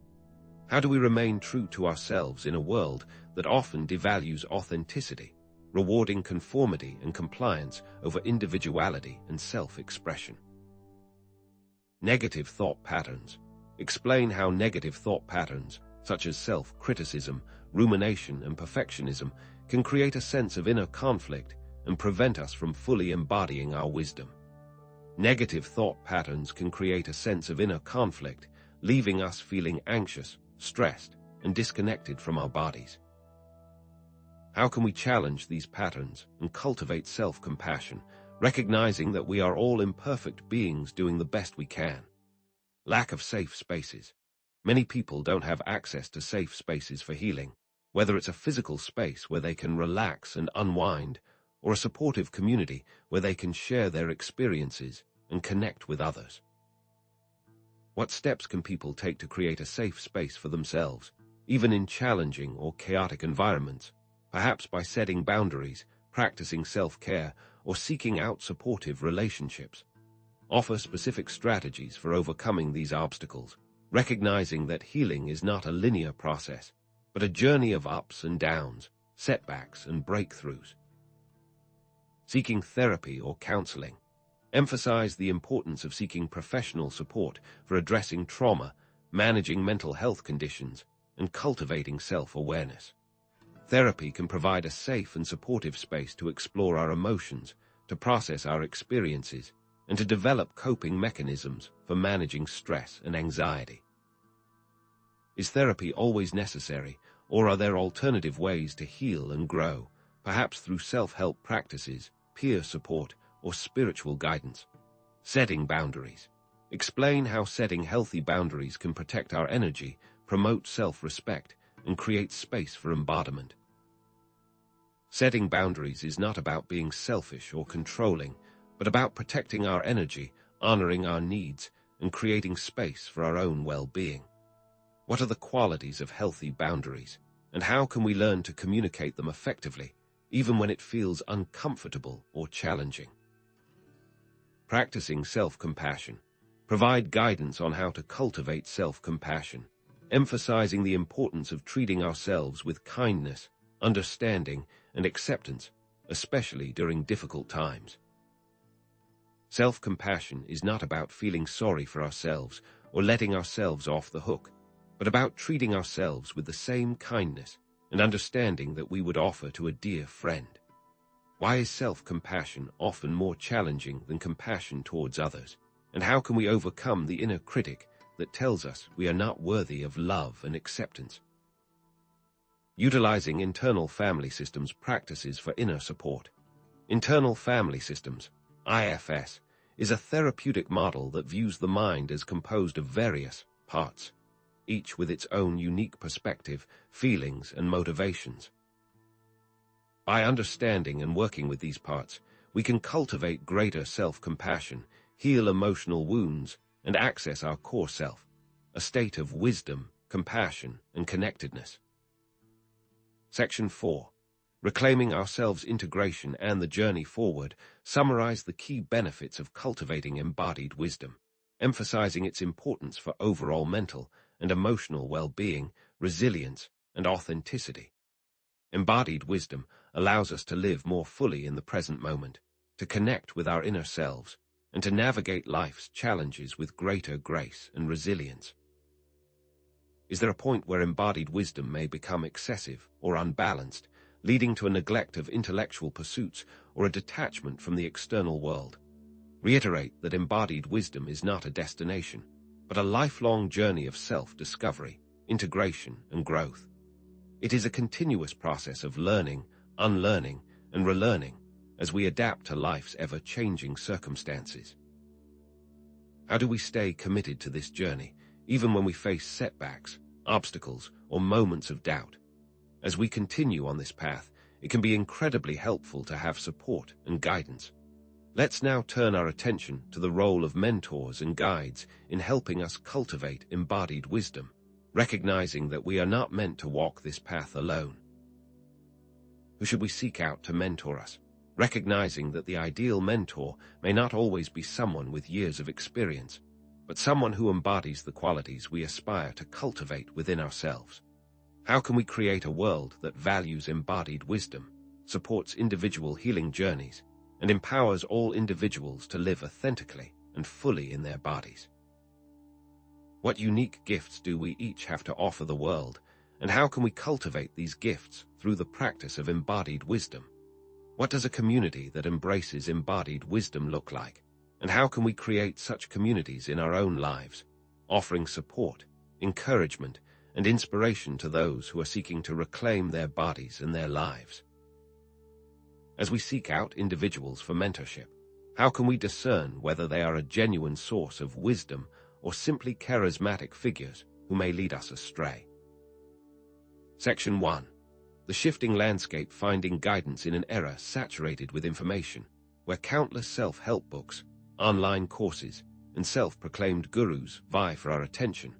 How do we remain true to ourselves in a world that often devalues authenticity, rewarding conformity and compliance over individuality and self-expression? Negative thought patterns. Explain how negative thought patterns, such as self-criticism, rumination, and perfectionism, can create a sense of inner conflict and prevent us from fully embodying our wisdom. Negative thought patterns can create a sense of inner conflict, leaving us feeling anxious, stressed, and disconnected from our bodies. How can we challenge these patterns and cultivate self-compassion, recognizing that we are all imperfect beings doing the best we can. Lack of safe spaces. Many people don't have access to safe spaces for healing, whether it's a physical space where they can relax and unwind, or a supportive community where they can share their experiences and connect with others. What steps can people take to create a safe space for themselves, even in challenging or chaotic environments, perhaps by setting boundaries, practicing self-care, or seeking out supportive relationships? Offer specific strategies for overcoming these obstacles, recognizing that healing is not a linear process, but a journey of ups and downs, setbacks and breakthroughs. Seeking therapy or counseling. Emphasize the importance of seeking professional support for addressing trauma, managing mental health conditions, and cultivating self-awareness. Therapy can provide a safe and supportive space to explore our emotions, to process our experiences, and to develop coping mechanisms for managing stress and anxiety. Is therapy always necessary, or are there alternative ways to heal and grow, perhaps through self-help practices, peer support, or spiritual guidance? Setting boundaries. Explain how setting healthy boundaries can protect our energy, promote self-respect, and create space for embodiment. Setting boundaries is not about being selfish or controlling, but about protecting our energy, honoring our needs, and creating space for our own well-being. What are the qualities of healthy boundaries, and how can we learn to communicate them effectively, even when it feels uncomfortable or challenging? Practicing self-compassion. Provide guidance on how to cultivate self-compassion, emphasizing the importance of treating ourselves with kindness, understanding, and acceptance, especially during difficult times. Self-compassion is not about feeling sorry for ourselves or letting ourselves off the hook, but about treating ourselves with the same kindness and understanding that we would offer to a dear friend. Why is self-compassion often more challenging than compassion towards others? And how can we overcome the inner critic that tells us we are not worthy of love and acceptance? Utilizing internal family systems practices for inner support. Internal family systems, IFS, is a therapeutic model that views the mind as composed of various parts, each with its own unique perspective, feelings, and motivations. By understanding and working with these parts, we can cultivate greater self-compassion, heal emotional wounds, and access our core self, a state of wisdom, compassion, and connectedness. Section 4. Reclaiming Ourselves Integration and the Journey Forward summarize the key benefits of cultivating embodied wisdom, emphasizing its importance for overall mental and emotional well-being, resilience, and authenticity. Embodied wisdom allows us to live more fully in the present moment, to connect with our inner selves, and to navigate life's challenges with greater grace and resilience. Is there a point where embodied wisdom may become excessive or unbalanced, leading to a neglect of intellectual pursuits or a detachment from the external world? Reiterate that embodied wisdom is not a destination, but a lifelong journey of self-discovery, integration, and growth. It is a continuous process of learning, unlearning, and relearning as we adapt to life's ever-changing circumstances. How do we stay committed to this journey, even when we face setbacks, obstacles, or moments of doubt? As we continue on this path, it can be incredibly helpful to have support and guidance. Let's now turn our attention to the role of mentors and guides in helping us cultivate embodied wisdom, recognizing that we are not meant to walk this path alone. Who should we seek out to mentor us? Recognizing that the ideal mentor may not always be someone with years of experience, but someone who embodies the qualities we aspire to cultivate within ourselves. How can we create a world that values embodied wisdom, supports individual healing journeys, and empowers all individuals to live authentically and fully in their bodies? What unique gifts do we each have to offer the world, and how can we cultivate these gifts through the practice of embodied wisdom? What does a community that embraces embodied wisdom look like, and how can we create such communities in our own lives, offering support, encouragement, and inspiration to those who are seeking to reclaim their bodies and their lives? As we seek out individuals for mentorship, How can we discern whether they are a genuine source of wisdom or simply charismatic figures who may lead us astray? Section 1. The shifting landscape, finding guidance in an era saturated with information, where countless self-help books, online courses, and self-proclaimed gurus vie for our attention.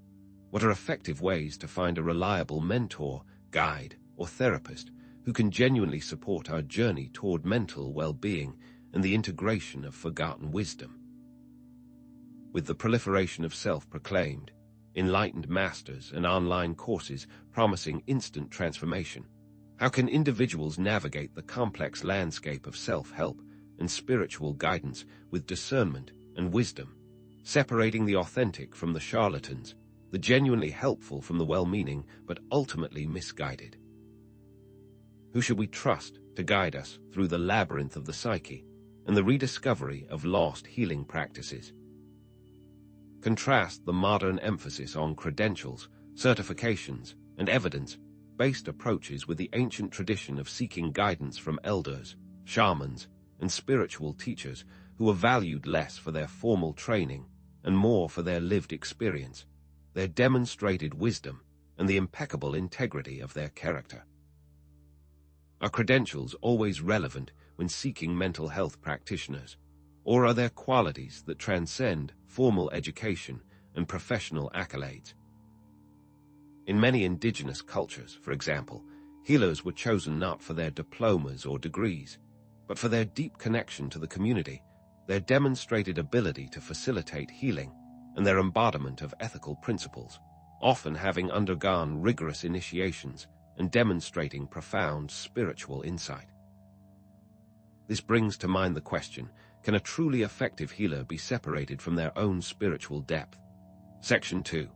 What are effective ways to find a reliable mentor, guide, or therapist who can genuinely support our journey toward mental well-being and the integration of forgotten wisdom? With the proliferation of self-proclaimed, enlightened masters and online courses promising instant transformation, how can individuals navigate the complex landscape of self-help and spiritual guidance with discernment and wisdom, separating the authentic from the charlatans, the genuinely helpful from the well-meaning but ultimately misguided? Who should we trust to guide us through the labyrinth of the psyche and the rediscovery of lost healing practices? Contrast the modern emphasis on credentials, certifications, and evidence-based approaches with the ancient tradition of seeking guidance from elders, shamans, and spiritual teachers who were valued less for their formal training and more for their lived experience, their demonstrated wisdom, and the impeccable integrity of their character. Are credentials always relevant when seeking mental health practitioners, or are there qualities that transcend formal education and professional accolades? In many indigenous cultures, for example, healers were chosen not for their diplomas or degrees, but for their deep connection to the community, their demonstrated ability to facilitate healing, and their embodiment of ethical principles, often having undergone rigorous initiations and demonstrating profound spiritual insight. This brings to mind the question, can a truly effective healer be separated from their own spiritual depth? Section 2.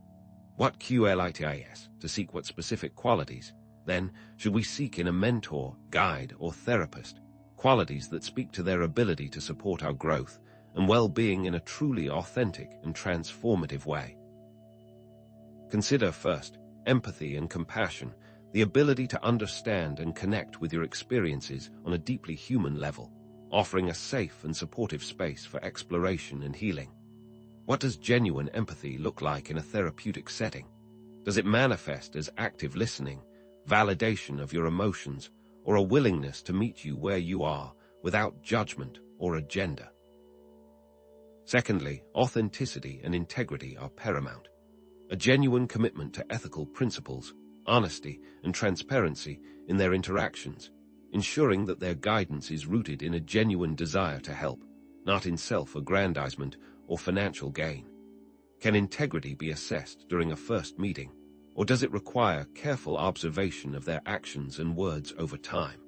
What qualities to seek what specific qualities, then, should we seek in a mentor, guide, or therapist? Qualities that speak to their ability to support our growth and well-being in a truly authentic and transformative way. Consider first, empathy and compassion, the ability to understand and connect with your experiences on a deeply human level, offering a safe and supportive space for exploration and healing. What does genuine empathy look like in a therapeutic setting? Does it manifest as active listening, validation of your emotions, or a willingness to meet you where you are without judgment or agenda? Secondly, authenticity and integrity are paramount. A genuine commitment to ethical principles, honesty, and transparency in their interactions, ensuring that their guidance is rooted in a genuine desire to help, not in self-aggrandizement or financial gain. Can integrity be assessed during a first meeting, or does it require careful observation of their actions and words over time?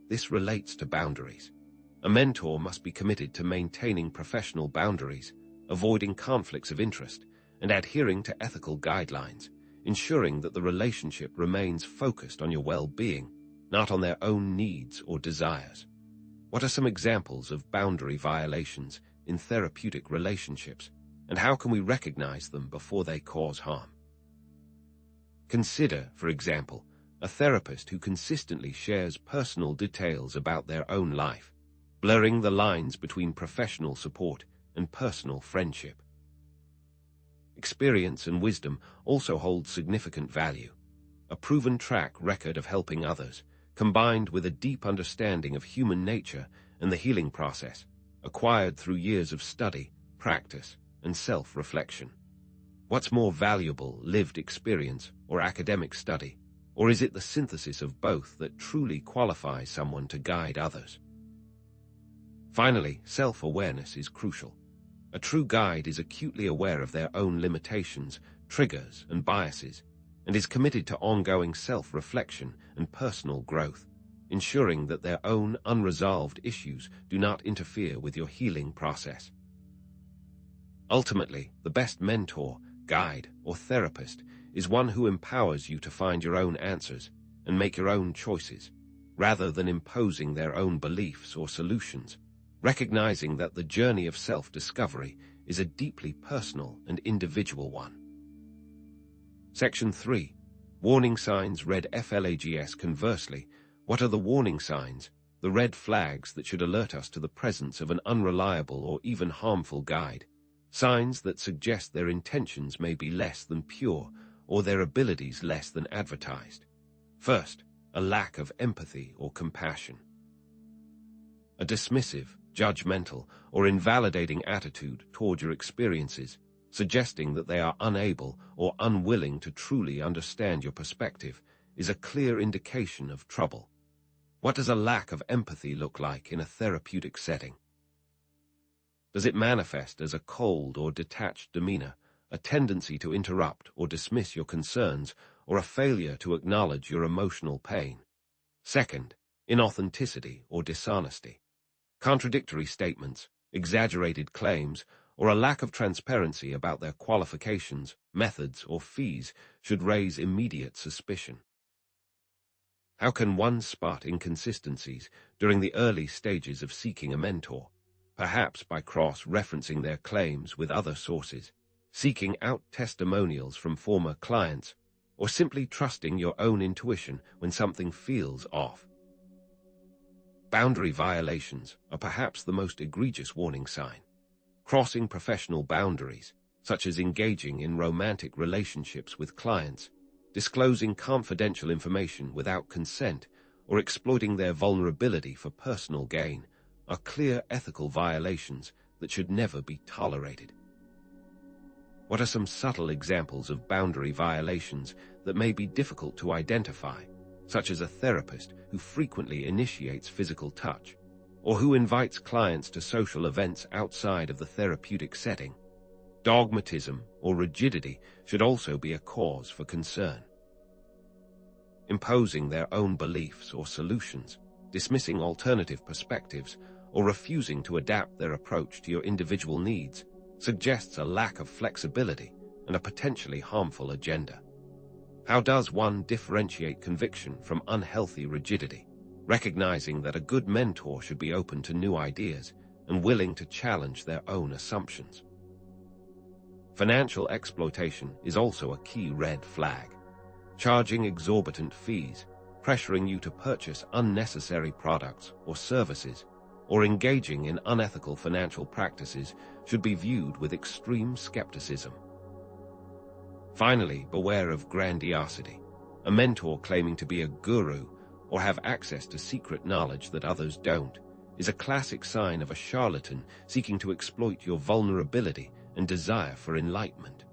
This relates to boundaries. A mentor must be committed to maintaining professional boundaries, avoiding conflicts of interest, and adhering to ethical guidelines, ensuring that the relationship remains focused on your well-being, not on their own needs or desires. What are some examples of boundary violations in therapeutic relationships, and how can we recognize them before they cause harm? Consider, for example, a therapist who consistently shares personal details about their own life, blurring the lines between professional support and personal friendship. Experience and wisdom also hold significant value. A proven track record of helping others, combined with a deep understanding of human nature and the healing process, acquired through years of study, practice, and self-reflection. What's more valuable, lived experience or academic study? Or is it the synthesis of both that truly qualifies someone to guide others? Finally, self-awareness is crucial. A true guide is acutely aware of their own limitations, triggers, and biases, and is committed to ongoing self-reflection and personal growth, ensuring that their own unresolved issues do not interfere with your healing process. Ultimately, the best mentor, guide, or therapist is one who empowers you to find your own answers and make your own choices, rather than imposing their own beliefs or solutions, recognizing that the journey of self-discovery is a deeply personal and individual one. Section 3. Warning signs read FLAGS. Conversely, what are the warning signs the red flags that should alert us to the presence of an unreliable or even harmful guide, signs that suggest their intentions may be less than pure or their abilities less than advertised. First, a lack of empathy or compassion. A dismissive, judgmental, or invalidating attitude toward your experiences, suggesting that they are unable or unwilling to truly understand your perspective, is a clear indication of trouble. What does a lack of empathy look like in a therapeutic setting? Does it manifest as a cold or detached demeanor, a tendency to interrupt or dismiss your concerns, or a failure to acknowledge your emotional pain? Second, inauthenticity or dishonesty. Contradictory statements, exaggerated claims, or a lack of transparency about their qualifications, methods, or fees should raise immediate suspicion. How can one spot inconsistencies during the early stages of seeking a mentor? Perhaps by cross-referencing their claims with other sources, seeking out testimonials from former clients, or simply trusting your own intuition when something feels off. Boundary violations are perhaps the most egregious warning sign. Crossing professional boundaries, such as engaging in romantic relationships with clients, disclosing confidential information without consent, or exploiting their vulnerability for personal gain, are clear ethical violations that should never be tolerated. What are some subtle examples of boundary violations that may be difficult to identify, such as a therapist who frequently initiates physical touch, or who invites clients to social events outside of the therapeutic setting? Dogmatism or rigidity should also be a cause for concern. Imposing their own beliefs or solutions, dismissing alternative perspectives, or refusing to adapt their approach to your individual needs suggests a lack of flexibility and a potentially harmful agenda. How does one differentiate conviction from unhealthy rigidity, recognizing that a good mentor should be open to new ideas and willing to challenge their own assumptions? Financial exploitation is also a key red flag. Charging exorbitant fees, pressuring you to purchase unnecessary products or services, or engaging in unethical financial practices should be viewed with extreme skepticism. Finally, beware of grandiosity. A mentor claiming to be a guru or have access to secret knowledge that others don't is a classic sign of a charlatan seeking to exploit your vulnerability and desire for enlightenment.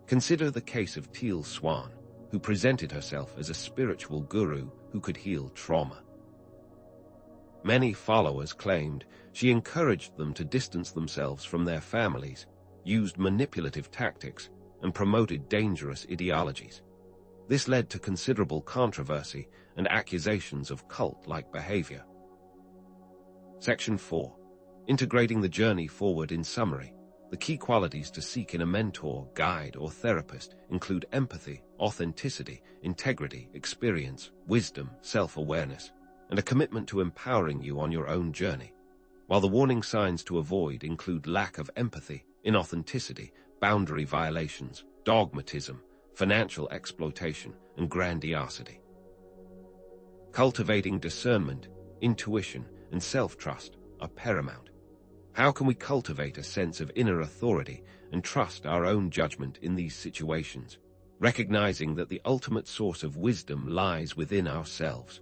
Consider the case of Teal Swan, who presented herself as a spiritual guru who could heal trauma. Many followers claimed she encouraged them to distance themselves from their families, used manipulative tactics, and promoted dangerous ideologies. This led to considerable controversy and accusations of cult-like behavior. Section 4. Integrating the journey forward. In summary, the key qualities to seek in a mentor, guide, or therapist include empathy, authenticity, integrity, experience, wisdom, self-awareness, and a commitment to empowering you on your own journey. While the warning signs to avoid include lack of empathy, inauthenticity, boundary violations, dogmatism, financial exploitation, and grandiosity. Cultivating discernment, intuition, and self-trust are paramount. How can we cultivate a sense of inner authority and trust our own judgment in these situations, recognizing that the ultimate source of wisdom lies within ourselves?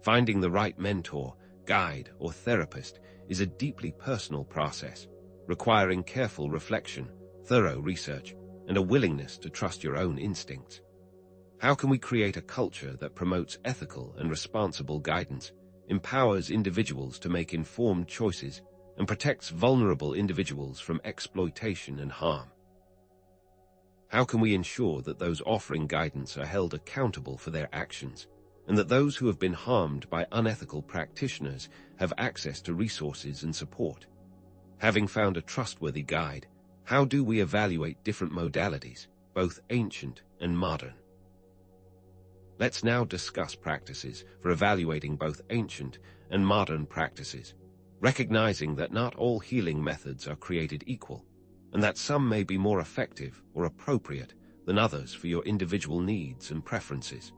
Finding the right mentor, guide, or therapist is a deeply personal process, requiring careful reflection, thorough research, and a willingness to trust your own instincts. How can we create a culture that promotes ethical and responsible guidance, empowers individuals to make informed choices, and protects vulnerable individuals from exploitation and harm? How can we ensure that those offering guidance are held accountable for their actions, and that those who have been harmed by unethical practitioners have access to resources and support? Having found a trustworthy guide, how do we evaluate different modalities, both ancient and modern? Let's now discuss practices for evaluating both ancient and modern practices, recognizing that not all healing methods are created equal, and that some may be more effective or appropriate than others for your individual needs and preferences.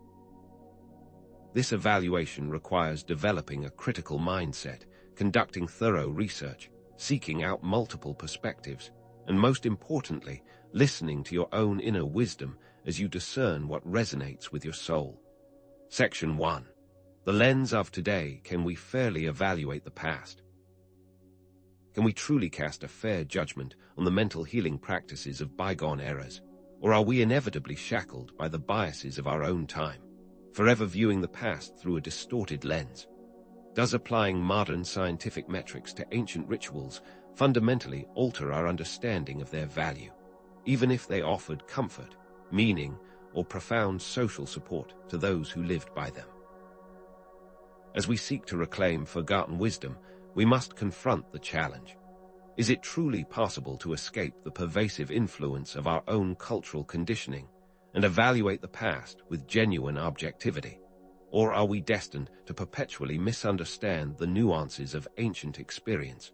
This evaluation requires developing a critical mindset, conducting thorough research, seeking out multiple perspectives, and most importantly, listening to your own inner wisdom as you discern what resonates with your soul. Section 1. The lens of today. Can we fairly evaluate the past? Can we truly cast a fair judgment on the mental healing practices of bygone eras, or are we inevitably shackled by the biases of our own time, forever viewing the past through a distorted lens? Does applying modern scientific metrics to ancient rituals fundamentally alter our understanding of their value, even if they offered comfort, meaning, or profound social support to those who lived by them? As we seek to reclaim forgotten wisdom, we must confront the challenge. Is it truly possible to escape the pervasive influence of our own cultural conditioning and evaluate the past with genuine objectivity? Or are we destined to perpetually misunderstand the nuances of ancient experience?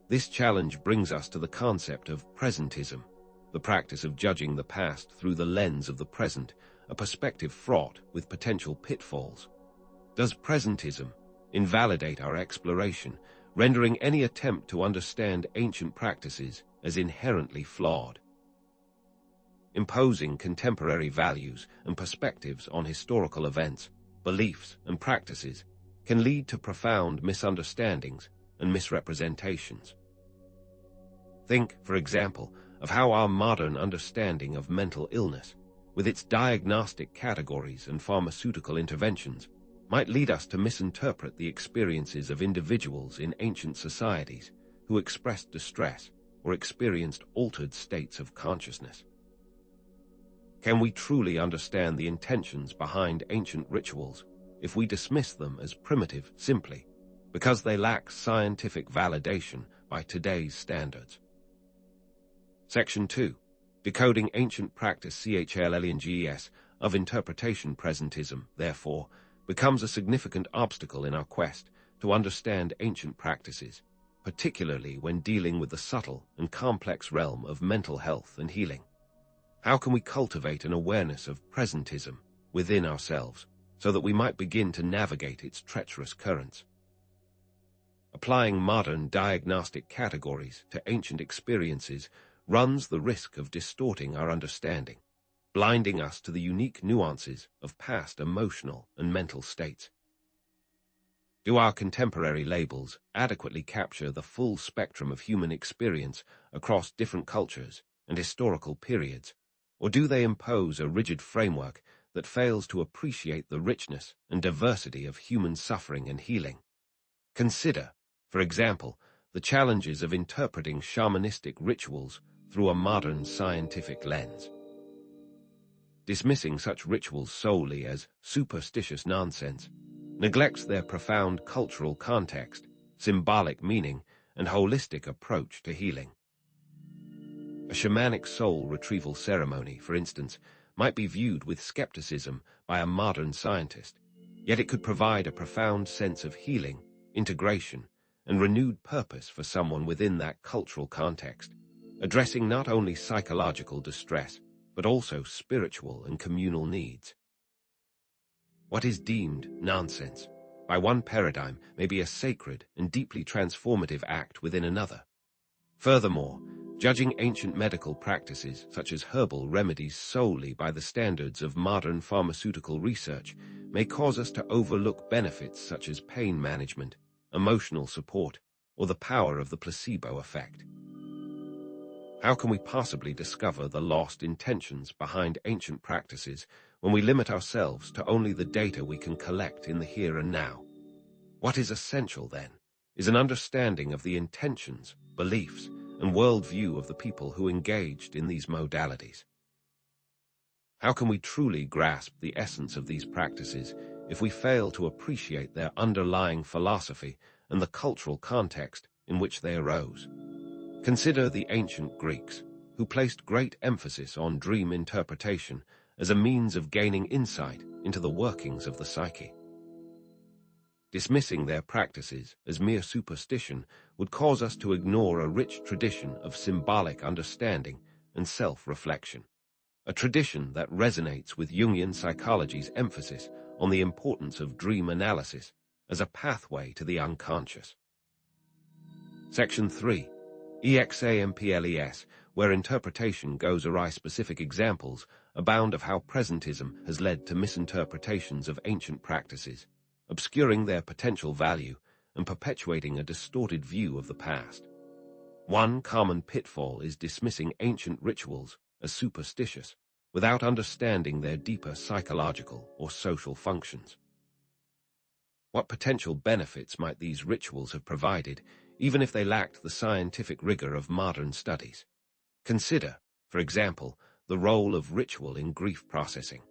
This challenge brings us to the concept of presentism, the practice of judging the past through the lens of the present, a perspective fraught with potential pitfalls. Does presentism invalidate our exploration, rendering any attempt to understand ancient practices as inherently flawed? Imposing contemporary values and perspectives on historical events, beliefs, and practices can lead to profound misunderstandings and misrepresentations. Think, for example, of how our modern understanding of mental illness, with its diagnostic categories and pharmaceutical interventions, might lead us to misinterpret the experiences of individuals in ancient societies who expressed distress or experienced altered states of consciousness. Can we truly understand the intentions behind ancient rituals if we dismiss them as primitive simply because they lack scientific validation by today's standards? Section 2. Decoding ancient practice CHLLNGES of interpretation. Presentism, therefore, becomes a significant obstacle in our quest to understand ancient practices, particularly when dealing with the subtle and complex realm of mental health and healing. How can we cultivate an awareness of presentism within ourselves so that we might begin to navigate its treacherous currents? Applying modern diagnostic categories to ancient experiences runs the risk of distorting our understanding, blinding us to the unique nuances of past emotional and mental states. Do our contemporary labels adequately capture the full spectrum of human experience across different cultures and historical periods, or do they impose a rigid framework that fails to appreciate the richness and diversity of human suffering and healing? Consider, for example, the challenges of interpreting shamanistic rituals through a modern scientific lens. Dismissing such rituals solely as superstitious nonsense neglects their profound cultural context, symbolic meaning, and holistic approach to healing. A shamanic soul retrieval ceremony, for instance, might be viewed with skepticism by a modern scientist, yet it could provide a profound sense of healing, integration, and renewed purpose for someone within that cultural context, addressing not only psychological distress, but also spiritual and communal needs. What is deemed nonsense by one paradigm may be a sacred and deeply transformative act within another. Furthermore, judging ancient medical practices such as herbal remedies solely by the standards of modern pharmaceutical research may cause us to overlook benefits such as pain management, emotional support, or the power of the placebo effect. How can we possibly discover the lost intentions behind ancient practices when we limit ourselves to only the data we can collect in the here and now? What is essential, then, is an understanding of the intentions, beliefs, and worldview of the people who engaged in these modalities. How can we truly grasp the essence of these practices if we fail to appreciate their underlying philosophy and the cultural context in which they arose? Consider the ancient Greeks, who placed great emphasis on dream interpretation as a means of gaining insight into the workings of the psyche. Dismissing their practices as mere superstition would cause us to ignore a rich tradition of symbolic understanding and self-reflection, a tradition that resonates with Jungian psychology's emphasis on the importance of dream analysis as a pathway to the unconscious. Section 3. Examples, where interpretation goes awry. Specific examples abound of how presentism has led to misinterpretations of ancient practices, obscuring their potential value and perpetuating a distorted view of the past. One common pitfall is dismissing ancient rituals as superstitious without understanding their deeper psychological or social functions. What potential benefits might these rituals have provided, even if they lacked the scientific rigor of modern studies? Consider, for example, the role of ritual in grief processing.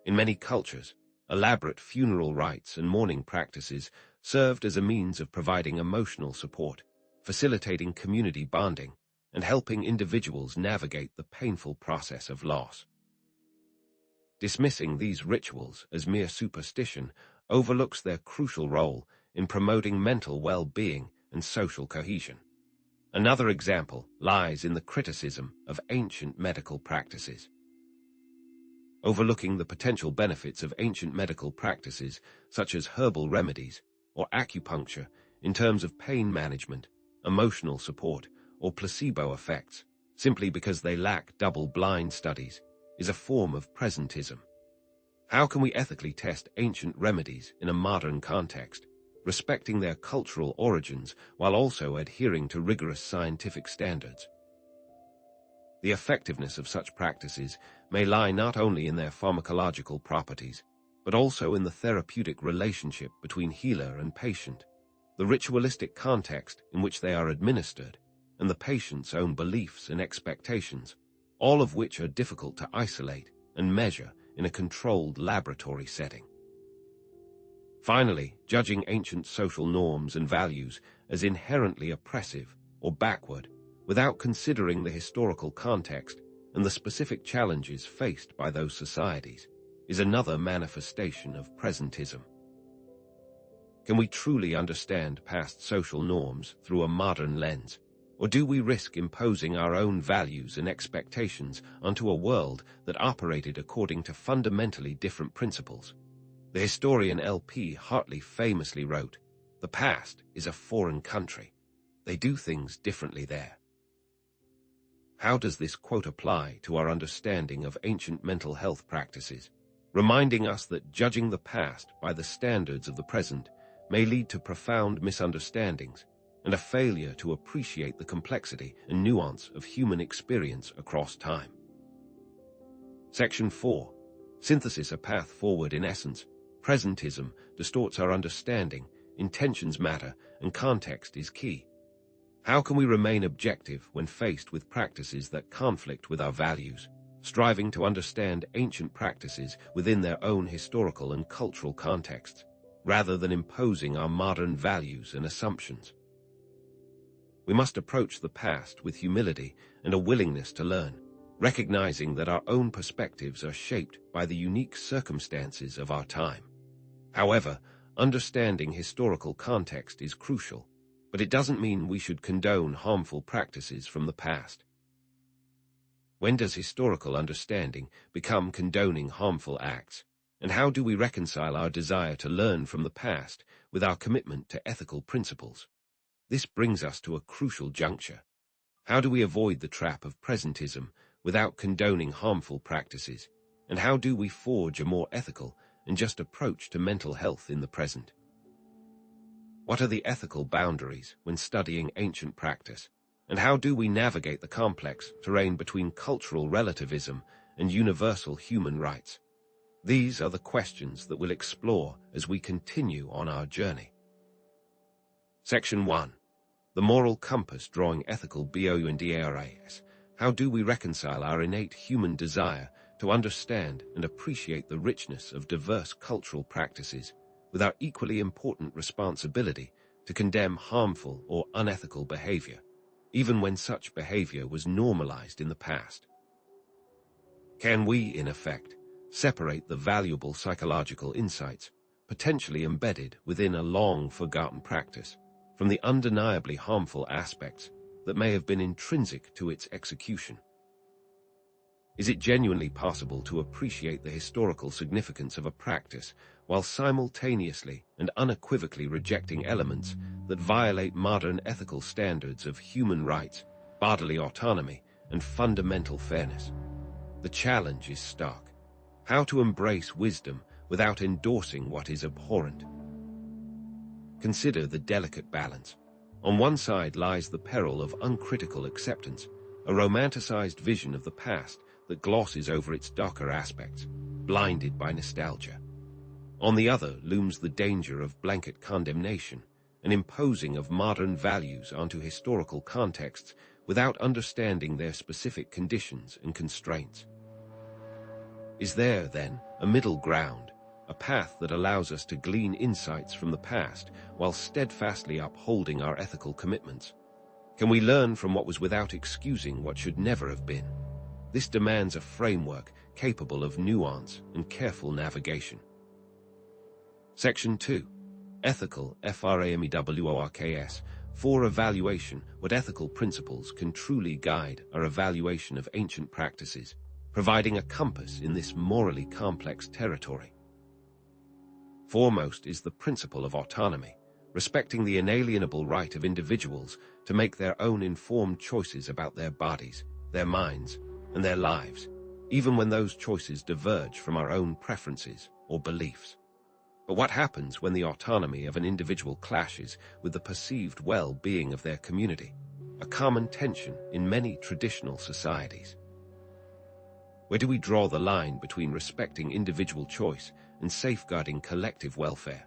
In many cultures, elaborate funeral rites and mourning practices served as a means of providing emotional support, facilitating community bonding, and helping individuals navigate the painful process of loss. Dismissing these rituals as mere superstition overlooks their crucial role in promoting mental well-being and social cohesion. Another example lies in the criticism of ancient medical practices. Overlooking the potential benefits of ancient medical practices such as herbal remedies or acupuncture in terms of pain management, emotional support, or placebo effects, simply because they lack double-blind studies, is a form of presentism. How can we ethically test ancient remedies in a modern context, respecting their cultural origins while also adhering to rigorous scientific standards? The effectiveness of such practices may lie not only in their pharmacological properties, but also in the therapeutic relationship between healer and patient, the ritualistic context in which they are administered, and the patient's own beliefs and expectations, all of which are difficult to isolate and measure in a controlled laboratory setting. Finally, judging ancient social norms and values as inherently oppressive or backward, without considering the historical context and the specific challenges faced by those societies, is another manifestation of presentism. Can we truly understand past social norms through a modern lens, or do we risk imposing our own values and expectations onto a world that operated according to fundamentally different principles? The historian L.P. Hartley famously wrote, "The past is a foreign country. They do things differently there." How does this quote apply to our understanding of ancient mental health practices, reminding us that judging the past by the standards of the present may lead to profound misunderstandings and a failure to appreciate the complexity and nuance of human experience across time? Section 4. Synthesis: a path forward. In essence, presentism distorts our understanding, intentions matter, and context is key. How can we remain objective when faced with practices that conflict with our values, striving to understand ancient practices within their own historical and cultural contexts, rather than imposing our modern values and assumptions? We must approach the past with humility and a willingness to learn, recognizing that our own perspectives are shaped by the unique circumstances of our time. However, understanding historical context is crucial, but it doesn't mean we should condone harmful practices from the past. When does historical understanding become condoning harmful acts? And how do we reconcile our desire to learn from the past with our commitment to ethical principles? This brings us to a crucial juncture. How do we avoid the trap of presentism without condoning harmful practices? And how do we forge a more ethical and just approach to mental health in the present? What are the ethical boundaries when studying ancient practice? And how do we navigate the complex terrain between cultural relativism and universal human rights? These are the questions that we'll explore as we continue on our journey. Section 1. The moral compass: drawing ethical boundaries. How do we reconcile our innate human desire to understand and appreciate the richness of diverse cultural practices with our equally important responsibility to condemn harmful or unethical behavior, even when such behavior was normalized in the past? Can we, in effect, separate the valuable psychological insights potentially embedded within a long-forgotten practice from the undeniably harmful aspects that may have been intrinsic to its execution? Is it genuinely possible to appreciate the historical significance of a practice while simultaneously and unequivocally rejecting elements that violate modern ethical standards of human rights, bodily autonomy, and fundamental fairness? The challenge is stark. How to embrace wisdom without endorsing what is abhorrent? Consider the delicate balance. On one side lies the peril of uncritical acceptance, a romanticized vision of the past that glosses over its darker aspects, blinded by nostalgia. On the other looms the danger of blanket condemnation, an imposing of modern values onto historical contexts without understanding their specific conditions and constraints. Is there, then, a middle ground, a path that allows us to glean insights from the past while steadfastly upholding our ethical commitments? Can we learn from what was without excusing what should never have been? This demands a framework capable of nuance and careful navigation. Section 2. Ethical FRAMEWORKS. For evaluation, what ethical principles can truly guide our evaluation of ancient practices, providing a compass in this morally complex territory. Foremost is the principle of autonomy, respecting the inalienable right of individuals to make their own informed choices about their bodies, their minds, and their lives, even when those choices diverge from our own preferences or beliefs. But what happens when the autonomy of an individual clashes with the perceived well-being of their community, a common tension in many traditional societies? Where do we draw the line between respecting individual choice and safeguarding collective welfare?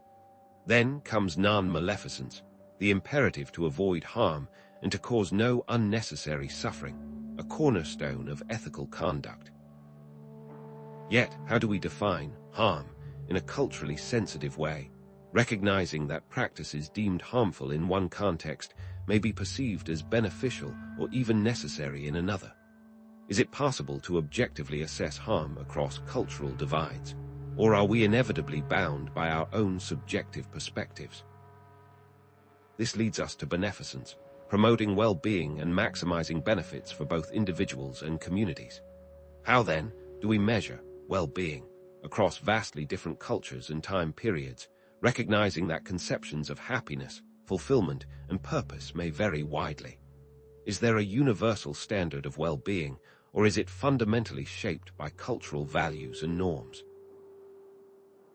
Then comes non-maleficence, the imperative to avoid harm and to cause no unnecessary suffering, a cornerstone of ethical conduct. Yet, how do we define harm in a culturally sensitive way, recognizing that practices deemed harmful in one context may be perceived as beneficial or even necessary in another? Is it possible to objectively assess harm across cultural divides, or are we inevitably bound by our own subjective perspectives? This leads us to beneficence, promoting well-being and maximizing benefits for both individuals and communities. How, then, do we measure well-being across vastly different cultures and time periods, recognizing that conceptions of happiness, fulfillment, and purpose may vary widely? Is there a universal standard of well-being, or is it fundamentally shaped by cultural values and norms?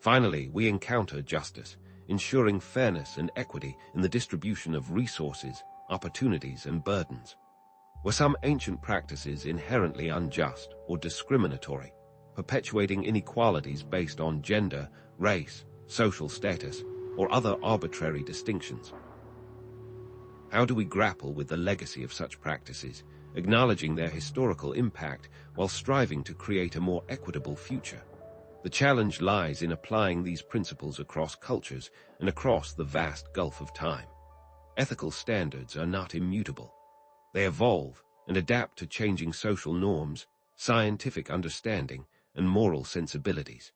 Finally, we encounter justice, ensuring fairness and equity in the distribution of resources, opportunities, and burdens. Were some ancient practices inherently unjust or discriminatory, perpetuating inequalities based on gender, race, social status, or other arbitrary distinctions? How do we grapple with the legacy of such practices, acknowledging their historical impact while striving to create a more equitable future? The challenge lies in applying these principles across cultures and across the vast gulf of time. Ethical standards are not immutable. They evolve and adapt to changing social norms, scientific understanding, and moral sensibilities.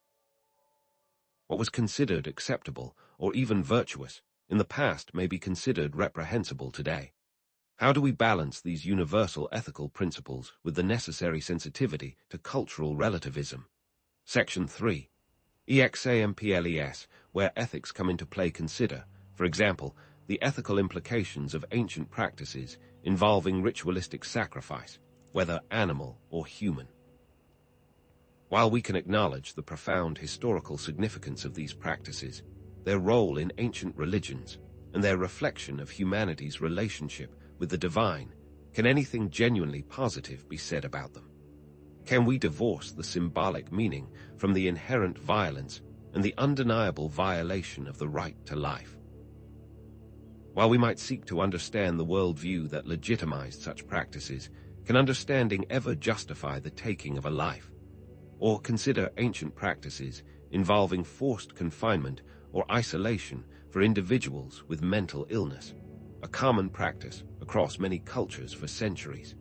What was considered acceptable or even virtuous in the past may be considered reprehensible today. How do we balance these universal ethical principles with the necessary sensitivity to cultural relativism? Section 3. EXAMPLES, where ethics come into play. Consider, for example, the ethical implications of ancient practices involving ritualistic sacrifice, whether animal or human. While we can acknowledge the profound historical significance of these practices, their role in ancient religions, and their reflection of humanity's relationship with the divine, can anything genuinely positive be said about them? Can we divorce the symbolic meaning from the inherent violence and the undeniable violation of the right to life? While we might seek to understand the worldview that legitimized such practices, can understanding ever justify the taking of a life? Or consider ancient practices involving forced confinement or isolation for individuals with mental illness, a common practice across many cultures for centuries.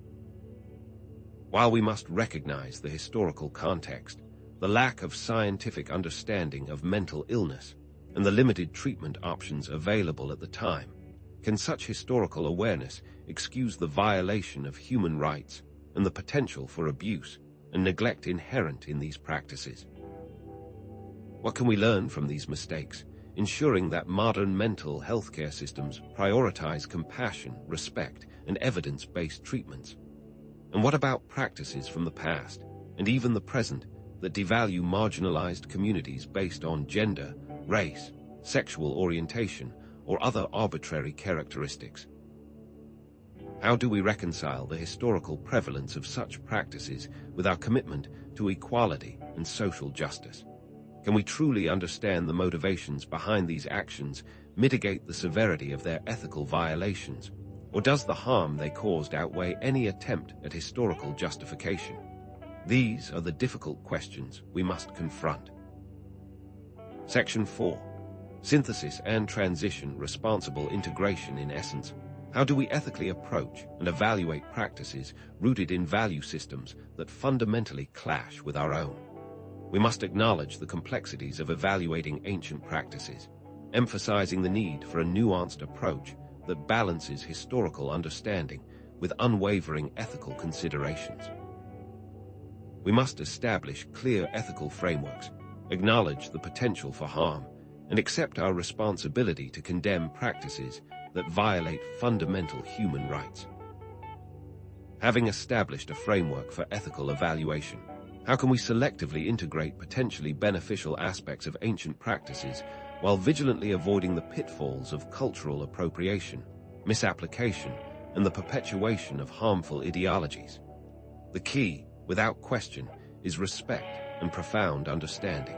While we must recognize the historical context, the lack of scientific understanding of mental illness, and the limited treatment options available at the time, can such historical awareness excuse the violation of human rights and the potential for abuse and neglect inherent in these practices. What can we learn from these mistakes, ensuring that modern mental health care systems prioritize compassion, respect, and evidence-based treatments? And what about practices from the past, and even the present, that devalue marginalized communities based on gender, race, sexual orientation, or other arbitrary characteristics? How do we reconcile the historical prevalence of such practices with our commitment to equality and social justice? Can we truly understand the motivations behind these actions, mitigate the severity of their ethical violations, or does the harm they caused outweigh any attempt at historical justification? These are the difficult questions we must confront. Section 4. Synthesis and transition, responsible integration in essence. How do we ethically approach and evaluate practices rooted in value systems that fundamentally clash with our own? We must acknowledge the complexities of evaluating ancient practices, emphasizing the need for a nuanced approach that balances historical understanding with unwavering ethical considerations. We must establish clear ethical frameworks, acknowledge the potential for harm, and accept our responsibility to condemn practices that violate fundamental human rights. Having established a framework for ethical evaluation, how can we selectively integrate potentially beneficial aspects of ancient practices while vigilantly avoiding the pitfalls of cultural appropriation, misapplication, and the perpetuation of harmful ideologies? The key, without question, is respect and profound understanding.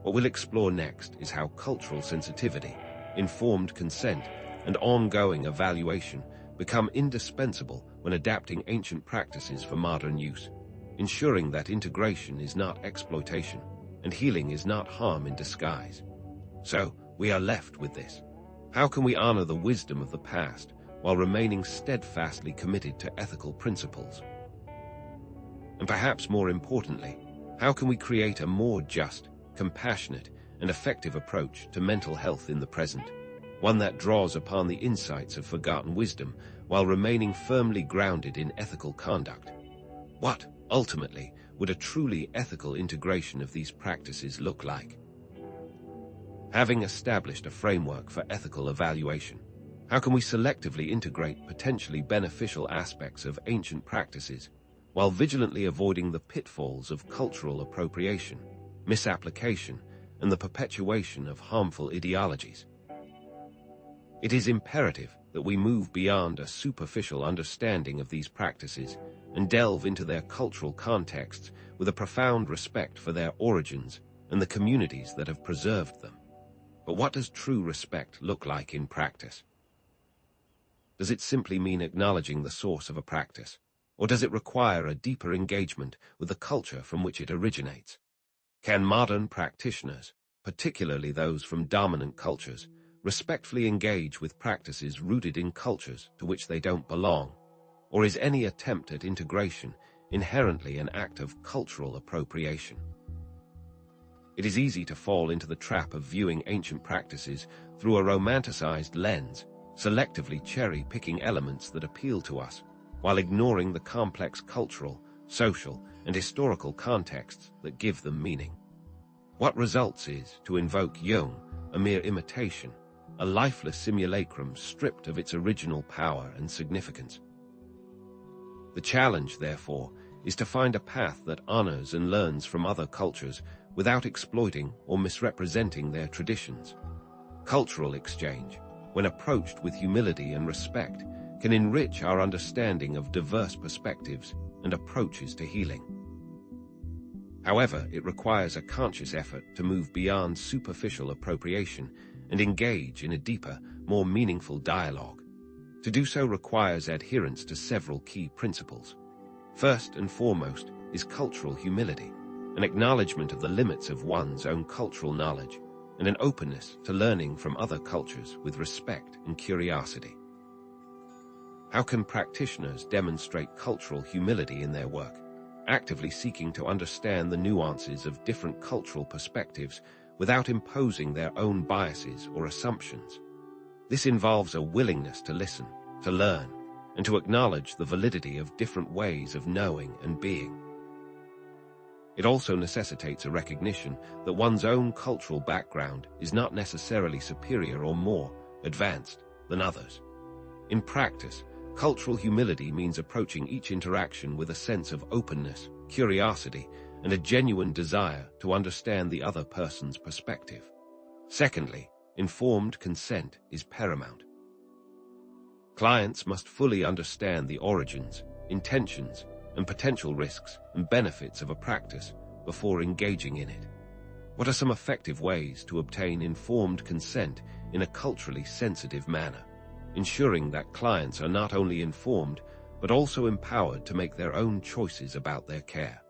What we'll explore next is how cultural sensitivity, informed consent, and ongoing evaluation become indispensable when adapting ancient practices for modern use, ensuring that integration is not exploitation and healing is not harm in disguise. So, we are left with this. How can we honor the wisdom of the past while remaining steadfastly committed to ethical principles? And perhaps more importantly, how can we create a more just, compassionate, and effective approach to mental health in the present, one that draws upon the insights of forgotten wisdom while remaining firmly grounded in ethical conduct? What, ultimately, would a truly ethical integration of these practices look like? Having established a framework for ethical evaluation, how can we selectively integrate potentially beneficial aspects of ancient practices while vigilantly avoiding the pitfalls of cultural appropriation, misapplication, and the perpetuation of harmful ideologies? It is imperative that we move beyond a superficial understanding of these practices and delve into their cultural contexts with a profound respect for their origins and the communities that have preserved them. But what does true respect look like in practice? Does it simply mean acknowledging the source of a practice, or does it require a deeper engagement with the culture from which it originates? Can modern practitioners, particularly those from dominant cultures, respectfully engage with practices rooted in cultures to which they don't belong? Or is any attempt at integration inherently an act of cultural appropriation? It is easy to fall into the trap of viewing ancient practices through a romanticized lens, selectively cherry-picking elements that appeal to us, while ignoring the complex cultural, social, and historical contexts that give them meaning. What results is, to invoke Jung, a mere imitation, a lifeless simulacrum stripped of its original power and significance. The challenge, therefore, is to find a path that honors and learns from other cultures without exploiting or misrepresenting their traditions. Cultural exchange, when approached with humility and respect, can enrich our understanding of diverse perspectives and approaches to healing. However, it requires a conscious effort to move beyond superficial appropriation and engage in a deeper, more meaningful dialogue. To do so requires adherence to several key principles. First and foremost is cultural humility, an acknowledgement of the limits of one's own cultural knowledge, and an openness to learning from other cultures with respect and curiosity. How can practitioners demonstrate cultural humility in their work, actively seeking to understand the nuances of different cultural perspectives without imposing their own biases or assumptions? This involves a willingness to listen, to learn, and to acknowledge the validity of different ways of knowing and being. It also necessitates a recognition that one's own cultural background is not necessarily superior or more advanced than others. In practice, cultural humility means approaching each interaction with a sense of openness, curiosity, and a genuine desire to understand the other person's perspective. Secondly, informed consent is paramount. Clients must fully understand the origins, intentions, and potential risks and benefits of a practice before engaging in it. What are some effective ways to obtain informed consent in a culturally sensitive manner, ensuring that clients are not only informed but also empowered to make their own choices about their care?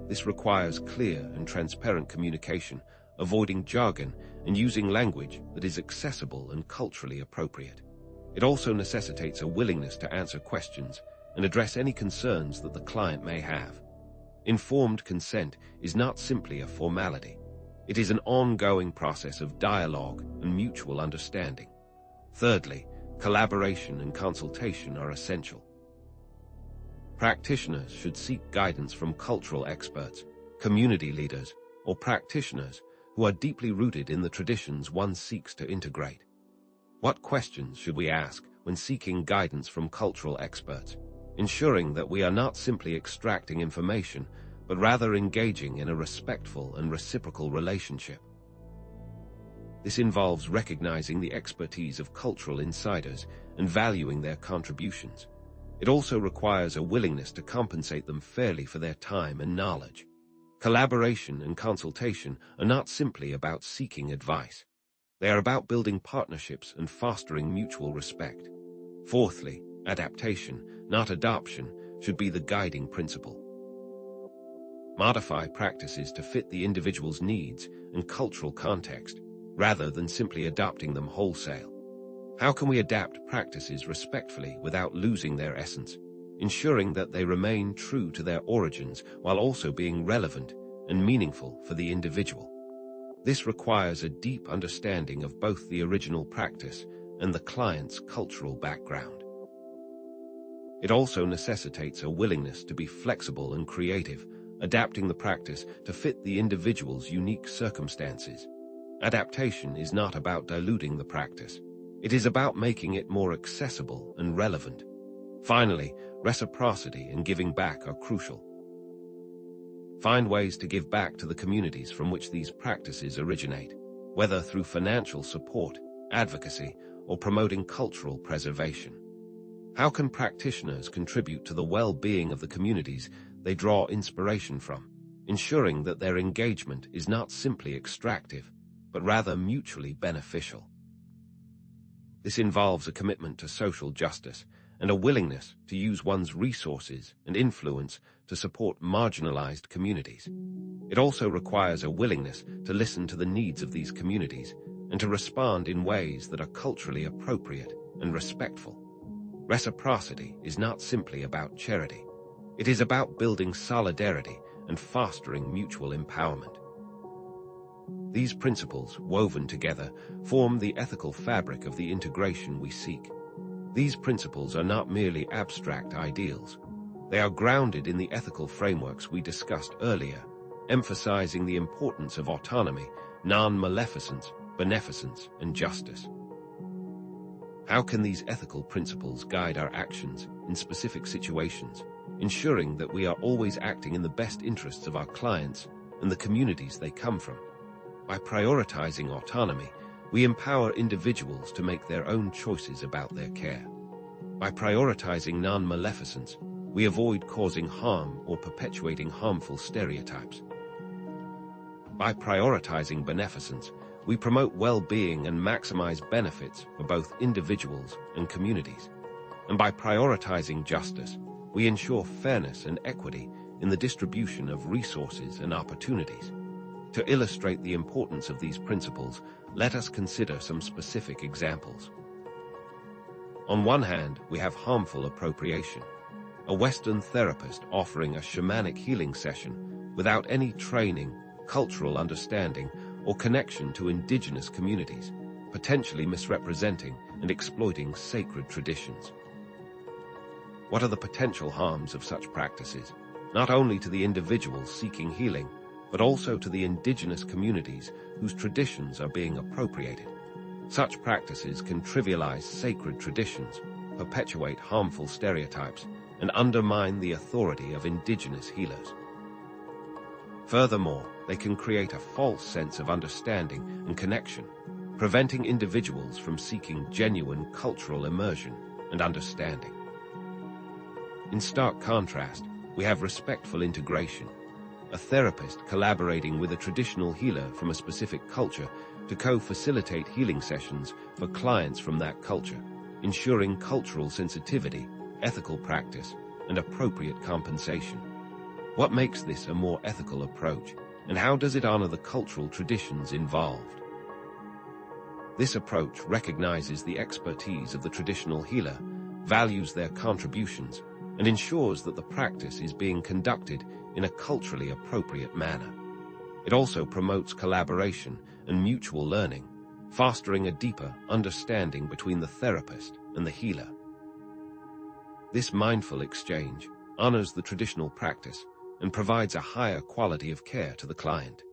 This requires clear and transparent communication, avoiding jargon and using language that is accessible and culturally appropriate. It also necessitates a willingness to answer questions and address any concerns that the client may have. Informed consent is not simply a formality. It is an ongoing process of dialogue and mutual understanding. Thirdly, collaboration and consultation are essential. Practitioners should seek guidance from cultural experts, community leaders, or practitioners who are deeply rooted in the traditions one seeks to integrate. What questions should we ask when seeking guidance from cultural experts, ensuring that we are not simply extracting information, but rather engaging in a respectful and reciprocal relationship? This involves recognizing the expertise of cultural insiders and valuing their contributions. It also requires a willingness to compensate them fairly for their time and knowledge. Collaboration and consultation are not simply about seeking advice. They are about building partnerships and fostering mutual respect. Fourthly, adaptation, not adoption, should be the guiding principle. Modify practices to fit the individual's needs and cultural context, rather than simply adopting them wholesale. How can we adapt practices respectfully without losing their essence, ensuring that they remain true to their origins while also being relevant and meaningful for the individual? This requires a deep understanding of both the original practice and the client's cultural background. It also necessitates a willingness to be flexible and creative, adapting the practice to fit the individual's unique circumstances. Adaptation is not about diluting the practice. It is about making it more accessible and relevant. Finally, reciprocity and giving back are crucial. Find ways to give back to the communities from which these practices originate, whether through financial support, advocacy, or promoting cultural preservation. How can practitioners contribute to the well-being of the communities they draw inspiration from, ensuring that their engagement is not simply extractive, but rather mutually beneficial? This involves a commitment to social justice and a willingness to use one's resources and influence to support marginalized communities. It also requires a willingness to listen to the needs of these communities and to respond in ways that are culturally appropriate and respectful. Reciprocity is not simply about charity. It is about building solidarity and fostering mutual empowerment. These principles, woven together, form the ethical fabric of the integration we seek. These principles are not merely abstract ideals. They are grounded in the ethical frameworks we discussed earlier, emphasizing the importance of autonomy, non-maleficence, beneficence, and justice. How can these ethical principles guide our actions in specific situations, ensuring that we are always acting in the best interests of our clients and the communities they come from? By prioritizing autonomy, we empower individuals to make their own choices about their care. By prioritizing non-maleficence, we avoid causing harm or perpetuating harmful stereotypes. By prioritizing beneficence, we promote well-being and maximize benefits for both individuals and communities. And by prioritizing justice, we ensure fairness and equity in the distribution of resources and opportunities. To illustrate the importance of these principles, let us consider some specific examples. On one hand, we have harmful appropriation, a Western therapist offering a shamanic healing session without any training, cultural understanding, or connection to indigenous communities, potentially misrepresenting and exploiting sacred traditions. What are the potential harms of such practices, not only to the individuals seeking healing, but also to the indigenous communities whose traditions are being appropriated? Such practices can trivialize sacred traditions, perpetuate harmful stereotypes, and undermine the authority of indigenous healers. Furthermore, they can create a false sense of understanding and connection, preventing individuals from seeking genuine cultural immersion and understanding. In stark contrast, we have respectful integration, a therapist collaborating with a traditional healer from a specific culture to co-facilitate healing sessions for clients from that culture, ensuring cultural sensitivity, ethical practice, and appropriate compensation. What makes this a more ethical approach, and how does it honor the cultural traditions involved? This approach recognizes the expertise of the traditional healer, values their contributions, and ensures that the practice is being conducted in a culturally appropriate manner. It also promotes collaboration and mutual learning, fostering a deeper understanding between the therapist and the healer. This mindful exchange honors the traditional practice and provides a higher quality of care to the client.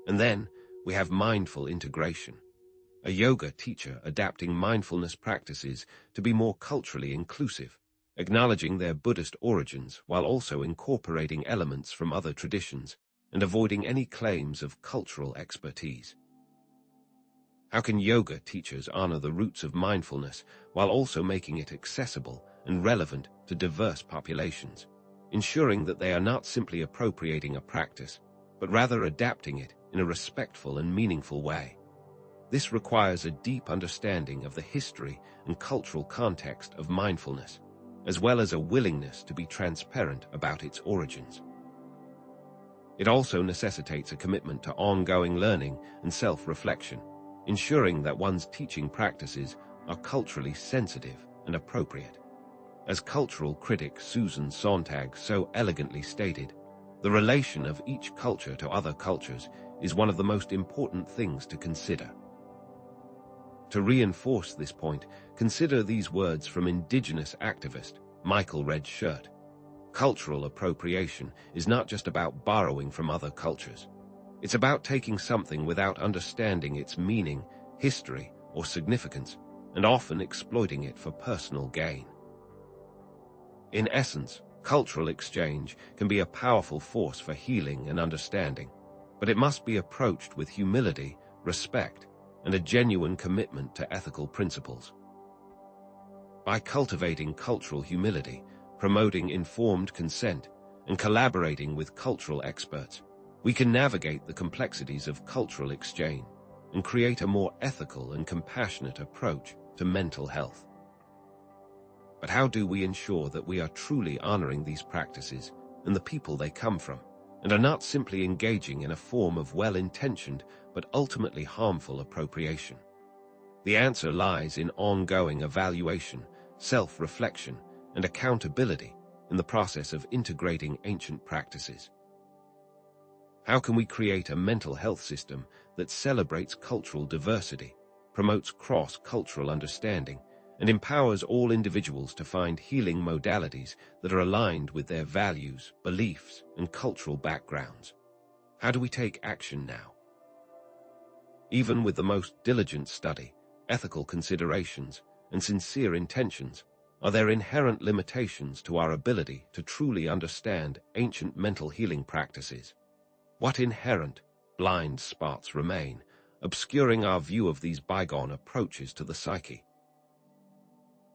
And then we have mindful integration, a yoga teacher adapting mindfulness practices to be more culturally inclusive, acknowledging their Buddhist origins while also incorporating elements from other traditions and avoiding any claims of cultural expertise. How can yoga teachers honor the roots of mindfulness while also making it accessible and relevant to diverse populations, ensuring that they are not simply appropriating a practice, but rather adapting it in a respectful and meaningful way? This requires a deep understanding of the history and cultural context of mindfulness, as well as a willingness to be transparent about its origins. It also necessitates a commitment to ongoing learning and self-reflection, ensuring that one's teaching practices are culturally sensitive and appropriate. As cultural critic Susan Sontag so elegantly stated, the relation of each culture to other cultures is one of the most important things to consider. To reinforce this point, consider these words from indigenous activist Michael Red Shirt. Cultural appropriation is not just about borrowing from other cultures. It's about taking something without understanding its meaning, history, or significance, and often exploiting it for personal gain. In essence, cultural exchange can be a powerful force for healing and understanding, but it must be approached with humility, respect, and a genuine commitment to ethical principles. By cultivating cultural humility, promoting informed consent, and collaborating with cultural experts, we can navigate the complexities of cultural exchange and create a more ethical and compassionate approach to mental health. But how do we ensure that we are truly honoring these practices and the people they come from, and are not simply engaging in a form of well-intentioned but ultimately harmful appropriation? The answer lies in ongoing evaluation, self-reflection, and accountability in the process of integrating ancient practices. How can we create a mental health system that celebrates cultural diversity, promotes cross-cultural understanding, and empowers all individuals to find healing modalities that are aligned with their values, beliefs, and cultural backgrounds? How do we take action now? Even with the most diligent study, ethical considerations, and sincere intentions, are there inherent limitations to our ability to truly understand ancient mental healing practices? What inherent, blind spots remain, obscuring our view of these bygone approaches to the psyche?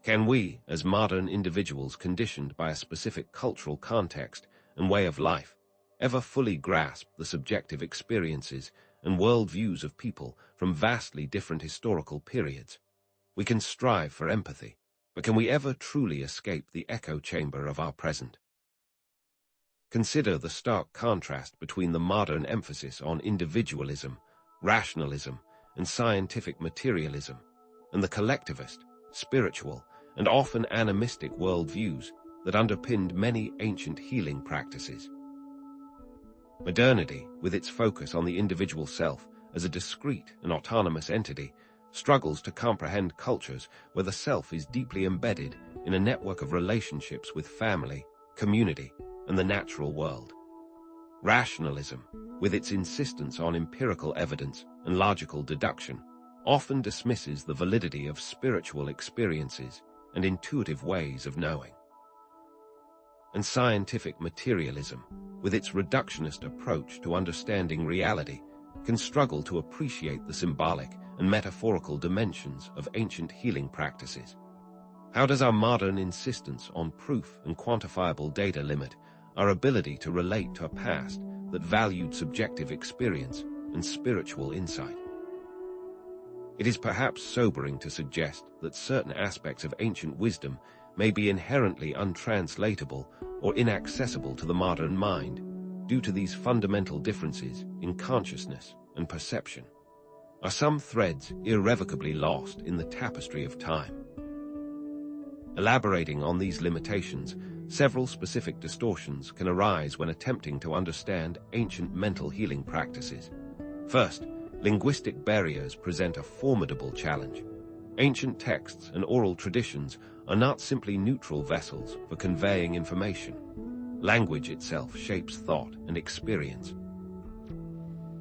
Can we, as modern individuals conditioned by a specific cultural context and way of life, ever fully grasp the subjective experiences and worldviews of people from vastly different historical periods? We can strive for empathy, but can we ever truly escape the echo chamber of our present? Consider the stark contrast between the modern emphasis on individualism, rationalism, and scientific materialism, and the collectivist, spiritual, and often animistic worldviews that underpinned many ancient healing practices. Modernity, with its focus on the individual self as a discrete and autonomous entity, struggles to comprehend cultures where the self is deeply embedded in a network of relationships with family, community, and the natural world. Rationalism, with its insistence on empirical evidence and logical deduction, often dismisses the validity of spiritual experiences and intuitive ways of knowing. And scientific materialism, with its reductionist approach to understanding reality, can struggle to appreciate the symbolic and metaphorical dimensions of ancient healing practices. How does our modern insistence on proof and quantifiable data limit our ability to relate to a past that valued subjective experience and spiritual insight? It is perhaps sobering to suggest that certain aspects of ancient wisdom may be inherently untranslatable or inaccessible to the modern mind due to these fundamental differences in consciousness and perception. Are some threads irrevocably lost in the tapestry of time? Elaborating on these limitations, several specific distortions can arise when attempting to understand ancient mental healing practices. First, linguistic barriers present a formidable challenge. Ancient texts and oral traditions are not simply neutral vessels for conveying information. Language itself shapes thought and experience.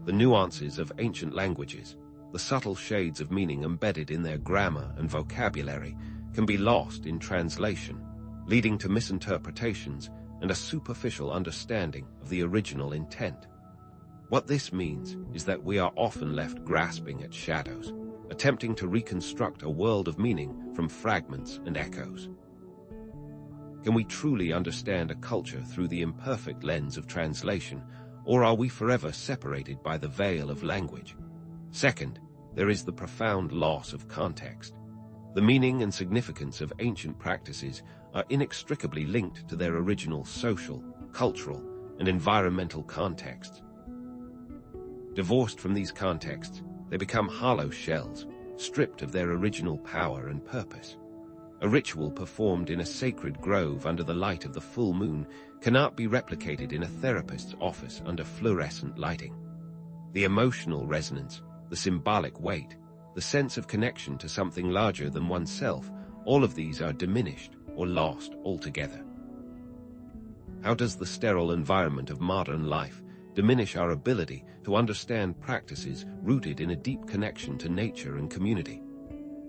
The nuances of ancient languages, the subtle shades of meaning embedded in their grammar and vocabulary, can be lost in translation, leading to misinterpretations and a superficial understanding of the original intent. What this means is that we are often left grasping at shadows, attempting to reconstruct a world of meaning from fragments and echoes. Can we truly understand a culture through the imperfect lens of translation, or are we forever separated by the veil of language? Second, there is the profound loss of context. The meaning and significance of ancient practices are inextricably linked to their original social, cultural, and environmental contexts. Divorced from these contexts, they become hollow shells, stripped of their original power and purpose. A ritual performed in a sacred grove under the light of the full moon cannot be replicated in a therapist's office under fluorescent lighting. The emotional resonance, the symbolic weight, the sense of connection to something larger than oneself, all of these are diminished or lost altogether. How does the sterile environment of modern life diminish our ability to understand practices rooted in a deep connection to nature and community?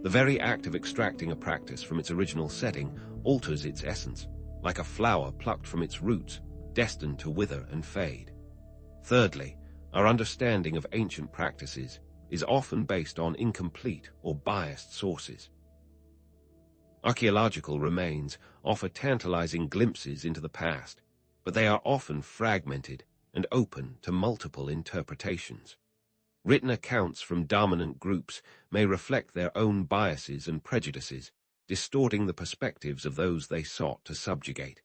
The very act of extracting a practice from its original setting alters its essence, like a flower plucked from its roots, destined to wither and fade. Thirdly, our understanding of ancient practices is often based on incomplete or biased sources. Archaeological remains offer tantalizing glimpses into the past, but they are often fragmented and open to multiple interpretations. Written accounts from dominant groups may reflect their own biases and prejudices, distorting the perspectives of those they sought to subjugate.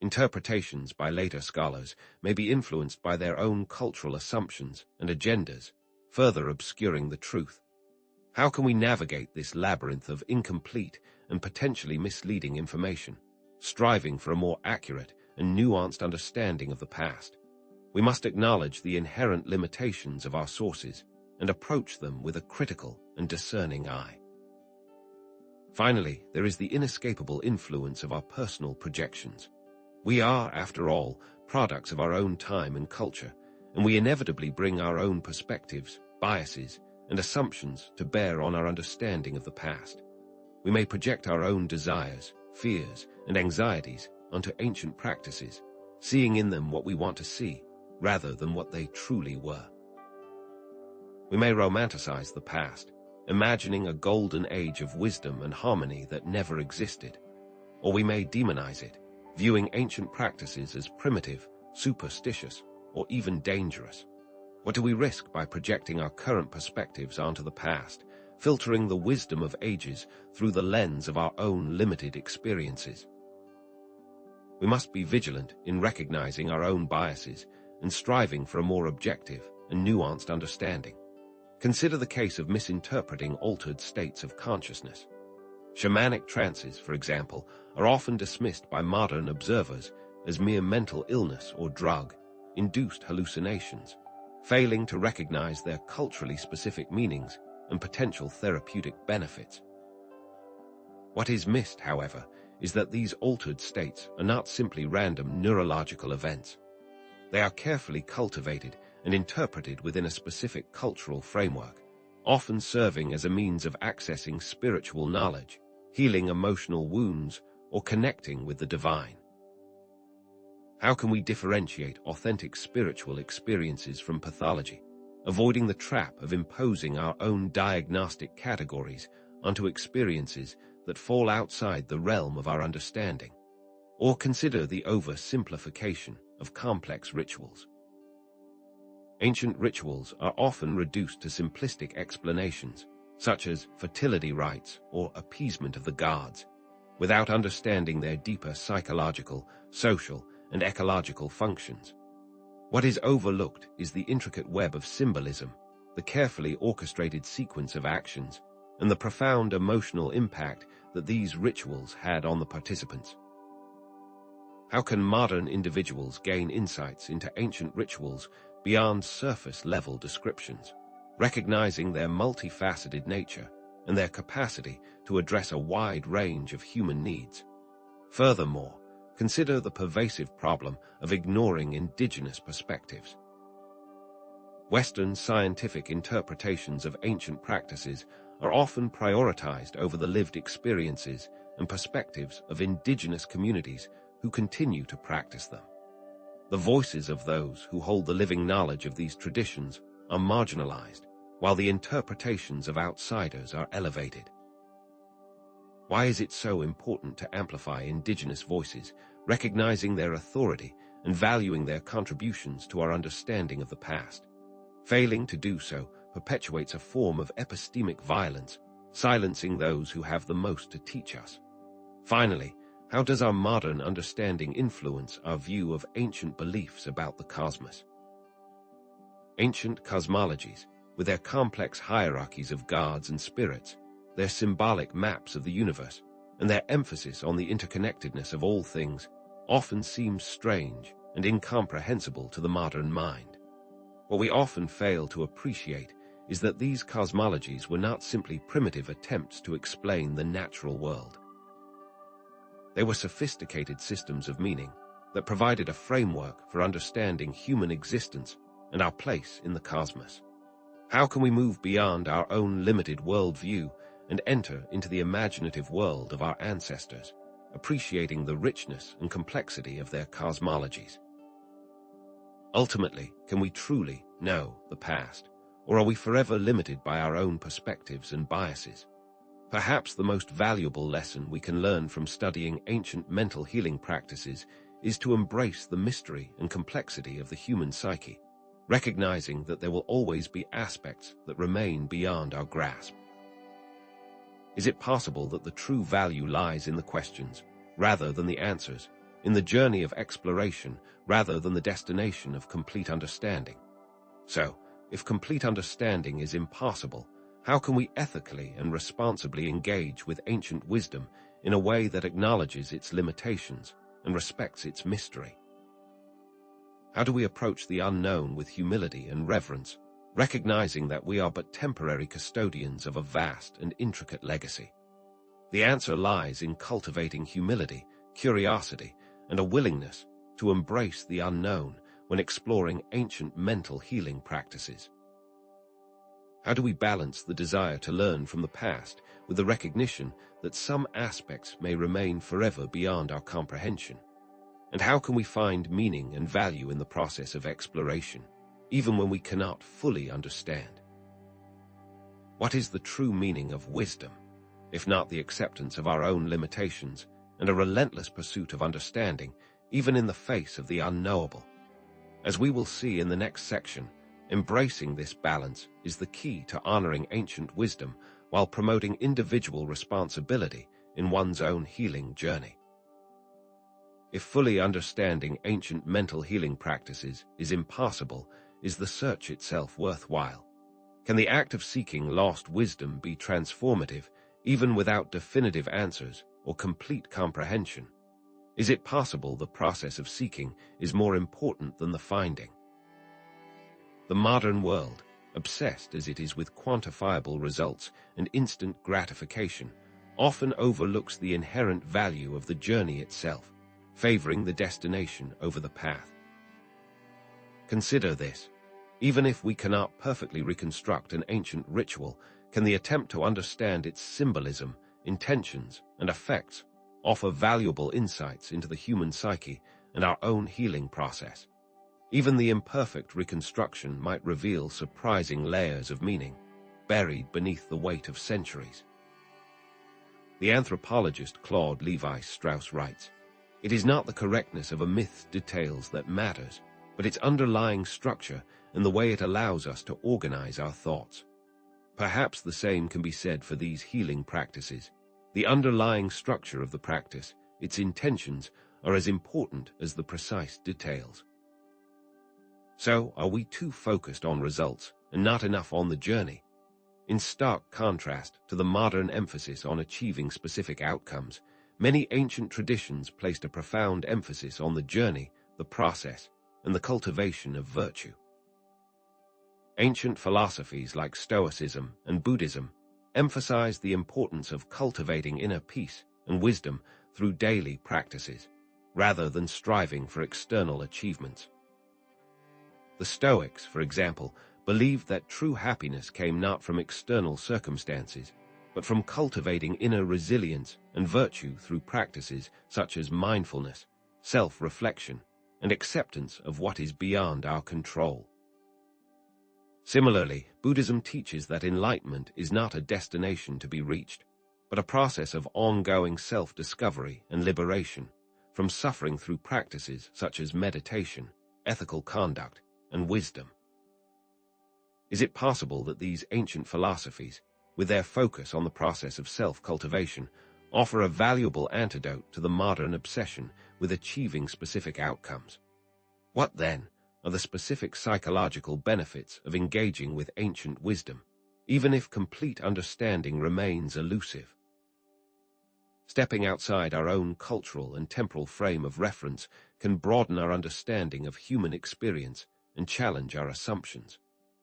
Interpretations by later scholars may be influenced by their own cultural assumptions and agendas, further obscuring the truth. How can we navigate this labyrinth of incomplete and potentially misleading information, striving for a more accurate and nuanced understanding of the past? We must acknowledge the inherent limitations of our sources and approach them with a critical and discerning eye. Finally, there is the inescapable influence of our personal projections. We are, after all, products of our own time and culture, and we inevitably bring our own perspectives, biases, and assumptions to bear on our understanding of the past. We may project our own desires, fears, and anxieties onto ancient practices, seeing in them what we want to see, rather than what they truly were. We may romanticize the past, imagining a golden age of wisdom and harmony that never existed, or we may demonize it, viewing ancient practices as primitive, superstitious, or even dangerous. What do we risk by projecting our current perspectives onto the past, filtering the wisdom of ages through the lens of our own limited experiences? We must be vigilant in recognizing our own biases and striving for a more objective and nuanced understanding. Consider the case of misinterpreting altered states of consciousness. Shamanic trances, for example, are often dismissed by modern observers as mere mental illness or drug-induced hallucinations. Failing to recognize their culturally specific meanings and potential therapeutic benefits. What is missed, however, is that these altered states are not simply random neurological events. They are carefully cultivated and interpreted within a specific cultural framework, often serving as a means of accessing spiritual knowledge, healing emotional wounds, or connecting with the divine. How can we differentiate authentic spiritual experiences from pathology, avoiding the trap of imposing our own diagnostic categories onto experiences that fall outside the realm of our understanding, or consider the oversimplification of complex rituals? Ancient rituals are often reduced to simplistic explanations, such as fertility rites or appeasement of the gods, without understanding their deeper psychological, social, and ecological functions. What is overlooked is the intricate web of symbolism, the carefully orchestrated sequence of actions, and the profound emotional impact that these rituals had on the participants. How can modern individuals gain insights into ancient rituals beyond surface-level descriptions, recognizing their multifaceted nature and their capacity to address a wide range of human needs? Furthermore, consider the pervasive problem of ignoring indigenous perspectives. Western scientific interpretations of ancient practices are often prioritized over the lived experiences and perspectives of indigenous communities who continue to practice them. The voices of those who hold the living knowledge of these traditions are marginalized, while the interpretations of outsiders are elevated. Why is it so important to amplify indigenous voices, recognizing their authority and valuing their contributions to our understanding of the past? Failing to do so perpetuates a form of epistemic violence, silencing those who have the most to teach us. Finally, how does our modern understanding influence our view of ancient beliefs about the cosmos? Ancient cosmologies, with their complex hierarchies of gods and spirits, their symbolic maps of the universe, and their emphasis on the interconnectedness of all things, often seem strange and incomprehensible to the modern mind. What we often fail to appreciate is that these cosmologies were not simply primitive attempts to explain the natural world. They were sophisticated systems of meaning that provided a framework for understanding human existence and our place in the cosmos. How can we move beyond our own limited worldview and enter into the imaginative world of our ancestors, appreciating the richness and complexity of their cosmologies? Ultimately, can we truly know the past, or are we forever limited by our own perspectives and biases? Perhaps the most valuable lesson we can learn from studying ancient mental healing practices is to embrace the mystery and complexity of the human psyche, recognizing that there will always be aspects that remain beyond our grasp. Is it possible that the true value lies in the questions, rather than the answers, in the journey of exploration, rather than the destination of complete understanding? So, if complete understanding is impossible, how can we ethically and responsibly engage with ancient wisdom in a way that acknowledges its limitations and respects its mystery? How do we approach the unknown with humility and reverence, recognizing that we are but temporary custodians of a vast and intricate legacy? The answer lies in cultivating humility, curiosity, and a willingness to embrace the unknown when exploring ancient mental healing practices. How do we balance the desire to learn from the past with the recognition that some aspects may remain forever beyond our comprehension? And how can we find meaning and value in the process of exploration, even when we cannot fully understand? What is the true meaning of wisdom, if not the acceptance of our own limitations and a relentless pursuit of understanding, even in the face of the unknowable? As we will see in the next section, embracing this balance is the key to honoring ancient wisdom while promoting individual responsibility in one's own healing journey. If fully understanding ancient mental healing practices is impossible, is the search itself worthwhile? Can the act of seeking lost wisdom be transformative, even without definitive answers or complete comprehension? Is it possible the process of seeking is more important than the finding? The modern world, obsessed as it is with quantifiable results and instant gratification, often overlooks the inherent value of the journey itself, favoring the destination over the path. Consider this. Even if we cannot perfectly reconstruct an ancient ritual, can the attempt to understand its symbolism, intentions, and effects offer valuable insights into the human psyche and our own healing process. Even the imperfect reconstruction might reveal surprising layers of meaning, buried beneath the weight of centuries. The anthropologist Claude Lévi-Strauss writes, "It is not the correctness of a myth's details that matters, but its underlying structure and the way it allows us to organize our thoughts." Perhaps the same can be said for these healing practices. The underlying structure of the practice, its intentions, are as important as the precise details. So, are we too focused on results and not enough on the journey? In stark contrast to the modern emphasis on achieving specific outcomes, many ancient traditions placed a profound emphasis on the journey, the process, and the cultivation of virtue. Ancient philosophies like Stoicism and Buddhism emphasized the importance of cultivating inner peace and wisdom through daily practices, rather than striving for external achievements. The Stoics, for example, believed that true happiness came not from external circumstances, but from cultivating inner resilience and virtue through practices such as mindfulness, self-reflection, and acceptance of what is beyond our control. Similarly, Buddhism teaches that enlightenment is not a destination to be reached, but a process of ongoing self-discovery and liberation, from suffering through practices such as meditation, ethical conduct, and wisdom. Is it possible that these ancient philosophies, with their focus on the process of self-cultivation, offer a valuable antidote to the modern obsession with achieving specific outcomes? What, then, are the specific psychological benefits of engaging with ancient wisdom, even if complete understanding remains elusive? Stepping outside our own cultural and temporal frame of reference can broaden our understanding of human experience and challenge our assumptions.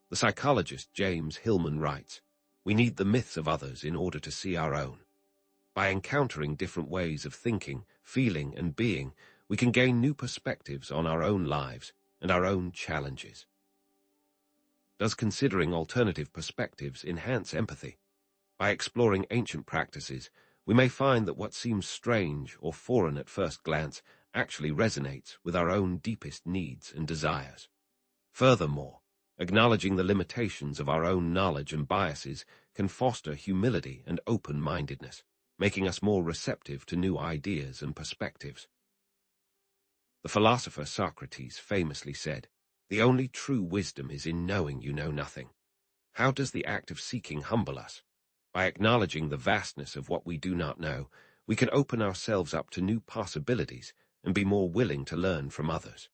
The psychologist James Hillman writes, "We need the myths of others in order to see our own. By encountering different ways of thinking, feeling, and being, we can gain new perspectives on our own lives and our own challenges." Does considering alternative perspectives enhance empathy? By exploring ancient practices, we may find that what seems strange or foreign at first glance actually resonates with our own deepest needs and desires. Furthermore, acknowledging the limitations of our own knowledge and biases can foster humility and open-mindedness, making us more receptive to new ideas and perspectives. The philosopher Socrates famously said, "The only true wisdom is in knowing you know nothing." How does the act of seeking humble us? By acknowledging the vastness of what we do not know, we can open ourselves up to new possibilities and be more willing to learn from others.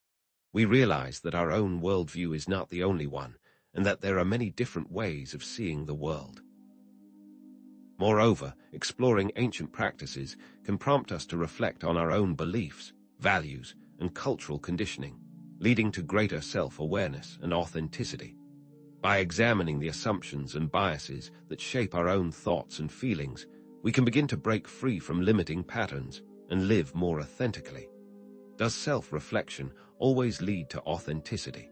We realize that our own worldview is not the only one, and that there are many different ways of seeing the world. Moreover, exploring ancient practices can prompt us to reflect on our own beliefs, values, and cultural conditioning, leading to greater self-awareness and authenticity. By examining the assumptions and biases that shape our own thoughts and feelings, we can begin to break free from limiting patterns and live more authentically. Does self-reflection always lead to authenticity?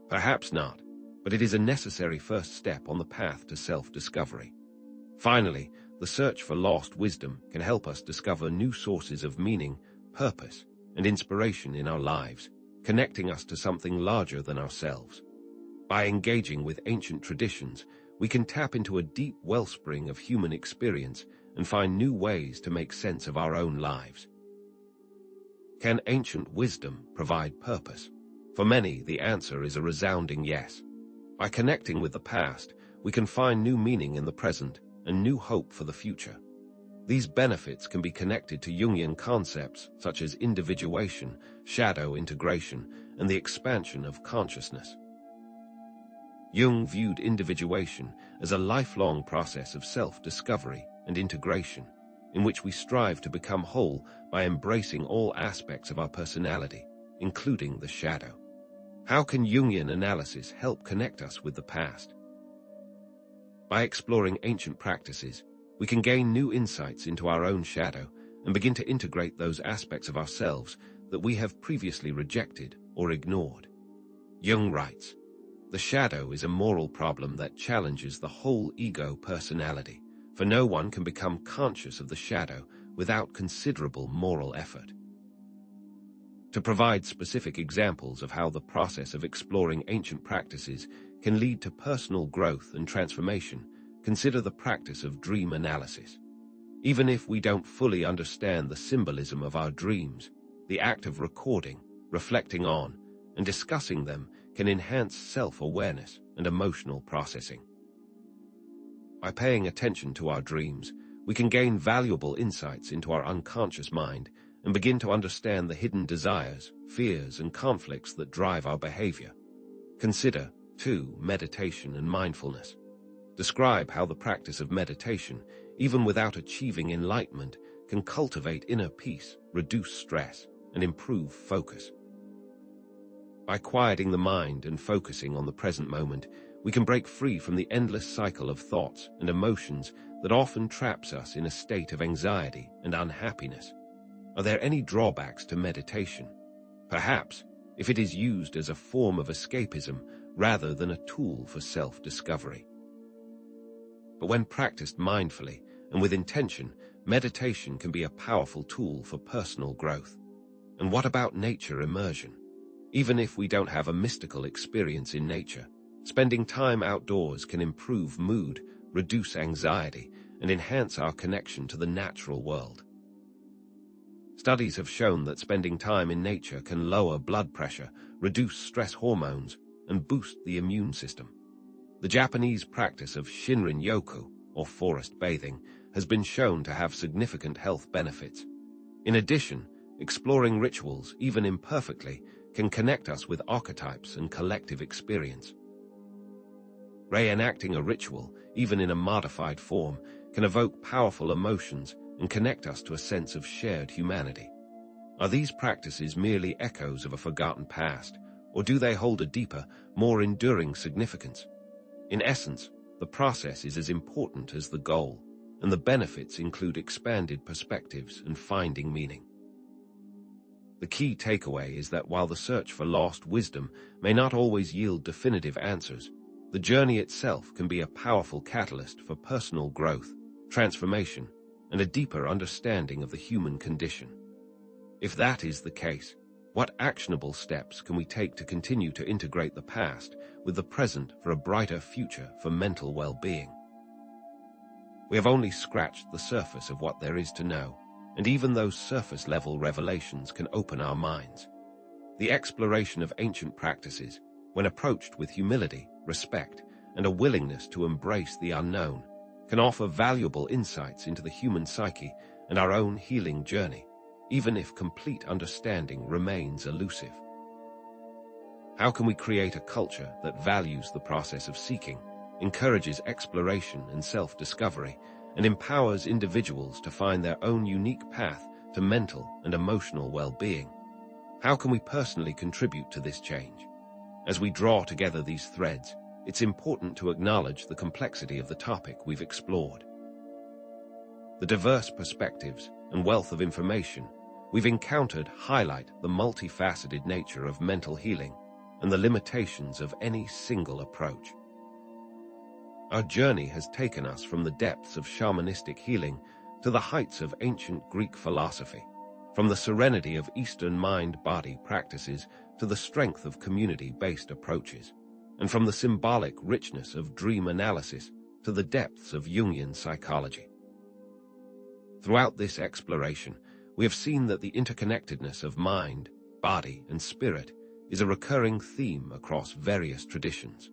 Perhaps not, but it is a necessary first step on the path to self-discovery. Finally, the search for lost wisdom can help us discover new sources of meaning, purpose, and inspiration in our lives, connecting us to something larger than ourselves. By engaging with ancient traditions, we can tap into a deep wellspring of human experience and find new ways to make sense of our own lives. Can ancient wisdom provide purpose? For many, the answer is a resounding yes. By connecting with the past, we can find new meaning in the present and new hope for the future. These benefits can be connected to Jungian concepts such as individuation, shadow integration, and the expansion of consciousness. Jung viewed individuation as a lifelong process of self-discovery and integration, in which we strive to become whole by embracing all aspects of our personality, including the shadow. How can Jungian analysis help connect us with the past? By exploring ancient practices, we can gain new insights into our own shadow and begin to integrate those aspects of ourselves that we have previously rejected or ignored. Jung writes, "The shadow is a moral problem that challenges the whole ego personality, for no one can become conscious of the shadow without considerable moral effort." To provide specific examples of how the process of exploring ancient practices can lead to personal growth and transformation, consider the practice of dream analysis. Even if we don't fully understand the symbolism of our dreams, the act of recording, reflecting on, and discussing them can enhance self-awareness and emotional processing. By paying attention to our dreams, we can gain valuable insights into our unconscious mind and begin to understand the hidden desires, fears, and conflicts that drive our behavior. Consider, too, meditation and mindfulness. Describe how the practice of meditation, even without achieving enlightenment, can cultivate inner peace, reduce stress, and improve focus. By quieting the mind and focusing on the present moment, we can break free from the endless cycle of thoughts and emotions that often traps us in a state of anxiety and unhappiness. Are there any drawbacks to meditation? Perhaps, if it is used as a form of escapism rather than a tool for self-discovery. But when practiced mindfully and with intention, meditation can be a powerful tool for personal growth. And what about nature immersion? Even if we don't have a mystical experience in nature, spending time outdoors can improve mood, reduce anxiety, and enhance our connection to the natural world. Studies have shown that spending time in nature can lower blood pressure, reduce stress hormones, and boost the immune system. The Japanese practice of Shinrin-yoku, or forest bathing, has been shown to have significant health benefits. In addition, exploring rituals, even imperfectly, can connect us with archetypes and collective experience. Reenacting a ritual, even in a modified form, can evoke powerful emotions and connect us to a sense of shared humanity. Are these practices merely echoes of a forgotten past, or do they hold a deeper, more enduring significance? In essence, the process is as important as the goal, and the benefits include expanded perspectives and finding meaning. The key takeaway is that while the search for lost wisdom may not always yield definitive answers, the journey itself can be a powerful catalyst for personal growth, transformation, and a deeper understanding of the human condition. If that is the case, what actionable steps can we take to continue to integrate the past with the present for a brighter future for mental well-being? We have only scratched the surface of what there is to know, and even those surface-level revelations can open our minds. The exploration of ancient practices, when approached with humility, respect, and a willingness to embrace the unknown, can offer valuable insights into the human psyche and our own healing journey, even if complete understanding remains elusive. How can we create a culture that values the process of seeking, encourages exploration and self-discovery, and empowers individuals to find their own unique path to mental and emotional well-being? How can we personally contribute to this change? As we draw together these threads, it's important to acknowledge the complexity of the topic we've explored. The diverse perspectives and wealth of information we've encountered highlight the multifaceted nature of mental healing and the limitations of any single approach. Our journey has taken us from the depths of shamanistic healing to the heights of ancient Greek philosophy, from the serenity of Eastern mind-body practices to the strength of community-based approaches, and from the symbolic richness of dream analysis to the depths of Jungian psychology. Throughout this exploration, we have seen that the interconnectedness of mind, body, and spirit is a recurring theme across various traditions.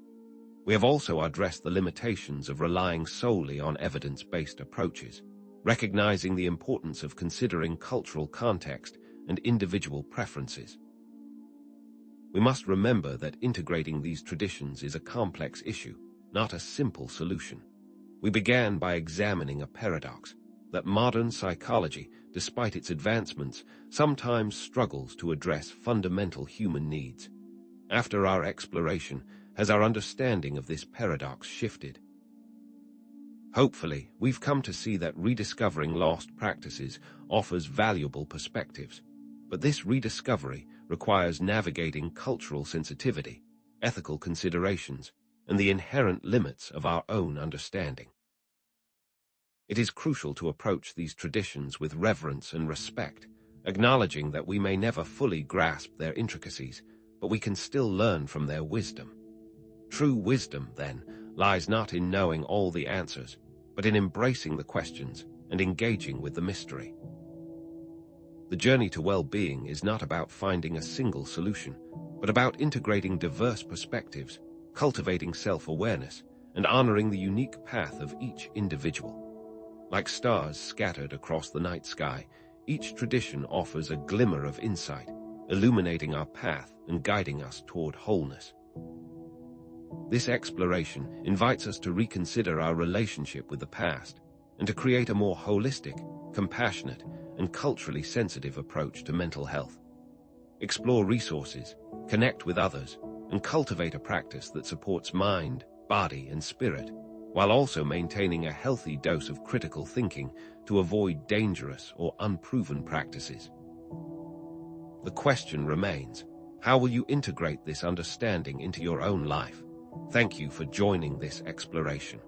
We have also addressed the limitations of relying solely on evidence-based approaches, recognizing the importance of considering cultural context and individual preferences. We must remember that integrating these traditions is a complex issue, not a simple solution. We began by examining a paradox, that modern psychology, despite its advancements, sometimes struggles to address fundamental human needs. After our exploration, has our understanding of this paradox shifted? Hopefully, we've come to see that rediscovering lost practices offers valuable perspectives, but this rediscovery requires navigating cultural sensitivity, ethical considerations, and the inherent limits of our own understanding. It is crucial to approach these traditions with reverence and respect, acknowledging that we may never fully grasp their intricacies, but we can still learn from their wisdom. True wisdom, then, lies not in knowing all the answers, but in embracing the questions and engaging with the mystery. The journey to well-being is not about finding a single solution, but about integrating diverse perspectives, cultivating self-awareness, and honoring the unique path of each individual. Like stars scattered across the night sky, each tradition offers a glimmer of insight, illuminating our path and guiding us toward wholeness. This exploration invites us to reconsider our relationship with the past and to create a more holistic, compassionate, and culturally sensitive approach to mental health. Explore resources, connect with others, and cultivate a practice that supports mind, body, and spirit, while also maintaining a healthy dose of critical thinking to avoid dangerous or unproven practices. The question remains, how will you integrate this understanding into your own life? Thank you for joining this exploration.